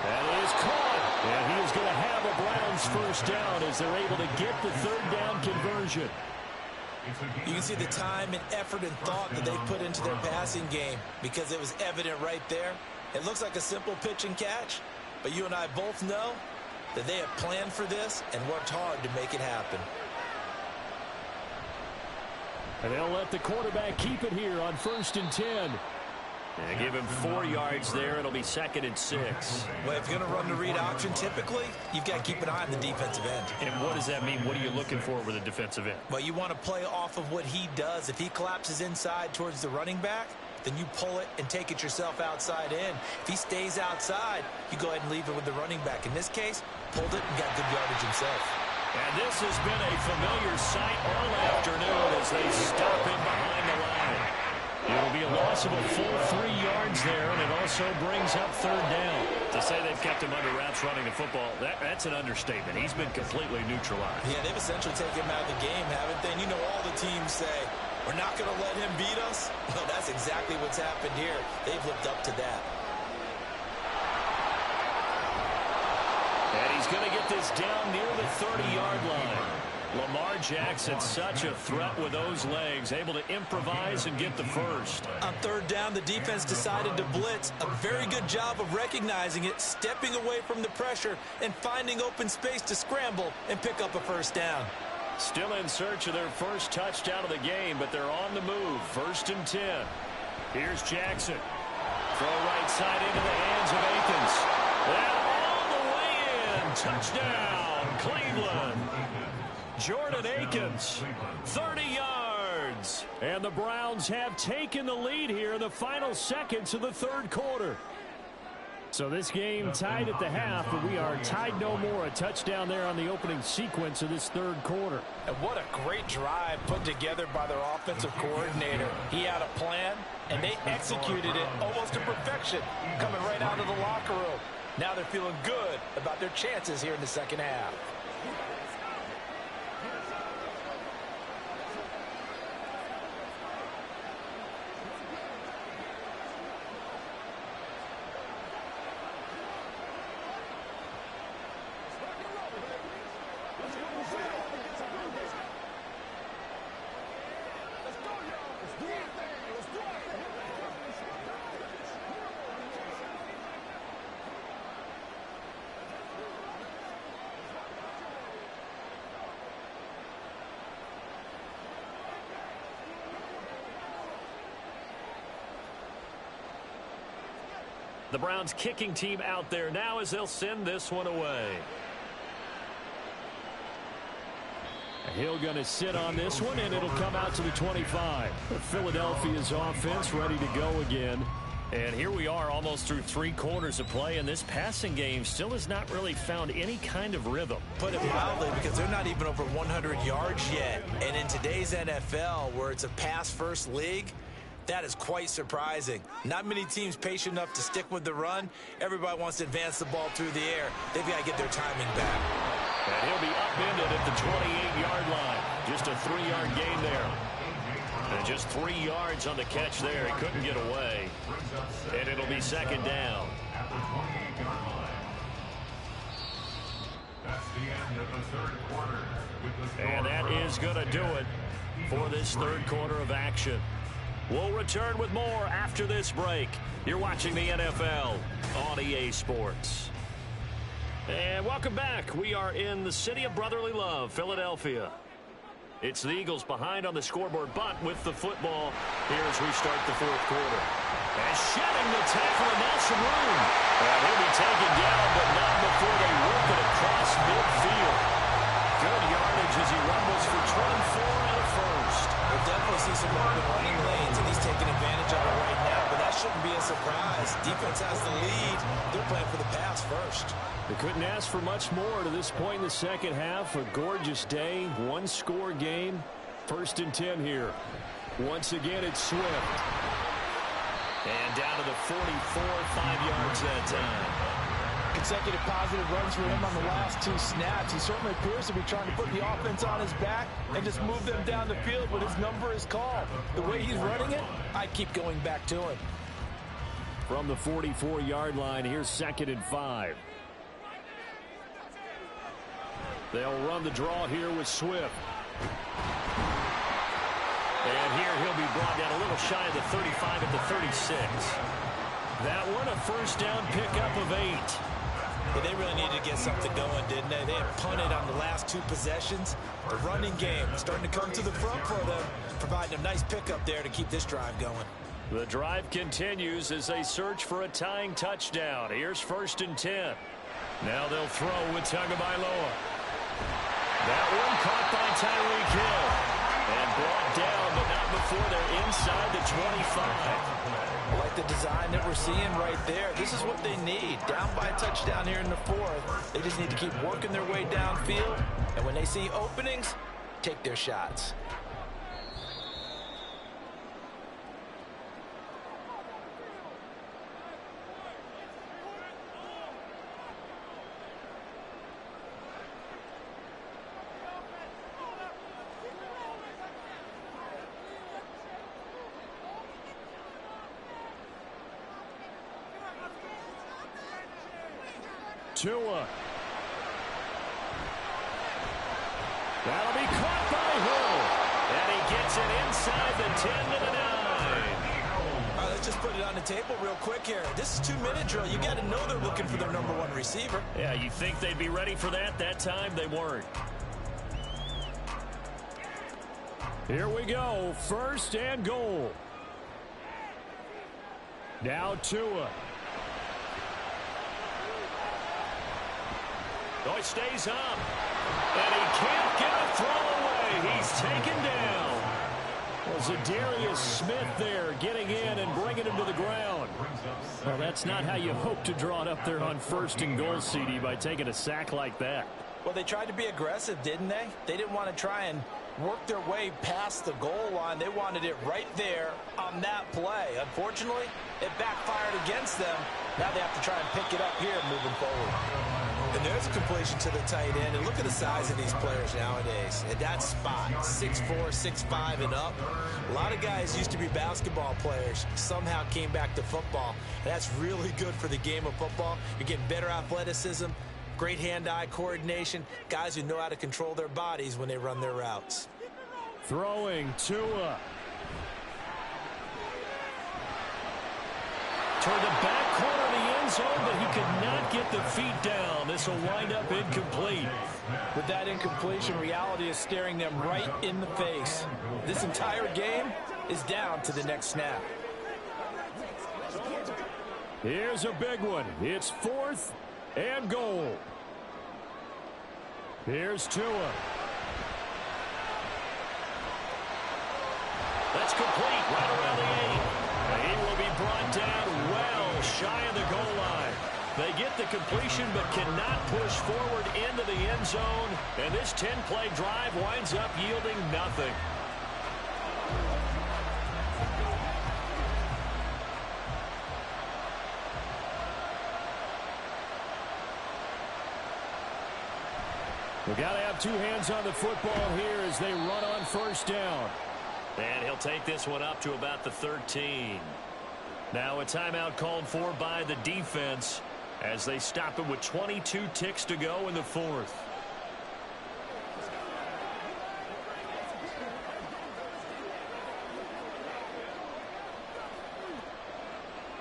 That is caught. And he is going to have a Browns first down as they're able to get the 3rd down conversion. You can see the time and effort and thought that they put into their passing game because it was evident right there. It looks like a simple pitch and catch, but you and I both know that they have planned for this and worked hard to make it happen. And they'll let the quarterback keep it here on 1st and 10. And give him 4 yards there. It'll be 2nd and 6. Well, if you're going to run the read option, typically, you've got to keep an eye on the defensive end. And what does that mean? What are you looking for with a defensive end? Well, you want to play off of what he does. If he collapses inside towards the running back, then you pull it and take it yourself outside in. If he stays outside, you go ahead and leave it with the running back. In this case, pulled it and got good yardage himself. And this has been a familiar sight all afternoon as they stop him behind the line. loss of a full 3 yards there, and it also brings up third down. To say they've kept him under wraps running the football, that's an understatement. He's been completely neutralized. Yeah, they've essentially taken him out of the game, haven't they? And you know all the teams say, we're not going to let him beat us. Well, that's exactly what's happened here. They've lived up to that. And he's going to get this down near the 30-yard line. Lamar Jackson, such a threat with those legs, able to improvise and get the first. On third down, the defense decided to blitz. A very good job of recognizing it, stepping away from the pressure, and finding open space to scramble and pick up a first down. Still in search of their first touchdown of the game, but they're on the move. 1st and 10. Here's Jackson. Throw right side into the hands of Akins. And all the way in. Touchdown, Cleveland. Jordan Akins, 30 yards. And the Browns have taken the lead here in the final seconds of the third quarter. So this game tied at the half, but we are tied no more. A touchdown there on the opening sequence of this third quarter. And what a great drive put together by their offensive coordinator. He had a plan, and they executed it almost to perfection, coming right out of the locker room. Now they're feeling good about their chances here in the second half. The Browns kicking team out there now as they'll send this one away. Hill going to sit on this one, and it'll come out to the 25. Philadelphia's offense ready to go again. And here we are almost through 3 quarters of play, and this passing game still has not really found any kind of rhythm. Put it mildly, because they're not even over 100 yards yet. And in today's NFL, where it's a pass-first league, that is quite surprising. Not many teams patient enough to stick with the run. Everybody wants to advance the ball through the air. They've got to get their timing back. And he'll be upended at the 28-yard line. Just a 3-yard gain there. And just 3 yards on the catch there. He couldn't get away. And it'll be second down. At the 28-yard line. That's the end of the third quarter. And that is going to do it for this third quarter of action. We'll return with more after this break. You're watching the NFL on EA Sports. And welcome back. We are in the city of brotherly love, Philadelphia. It's the Eagles behind on the scoreboard, but with the football here as we start the fourth quarter. And shedding the tackle, and now some room. And he'll be taken down, but not before they work it across midfield. Good yardage as he rumbles for 24 and a first. We'll definitely see some open running lanes, and he's taking advantage of it right now, but that shouldn't be a surprise. Defense has the lead. They're playing for the pass first. They couldn't ask for much more to this point in the second half. A gorgeous day, one-score game. 1st and 10 here. Once again, it's Swift. And down to the 44, 5 yards that time. Consecutive positive runs for him on the last 2 snaps. He certainly appears to be trying to put the offense on his back and just move them down the field when his number is called. The way he's running it, I'd keep going back to him. From the 44-yard line, here's 2nd and 5. They'll run the draw here with Swift. And here he'll be brought down a little shy of the 35 at the 36. That one, a first down pickup of 8. But they really needed to get something going, didn't they? They had punted on the last 2 possessions. The running game starting to come to the front for them, providing a nice pickup there to keep this drive going. The drive continues as they search for a tying touchdown. Here's 1st and 10. Now they'll throw with Tagovailoa. That one caught by Tyreek Hill and brought down, but not before they're inside the 25. I like the design that we're seeing right there. This is what they need. Down by a touchdown here in the 4th. They just need to keep working their way downfield. And when they see openings, take their shots. Tua. That'll be caught by Hill. And he gets it inside the 10 to the 9. All right, let's just put it on the table real quick here. This is 2-minute drill. You got to know they're looking for their number one receiver. Yeah, you think they'd be ready for that? That time they weren't. Here we go. 1st and goal. Now Tua. Oh, it stays up. And he can't get a throw away. He's taken down. Well, Zadarius Smith there getting in and bringing him to the ground. Well, that's not how you hope to draw it up there on 1st and goal, CD, by taking a sack like that. Well, they tried to be aggressive, didn't they? They didn't want to try and work their way past the goal line. They wanted it right there on that play. Unfortunately, it backfired against them. Now they have to try and pick it up here moving forward. And there's a completion to the tight end. And look at the size of these players nowadays. At that spot, 6'4", 6'5", and up. A lot of guys used to be basketball players, somehow came back to football. And that's really good for the game of football. You're getting better athleticism, great hand-eye coordination, guys who know how to control their bodies when they run their routes. Throwing Tua. Toward the back corner of the end zone, but he could not get the feet down. This will wind up incomplete. With that incompletion, reality is staring them right in the face. This entire game is down to the next snap. Here's a big one. It's 4th and goal. Here's Tua. That's complete right around the 8. He will be brought down well shy of the goal line. They get the completion but cannot push forward into the end zone. And this 10-play drive winds up yielding nothing. We've got to have 2 hands on the football here as they run on 1st down. And he'll take this one up to about the 13. Now a timeout called for by the defense as they stop it with 22 ticks to go in the 4th.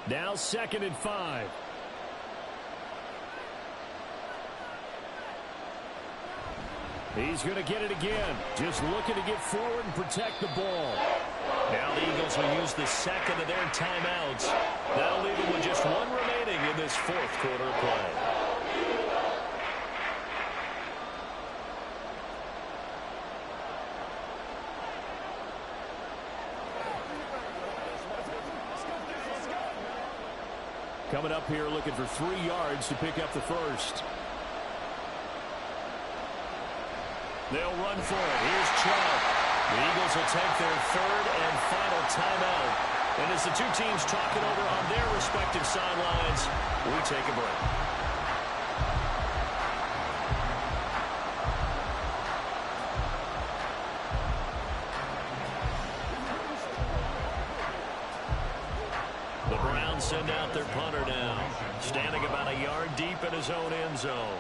Now 2nd and 5. He's going to get it again. Just looking to get forward and protect the ball. Now the Eagles will use the 2nd of their timeouts. That'll leave them with just 1 remaining in this 4th quarter of play. Coming up here looking for 3 yards to pick up the 1st. They'll run for it. Here's Chubb. The Eagles will take their 3rd and final timeout. And as the 2 teams talk it over on their respective sidelines, we take a break. The Browns send out their punter now, standing about a yard deep in his own end zone.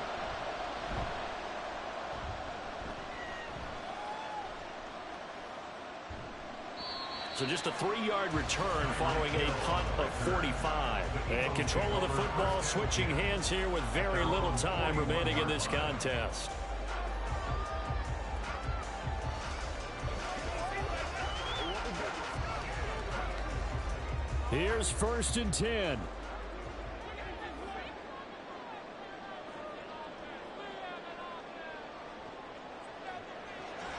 So just a 3-yard return following a punt of 45. And control of the football switching hands here with very little time remaining in this contest. Here's 1st and 10.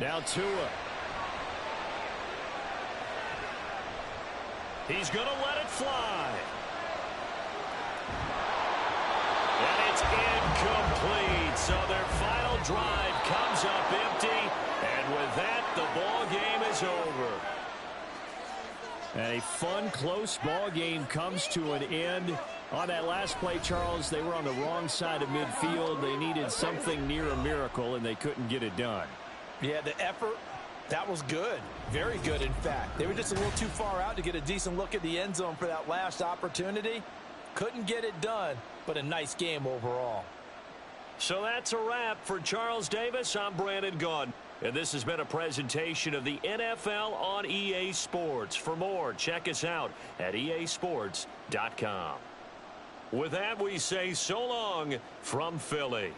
Now Tua. He's going to let it fly. And it's incomplete. So their final drive comes up empty. And with that, the ball game is over. And a fun, close ball game comes to an end. On that last play, Charles, they were on the wrong side of midfield. They needed something near a miracle, and they couldn't get it done. Yeah, the effort, that was good. Very good, in fact. They were just a little too far out to get a decent look at the end zone for that last opportunity. Couldn't get it done, but a nice game overall. So that's a wrap for Charles Davis. I'm Brandon Gaudin. And this has been a presentation of the NFL on EA Sports. For more, check us out at easports.com. With that, we say so long from Philly.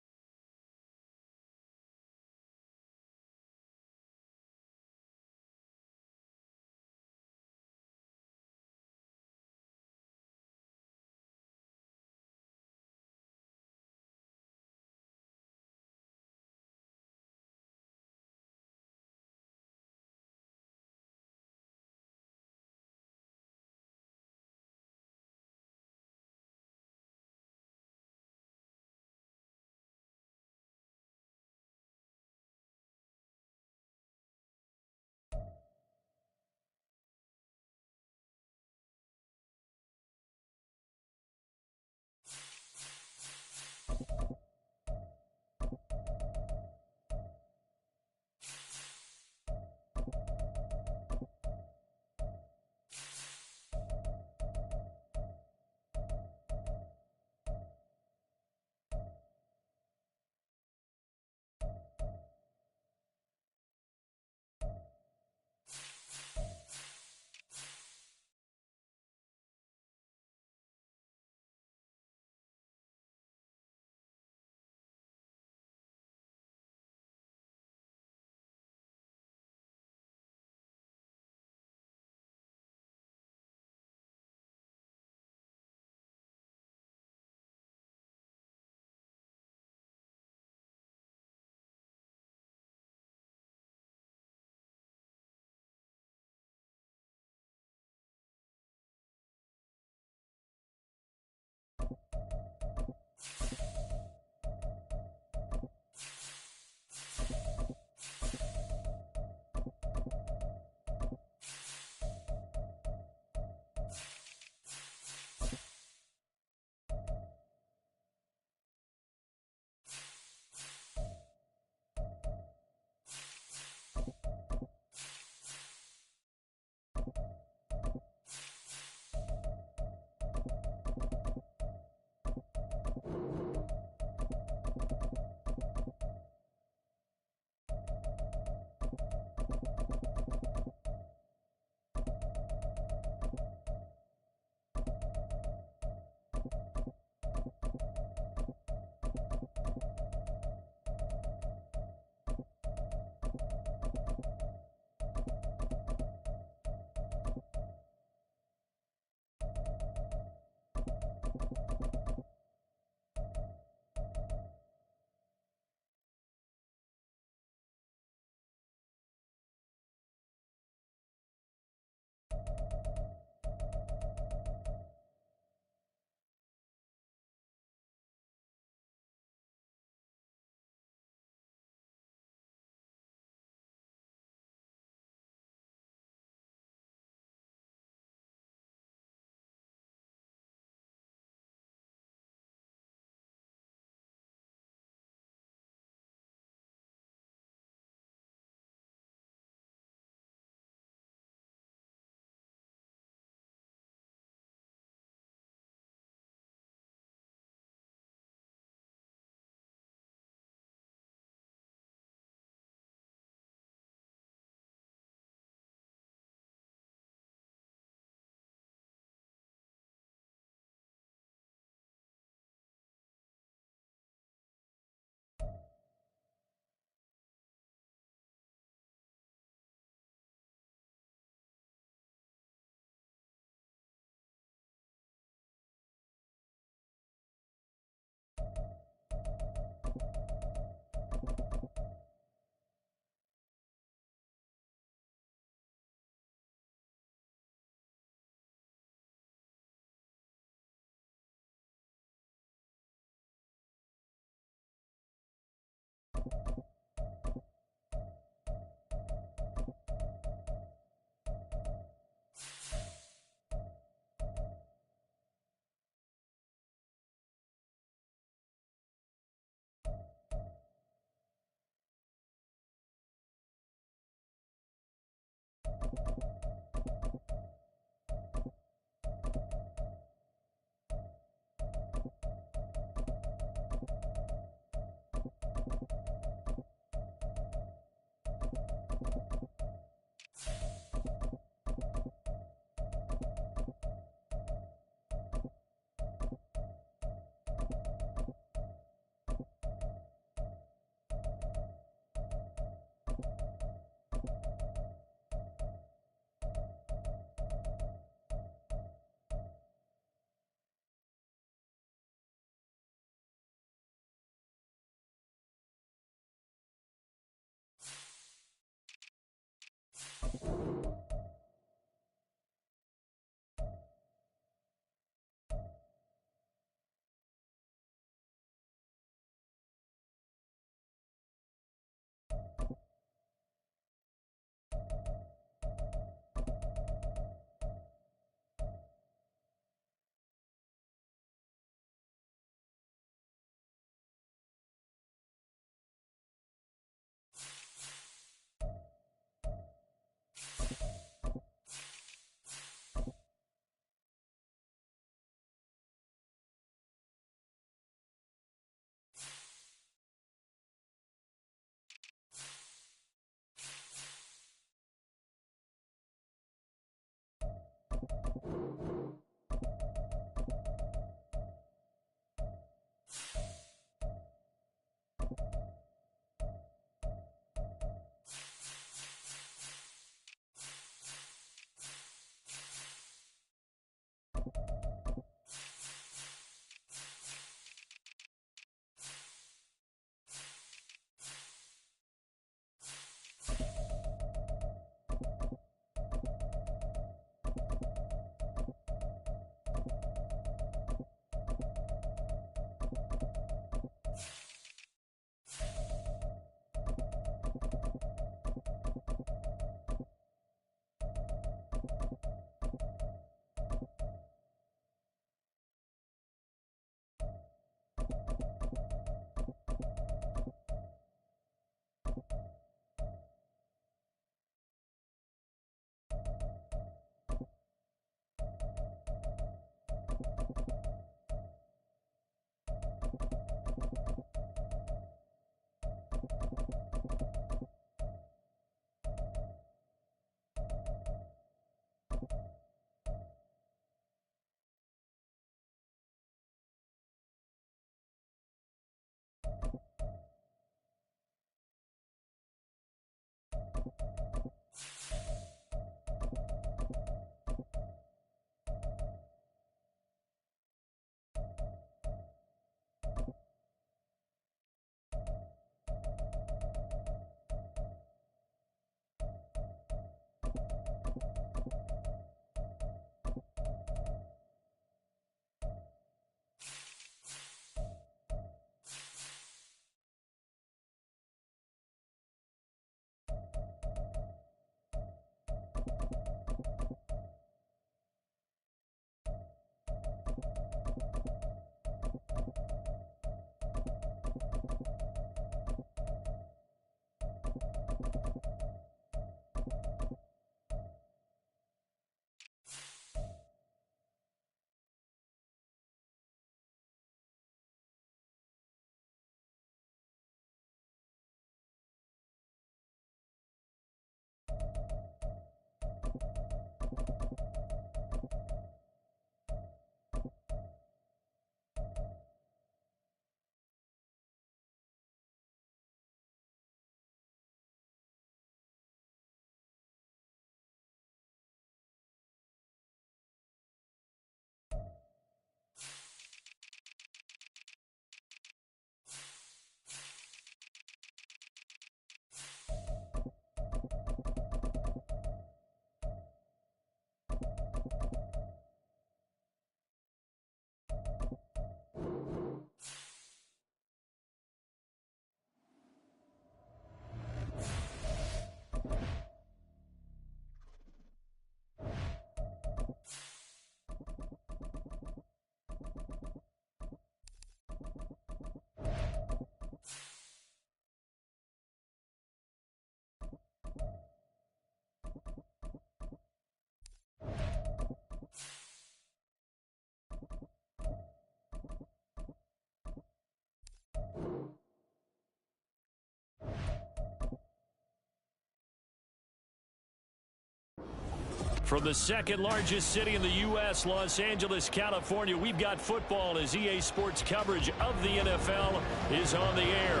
From the second largest city in the U.S., Los Angeles, California, we've got football as EA Sports coverage of the NFL is on the air.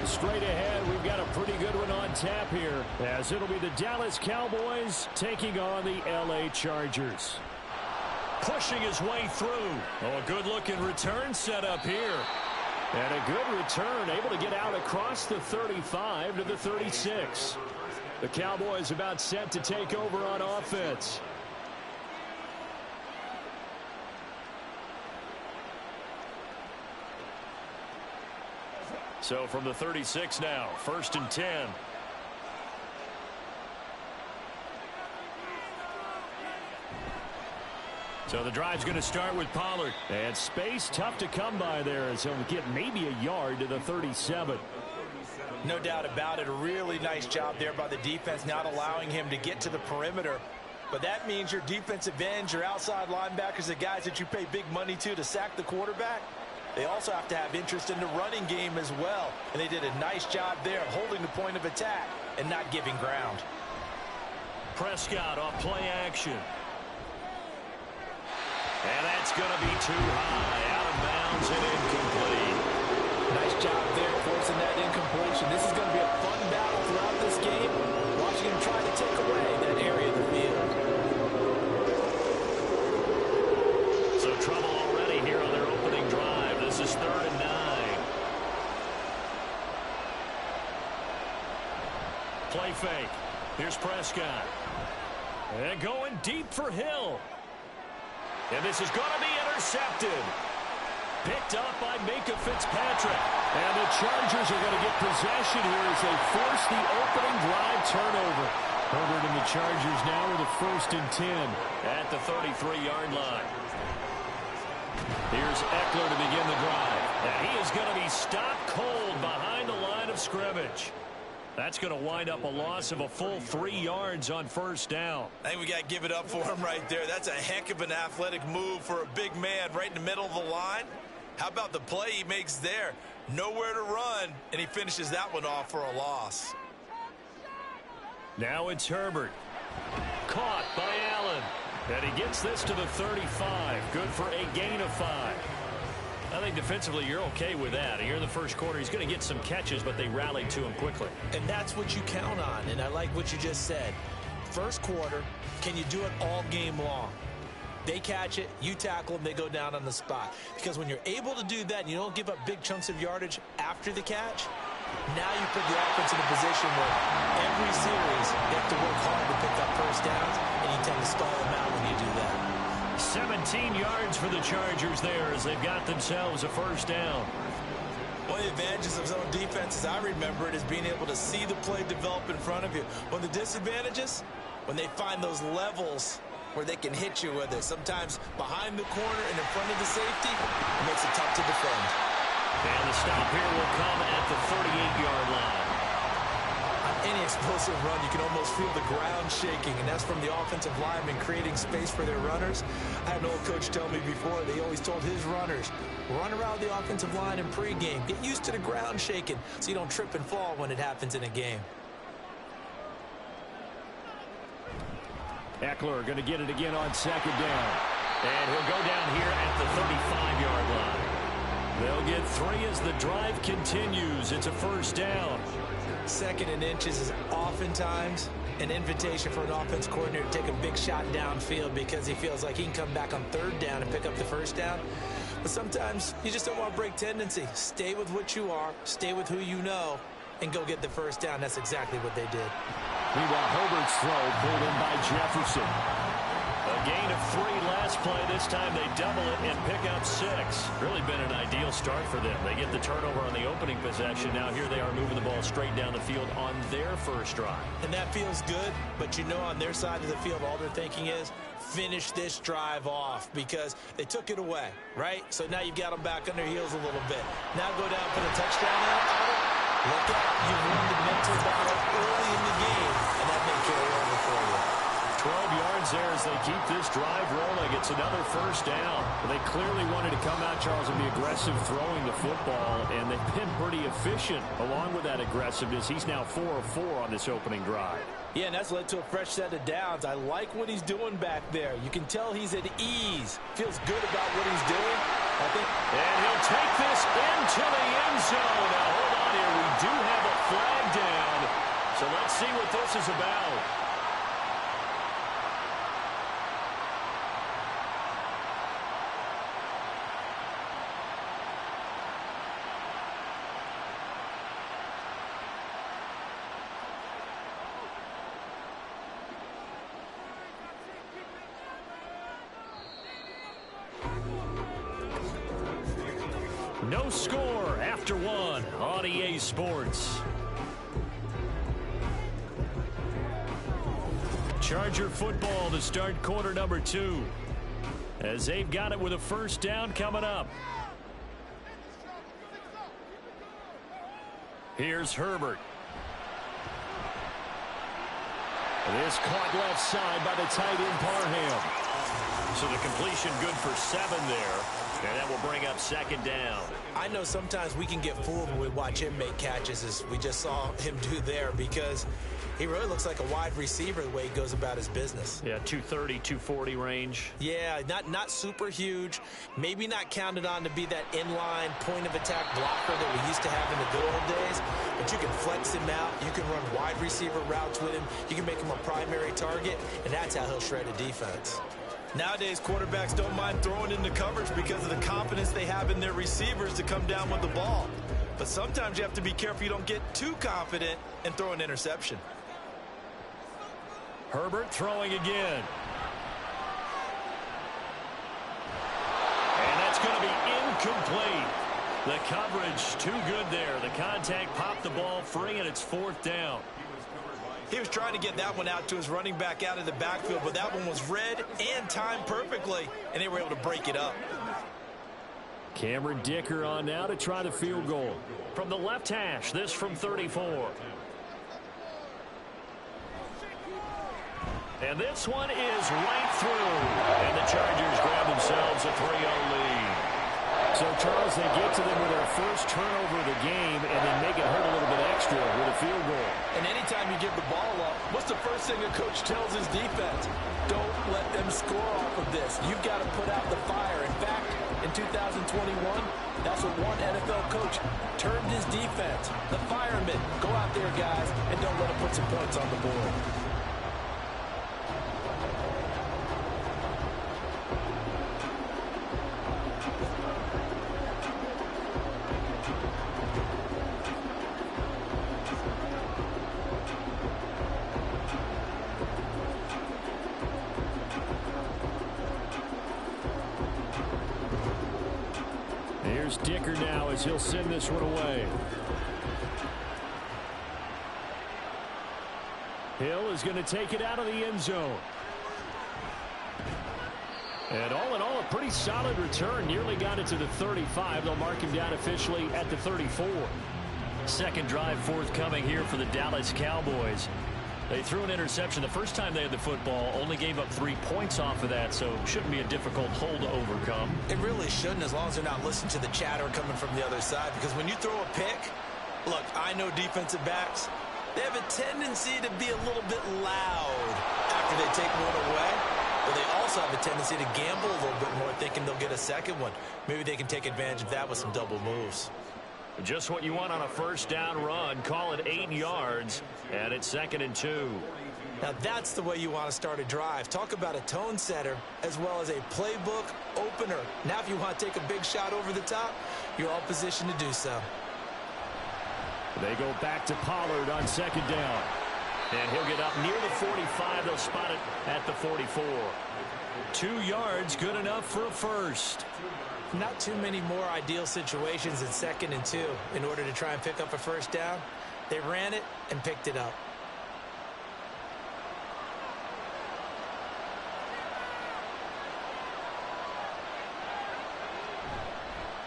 Straight ahead, we've got a pretty good one on tap here, as it'll be the Dallas Cowboys taking on the L.A. Chargers. Pushing his way through. Oh, a good-looking return set up here. And a good return, able to get out across the 35 to the 36. The Cowboys about set to take over on offense. So from the 36 now, 1st and 10. So the drive's going to start with Pollard. And space tough to come by there as he'll get maybe a yard to the 37. No doubt about it. A really nice job there by the defense, not allowing him to get to the perimeter. But that means your defensive ends, your outside linebackers, the guys that you pay big money to sack the quarterback, they also have to have interest in the running game as well. And they did a nice job there of holding the point of attack and not giving ground. Prescott off play action. And that's going to be too high. Out of bounds and incomplete. Nice job there forcing that incompletion. This is going to be a fun battle throughout this game. Watching him try to take away that area of the field. So trouble already here on their opening drive. This is 3rd and 9. Play fake. Here's Prescott. And going deep for Hill. And this is going to be intercepted. Picked up by Minkah Fitzpatrick. And the Chargers are going to get possession here as they force the opening drive turnover. Herbert and the Chargers now with a 1st and 10 at the 33-yard line. Here's Eckler to begin the drive. And he is going to be stopped cold behind the line of scrimmage. That's going to wind up a loss of a full 3 yards on 1st down. I think we got to give it up for him right there. That's a heck of an athletic move for a big man right in the middle of the line. How about the play he makes there? Nowhere to run, and he finishes that one off for a loss. Now it's Herbert. Caught by Allen. And he gets this to the 35. Good for a gain of 5. I think defensively you're okay with that. Here in the first quarter, he's going to get some catches, but they rallied to him quickly. And that's what you count on, and I like what you just said. First quarter, can you do it all game long? They catch it, you tackle them, they go down on the spot. Because when you're able to do that and you don't give up big chunks of yardage after the catch, now you put the offense in a position where every series they have to work hard to pick up 1st downs, and you tend to stall them out when you do that. 17 yards for the Chargers there as they've got themselves a 1st down. One of the advantages of zone defense, as I remember it, is being able to see the play develop in front of you. One of the disadvantages, when they find those levels where they can hit you with it, sometimes behind the corner and in front of the safety, it makes it tough to defend. And the stop here will come at the 38-yard line. On any explosive run, you can almost feel the ground shaking, and that's from the offensive linemen creating space for their runners. I had an old coach tell me before, they always told his runners, run around the offensive line in pregame. Get used to the ground shaking so you don't trip and fall when it happens in a game. Eckler going to get it again on 2nd down. And he'll go down here at the 35-yard line. They'll get 3 as the drive continues. It's a 1st down. 2nd and inches is oftentimes an invitation for an offense coordinator to take a big shot downfield because he feels like he can come back on 3rd down and pick up the 1st down. But sometimes you just don't want to break tendency. Stay with what you are, stay with who you know, and go get the 1st down. That's exactly what they did. Meanwhile, Herbert's throw pulled in by Jefferson. A gain of 3 last play. This time they double it and pick up 6. Really been an ideal start for them. They get the turnover on the opening possession. Now here they are moving the ball straight down the field on their 1st drive. And that feels good, but you know on their side of the field all they're thinking is finish this drive off because they took it away, right? So now you've got them back on their heels a little bit. Now go down for the touchdown out. Look out, you've won the mental battle early in the game, and that may carry over for you. 12 yards yards there as they keep this drive rolling. It's another first down. Well, they clearly wanted to come out, Charles, and be aggressive throwing the football, and they've been pretty efficient along with that aggressiveness. He's now 4 of 4 on this opening drive. Yeah, and that's led to a fresh set of downs. I like what he's doing back there. You can tell he's at ease. Feels good about what he's doing. And he'll take this into the end zone. Now, hold on here. We do have a flag down. So let's see what this is about. No score after 1 on EA Sports. Charger football to start quarter number 2. As they've got it with a first down coming up. Here's Herbert. This caught left side by the tight end Parham. So the completion good for 7 there. And that will bring up second down. I know sometimes we can get fooled when we watch him make catches, as we just saw him do there, because he really looks like a wide receiver the way he goes about his business. Yeah, 230, 240 range. Yeah, not super huge. Maybe not counted on to be that inline point-of-attack blocker that we used to have in the good old days. But you can flex him out. You can run wide receiver routes with him. You can make him a primary target, and that's how he'll shred a defense. Nowadays, quarterbacks don't mind throwing into coverage because of the confidence they have in their receivers to come down with the ball. But sometimes you have to be careful you don't get too confident and throw an interception. Herbert throwing again. And that's going to be incomplete. The coverage too good there. The contact popped the ball free, and it's 4th down. He was trying to get that one out to his running back out of the backfield, but that one was read and timed perfectly, and they were able to break it up. Cameron Dicker on now to try the field goal. From the left hash, this from 34. And this one is right through. And the Chargers grab themselves a 3-0 lead. So, Charles, they get to them with their first turnover of the game and then make it hurt a little bit extra with a field goal. And anytime you give the ball up, what's the first thing a coach tells his defense? Don't let them score off of this. You've got to put out the fire. In fact, in 2021, that's what one NFL coach termed his defense. The firemen. Go out there, guys, and don't let them put some points on the board. Here's Dicker now as he'll send this one away. Hill is going to take it out of the end zone. And all in all, a pretty solid return. Nearly got it to the 35. They'll mark him down officially at the 34. Second drive forthcoming here for the Dallas Cowboys. They threw an interception the first time they had the football, only gave up 3 points off of that, so shouldn't be a difficult hole to overcome. It really shouldn't, as long as they're not listening to the chatter coming from the other side, because when you throw a pick, look, I know defensive backs, they have a tendency to be a little bit loud after they take one away, but they also have a tendency to gamble a little bit more, thinking they'll get a second one. Maybe they can take advantage of that with some double moves. Just what you want on a first down run. Call it 8 yards, and it's 2nd and 2. Now that's the way you want to start a drive. Talk about a tone setter as well as a playbook opener. Now if you want to take a big shot over the top, you're all positioned to do so. They go back to Pollard on 2nd down. And he'll get up near the 45. They'll spot it at the 44. 2 yards, good enough for a first. Not too many more ideal situations in 2nd and 2 in order to try and pick up a first down. They ran it and picked it up.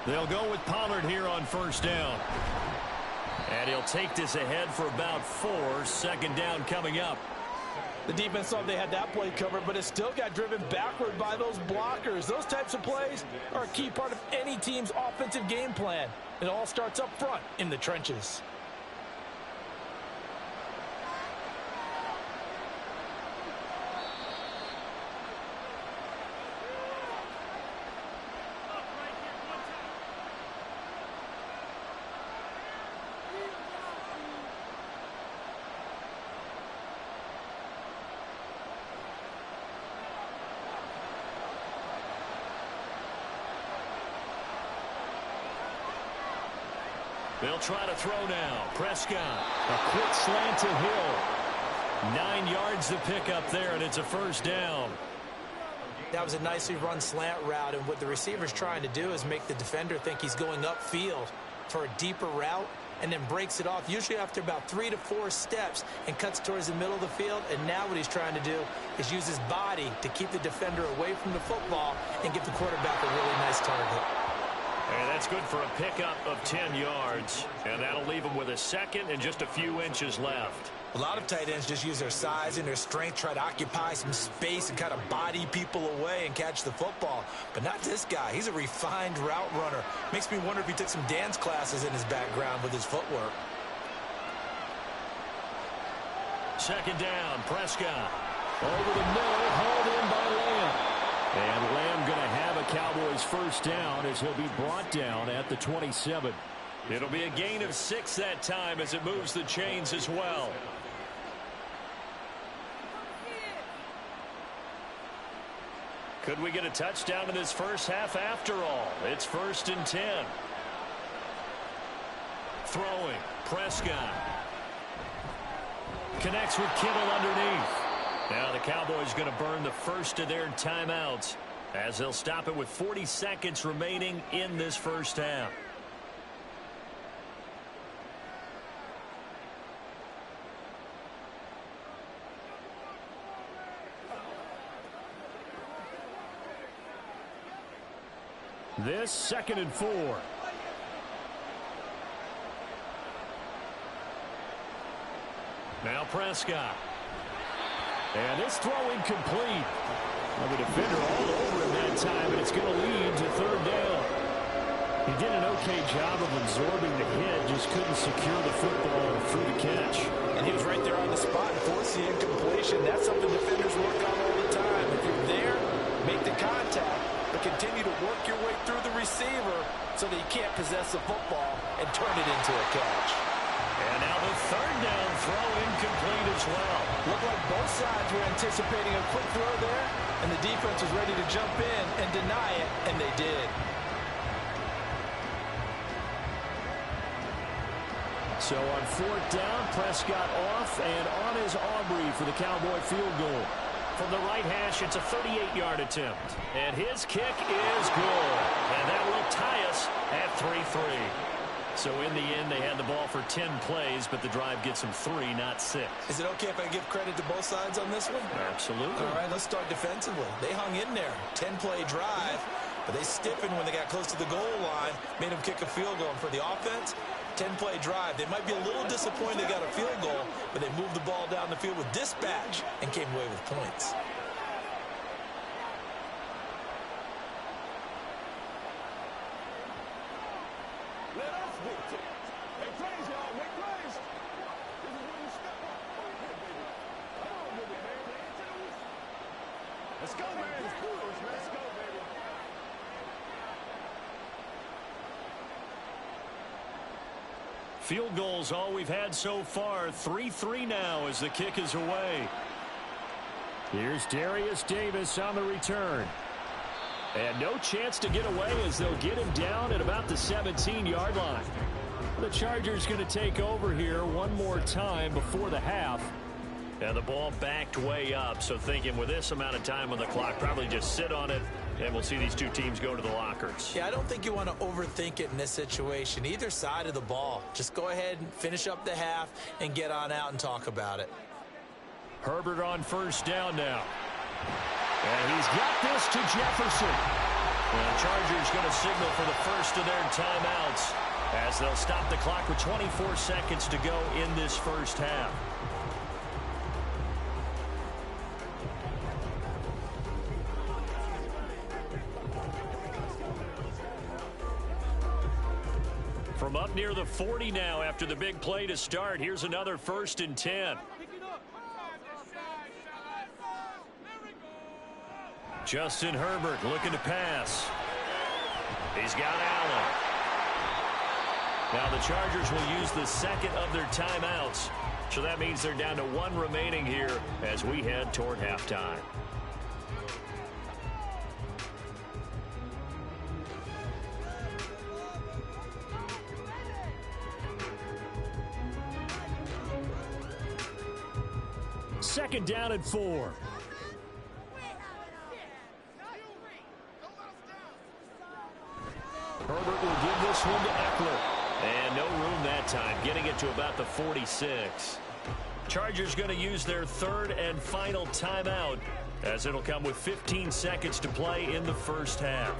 They'll go with Pollard here on first down. And he'll take this ahead for about 4. 2nd down coming up. The defense thought they had that play covered, but it still got driven backward by those blockers. Those types of plays are a key part of any team's offensive game plan. It all starts up front in the trenches. They'll try to throw now. Prescott, a quick slant to Hill. 9 yards to pick up there, and it's a first down. That was a nicely run slant route, and what the receiver's trying to do is make the defender think he's going upfield for a deeper route, and then breaks it off, usually after about 3 to 4 steps, and cuts towards the middle of the field. And now what he's trying to do is use his body to keep the defender away from the football and give the quarterback a really nice target. And that's good for a pickup of 10 yards. And that'll leave him with a second and just a few inches left. A lot of tight ends just use their size and their strength, try to occupy some space and kind of body people away and catch the football. But not this guy. He's a refined route runner. Makes me wonder if he took some dance classes in his background with his footwork. Second down, Prescott. Over the middle, hauled in by Lamb. And Lamb going to have a Cowboys first down as he'll be brought down at the 27. It'll be a gain of 6 that time as it moves the chains as well. Could we get a touchdown in this first half after all? It's 1st and 10. Throwing, Prescott. Connects with Kittle underneath. Now the Cowboys going to burn the first of their timeouts as they'll stop it with 40 seconds remaining in this first half. This 2nd and 4. Now Prescott. And this throw incomplete. Well, the defender all over him that time, and it's going to lead to 3rd down. He did an okay job of absorbing the hit, just couldn't secure the football through the catch. And he was right there on the spot and forced the incompletion. That's something defenders work on all the time. If you're there, make the contact, but continue to work your way through the receiver so that you can't possess the football and turn it into a catch. And now the 3rd down throw incomplete as well. Looked like both sides were anticipating a quick throw there, and the defense was ready to jump in and deny it, and they did. So on 4th down, Prescott off and on is Aubrey for the Cowboy field goal. From the right hash, it's a 38-yard attempt. And his kick is good. And that will tie us at 3-3. So in the end, they had the ball for 10 plays, but the drive gets them 3, not 6. Is it okay if I give credit to both sides on this one? Absolutely. All right, let's start defensively. They hung in there. 10-play drive, but they stiffened when they got close to the goal line, made them kick a field goal. And for the offense, 10-play drive. They might be a little disappointed they got a field goal, but they moved the ball down the field with dispatch and came away with points. Let's go, man. Let's go, baby. Field goals all we've had so far. 3-3 now as the kick is away. Here's Darius Davis on the return. And no chance to get away as they'll get him down at about the 17-yard line. The Chargers going to take over here one more time before the half. And the ball backed way up, so thinking with this amount of time on the clock, probably just sit on it, and we'll see these two teams go to the lockers. Yeah, I don't think you want to overthink it in this situation. Either side of the ball. Just go ahead and finish up the half and get on out and talk about it. Herbert on 1st down now. And he's got this to Jefferson. And the Chargers going to signal for the first of their timeouts as they'll stop the clock with 24 seconds to go in this first half. up near the 40 now after the big play to start. Here's another 1st and 10. Justin Herbert looking to pass. He's got Allen. Now the Chargers will use the second of their timeouts. So that means they're down to 1 remaining here as we head toward halftime. Second down and 4. Herbert will give this one to Eckler. And no room that time, getting it to about the 46. Chargers going to use their 3rd and final timeout, as it'll come with 15 seconds to play in the first half.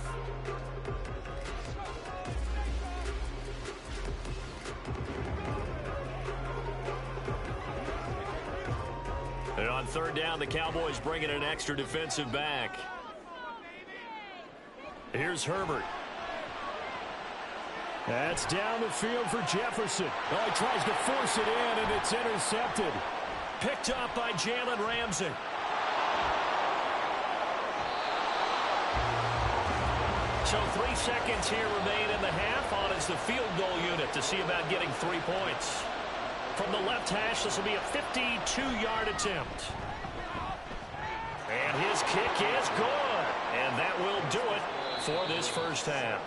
And on 3rd down, the Cowboys bring in an extra defensive back. Here's Herbert. That's down the field for Jefferson. Oh, he tries to force it in, and it's intercepted. Picked up by Jalen Ramsey. So 3 seconds here remain in the half. On is the field goal unit to see about getting 3 points. From the left hash, this will be a 52-yard attempt. And his kick is good. And that will do it for this first half.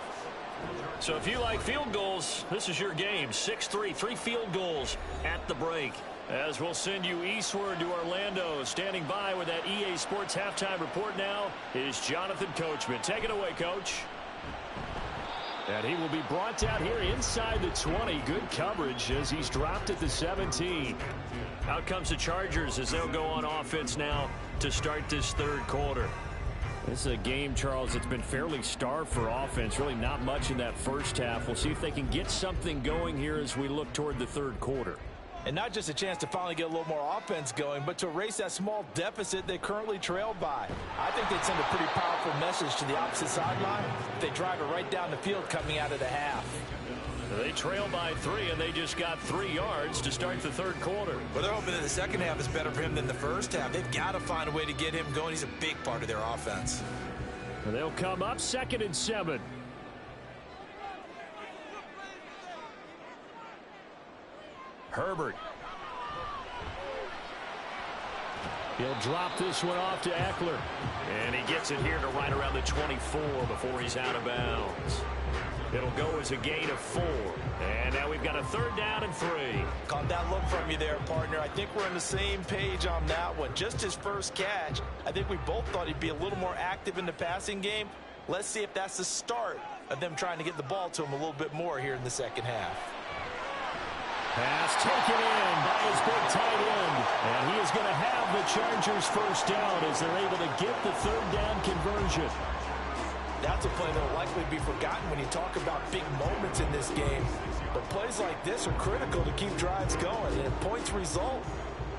So if you like field goals, this is your game. 6-3, 3 field goals at the break. As we'll send you eastward to Orlando. Standing by with that EA Sports halftime report now is Jonathan Coachman. Take it away, Coach. And he will be brought down here inside the 20. Good coverage as he's dropped at the 17. Out comes the Chargers as they'll go on offense now to start this 3rd quarter. This is a game, Charles, that's been fairly starved for offense. Really not much in that first half. We'll see if they can get something going here as we look toward the 3rd quarter. And not just a chance to finally get a little more offense going, but to erase that small deficit they currently trailed by. I think they'd send a pretty powerful message to the opposite sideline if they drive it right down the field coming out of the half. They trail by 3, and they just got 3 yards to start the 3rd quarter. Well, they're hoping that the second half is better for him than the first half. They've got to find a way to get him going. He's a big part of their offense. And they'll come up 2nd and 7. Herbert. He'll drop this one off to Eckler. And he gets it here to right around the 24 before he's out of bounds. It'll go as a gain of 4. And now we've got a 3rd down and 3. Caught that look from you there, partner. I think we're on the same page on that one. Just his first catch. I think we both thought he'd be a little more active in the passing game. Let's see if that's the start of them trying to get the ball to him a little bit more here in the second half. Pass taken in by his big tight end. And he is going to have the Chargers first down as they're able to get the 3rd down conversion. That's a play that will likely be forgotten when you talk about big moments in this game. But plays like this are critical to keep drives going. And if points result,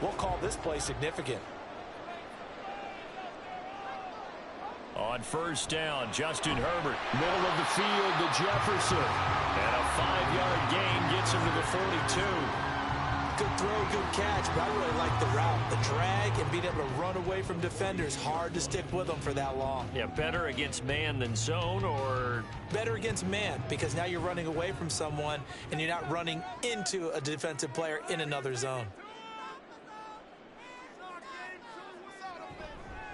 we'll call this play significant. On 1st down, Justin Herbert. Middle of the field to Jefferson. And a 5-yard gain gets him to the 42. Good throw, good catch, but I really like the route. The drag and being able to run away from defenders. Hard to stick with them for that long. Yeah, better against man than zone, or better against man, because now you're running away from someone and you're not running into a defensive player in another zone.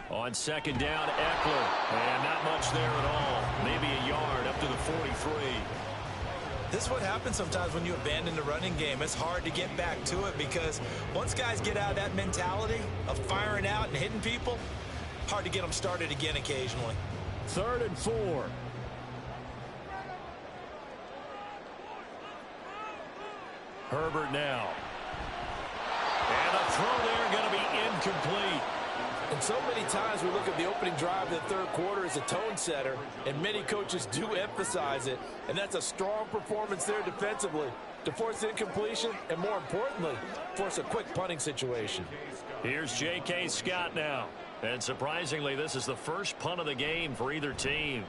On 2nd down, Eckler. And not much there at all. Maybe a yard up to the 43. This is what happens sometimes when you abandon the running game. It's hard to get back to it because once guys get out of that mentality of firing out and hitting people, hard to get them started again occasionally. 3rd and 4. Herbert now. And a throw there going to be incomplete. And so many times we look at the opening drive of the 3rd quarter as a tone setter, and many coaches do emphasize it, and that's a strong performance there defensively to force incompletion and, more importantly, force a quick punting situation. Here's J.K. Scott now. And surprisingly, this is the first punt of the game for either team.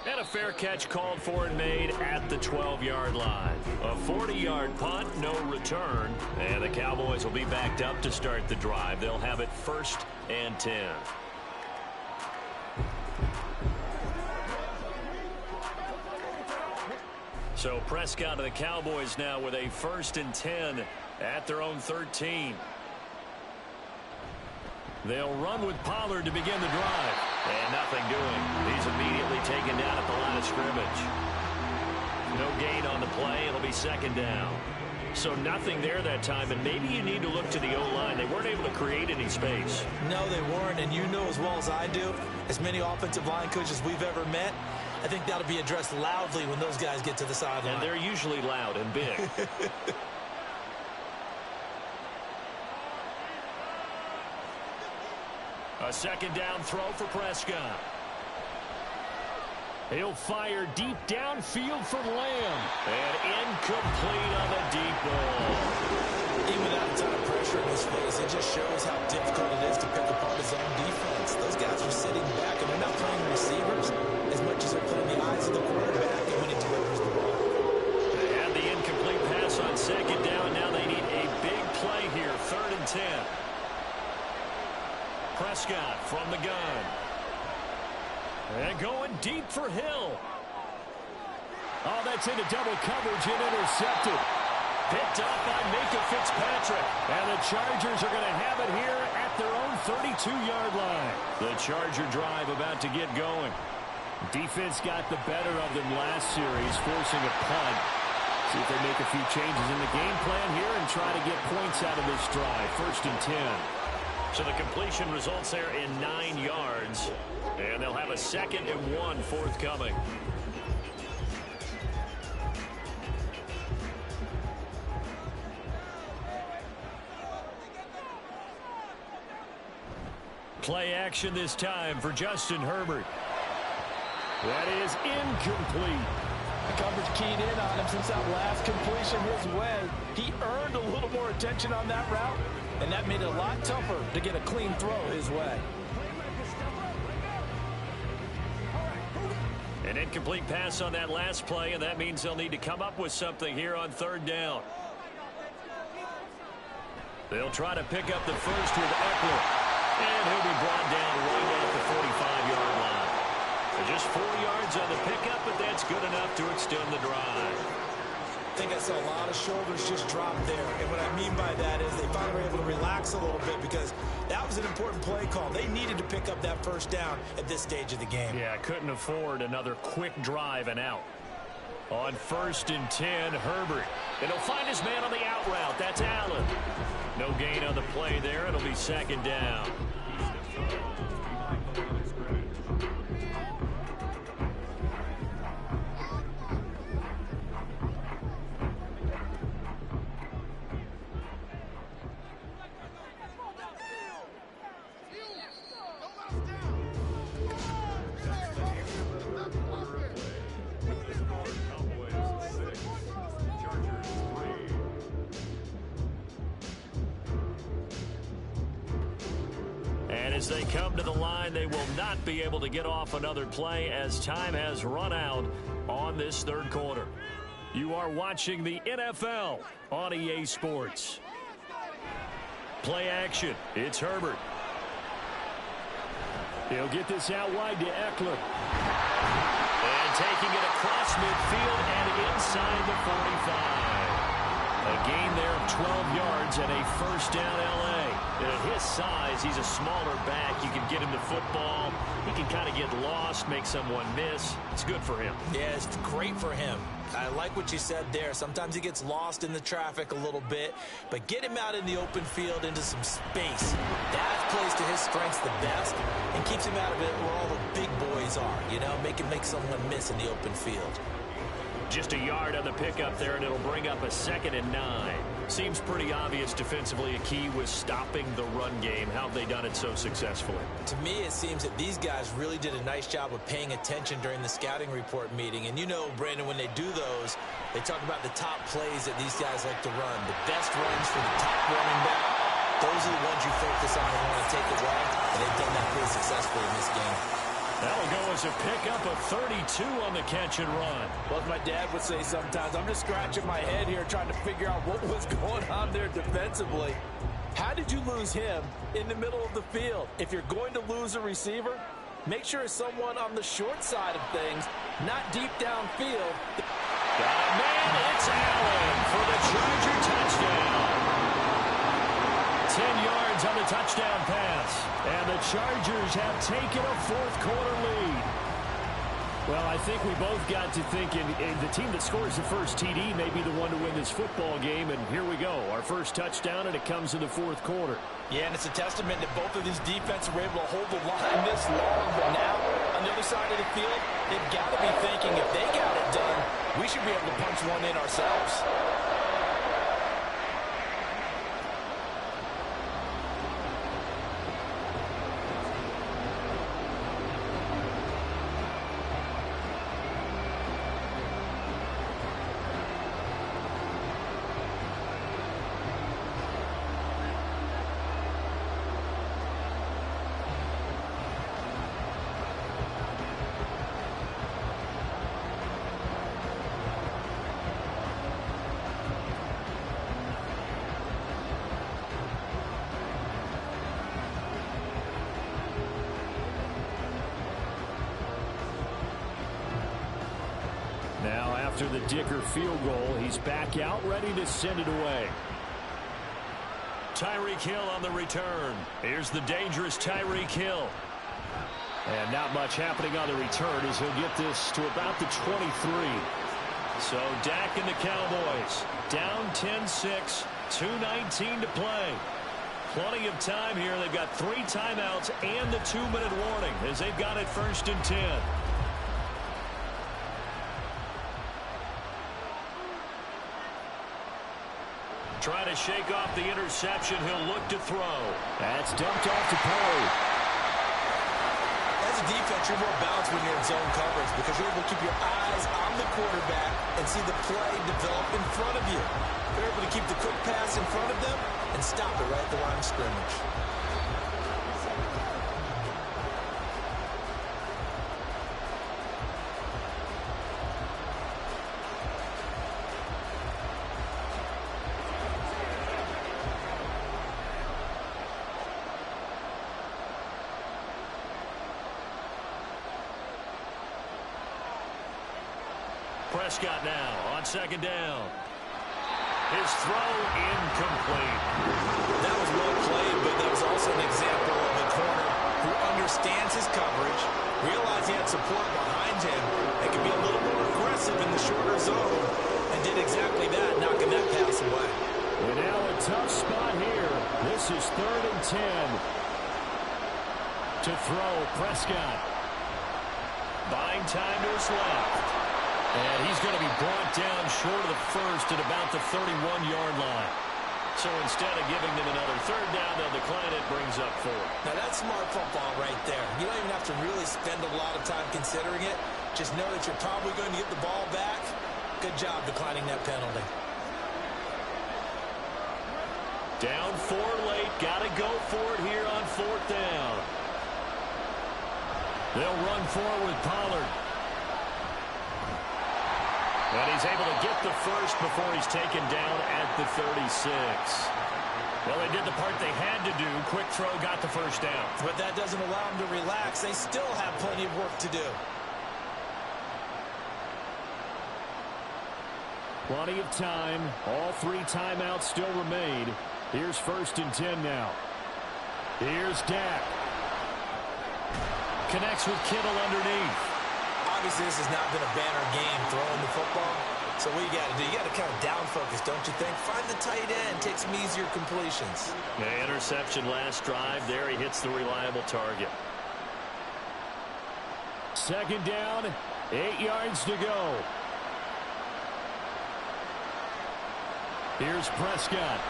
And a fair catch called for and made at the 12-yard line. A 40-yard punt, no return. And the Cowboys will be backed up to start the drive. They'll have it 1st and 10. So Prescott of the Cowboys now with a 1st and 10 at their own 13. They'll run with Pollard to begin the drive. And nothing doing. He's immediately taken down at the line of scrimmage. No gain on the play. It'll be 2nd down. So nothing there that time, and maybe you need to look to the O-line. They weren't able to create any space. No, they weren't, and you know as well as I do, as many offensive line coaches we've ever met, I think that'll be addressed loudly when those guys get to the sideline. And they're usually loud and big. A 2nd down throw for Prescott. He'll fire deep downfield for Lamb. And incomplete on the deep ball. Even without a ton of pressure in his face, it just shows how difficult it is to pick apart his own defense. Those guys are sitting back, and they're not playing receivers as much as they're playing the eyes of the quarterback and when he delivers the ball. They had the incomplete pass on 2nd down. Now they need a big play here, 3rd and 10. Prescott from the gun. And going deep for Hill. Oh, that's into double coverage and intercepted. Picked up by Minkah Fitzpatrick. And the Chargers are going to have it here at their own 32-yard line. The Charger drive about to get going. Defense got the better of them last series, forcing a punt. See if they make a few changes in the game plan here and try to get points out of this drive. 1st and 10. So the completion results there in 9 yards. And they'll have a 2nd and 1 forthcoming. Play action this time for Justin Herbert. That is incomplete. The coverage keyed in on him since that last completion his way. He earned a little more attention on that route, and that made it a lot tougher to get a clean throw his way. An incomplete pass on that last play, and that means they'll need to come up with something here on 3rd down. They'll try to pick up the first with Eckler, and he'll be brought down right at the 45-yard line. Just 4 yards on the pickup, but that's good enough to extend the drive. I think I saw a lot of shoulders just drop there. And what I mean by that is they finally were able to relax a little bit because that was an important play call. They needed to pick up that 1st down at this stage of the game. Yeah, couldn't afford another quick drive and out. On 1st and 10, Herbert. And he'll find his man on the out route. That's Allen. No gain on the play there. It'll be 2nd down. As they come to the line, they will not be able to get off another play as time has run out on this 3rd quarter. You are watching the NFL on EA Sports. Play action. It's Herbert. He'll get this out wide to Eckler. And taking it across midfield and inside the 45. A gain there of 12 yards and a 1st down L.A. And at his size, he's a smaller back. You can get him the football. He can kind of get lost, make someone miss. It's good for him. Yeah, it's great for him. I like what you said there. Sometimes he gets lost in the traffic a little bit, but get him out in the open field into some space. That plays to his strengths the best and keeps him out of it where all the big boys are, you know, make someone miss in the open field. Just a yard on the pickup there, and it'll bring up a 2nd and 9. Seems pretty obvious defensively a key was stopping the run game. How have they done it so successfully? To me, it seems that these guys really did a nice job of paying attention during the scouting report meeting. And you know, Brandon, when they do those, they talk about the top plays that these guys like to run. The best runs for the top running back, those are the ones you focus on and want to take away. And they've done that pretty successfully in this game. That'll go as a pickup of 32 on the catch and run. Well, as my dad would say sometimes, I'm just scratching my head here trying to figure out what was going on there defensively. How did you lose him in the middle of the field? If you're going to lose a receiver, make sure it's someone on the short side of things, not deep downfield. Got a man, it's Allen for the Charger touchdown. 10 yards on the touchdown pass. And the Chargers have taken a fourth-quarter lead. Well, I think we both got to thinking the team that scores the first TD may be the one to win this football game. And here we go, our first touchdown, and it comes in the fourth quarter. Yeah, and it's a testament that both of these defenses were able to hold the line this long. But now, on the other side of the field, they've got to be thinking if they got it done, we should be able to punch one in ourselves. Now, after the Dicker field goal, he's back out, ready to send it away. Tyreek Hill on the return. Here's the dangerous Tyreek Hill. And not much happening on the return as he'll get this to about the 23. So Dak and the Cowboys down 10-6, 2:19 to play. Plenty of time here. They've got 3 timeouts and the 2-minute warning as they've got it 1st and 10. Trying to shake off the interception. He'll look to throw. That's dumped off to Pollard. As a defense, you're more balanced when you're in zone coverage because you're able to keep your eyes on the quarterback and see the play develop in front of you. You're able to keep the quick pass in front of them and stop it right at the line of scrimmage. Prescott now on 2nd down. His throw incomplete. That was well played, but that was also an example of a corner who understands his coverage, realized he had support behind him, and could be a little more aggressive in the shorter zone, and did exactly that, knocking that pass away. We're now a tough spot here. This is 3rd and 10. To throw, Prescott. Buying time to his left. And he's going to be brought down short of the first at about the 31-yard line. So instead of giving them another 3rd down, they'll decline it, brings up 4. Now that's smart football right there. You don't even have to really spend a lot of time considering it. Just know that you're probably going to get the ball back. Good job declining that penalty. Down 4 late. Got to go for it here on 4th down. They'll run forward with Pollard. And he's able to get the first before he's taken down at the 36. Well, they did the part they had to do. Quick throw, got the first down. But that doesn't allow them to relax. They still have plenty of work to do. Plenty of time. All 3 timeouts still remain. Here's 1st and 10 now. Here's Dak. Connects with Kittle underneath. Obviously, this has not been a banner game throwing the football. So what you got to do, you got to kind of down focus, don't you think? Find the tight end, take some easier completions. Yeah, interception last drive. There he hits the reliable target. 2nd down, 8 yards to go. Here's Prescott.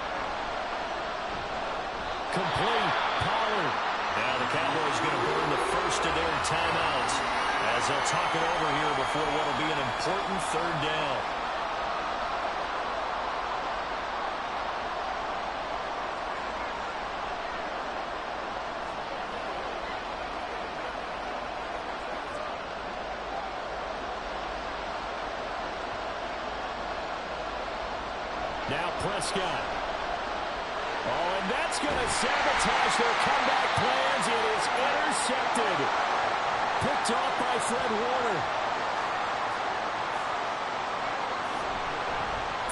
Complete. Pollard. Now the Cowboys going to burn the first of their timeouts as they'll talk it over here before what will be an important 3rd down. Now Prescott. Oh, and that's going to sabotage their comeback plans. It is intercepted. Picked off by Fred Warner.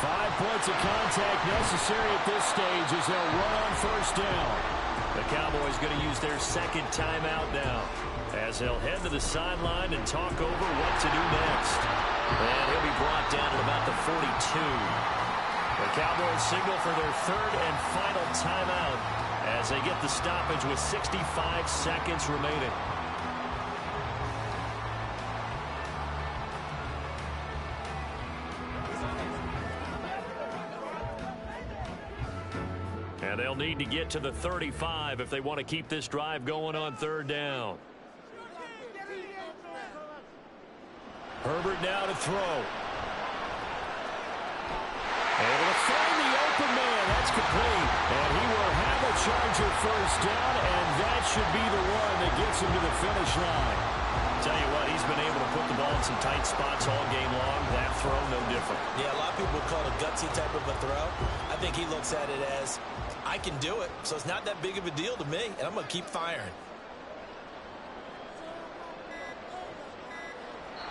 5 points of contact necessary at this stage as they'll run on first down. The Cowboys going to use their second timeout now as they'll head to the sideline and talk over what to do next. And he'll be brought down at about the 42. The Cowboys signal for their third and final timeout as they get the stoppage with 65 seconds remaining. And they'll need to get to the 35 if they want to keep this drive going on third down. Herbert now to throw. Able to find the open man. That's complete. And he will have a Charger first down, and that should be the one that gets him to the finish line. Tell you what, he's been able to put the ball in some tight spots all game long. That throw, no different. Yeah, a lot of people call it a gutsy type of a throw. I think he looks at it as, I can do it, so it's not that big of a deal to me, and I'm going to keep firing.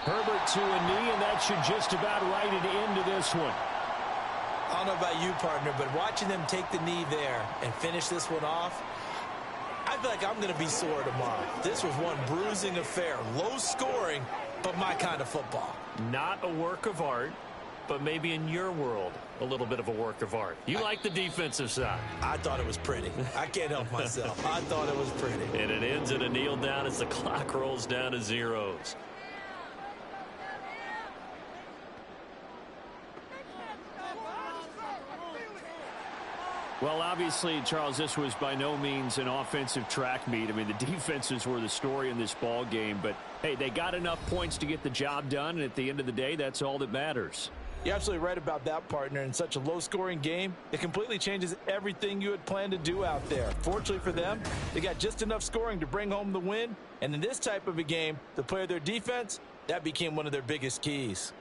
Herbert to a knee, and that should just about write it into this one. I don't know about you, partner, but watching them take the knee there and finish this one off, I feel like I'm going to be sore tomorrow. This was one bruising affair. Low scoring, but my kind of football. Not a work of art, but maybe in your world, a little bit of a work of art. You like the defensive side. I thought it was pretty. I can't help myself. I thought it was pretty. And it ends in a kneel down as the clock rolls down to zeros. Well, obviously, Charles, this was by no means an offensive track meet. I mean, the defenses were the story in this ball game. But, hey, they got enough points to get the job done. And at the end of the day, that's all that matters. You're absolutely right about that, partner. In such a low-scoring game, it completely changes everything you had planned to do out there. Fortunately for them, they got just enough scoring to bring home the win. And in this type of a game, to play their defense, that became one of their biggest keys.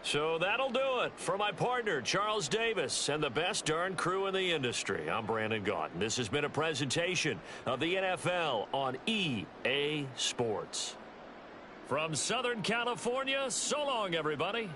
So that'll do it for my partner, Charles Davis, and the best darn crew in the industry. I'm Brandon Gaudin. This has been a presentation of the NFL on EA Sports. From Southern California, so long, everybody.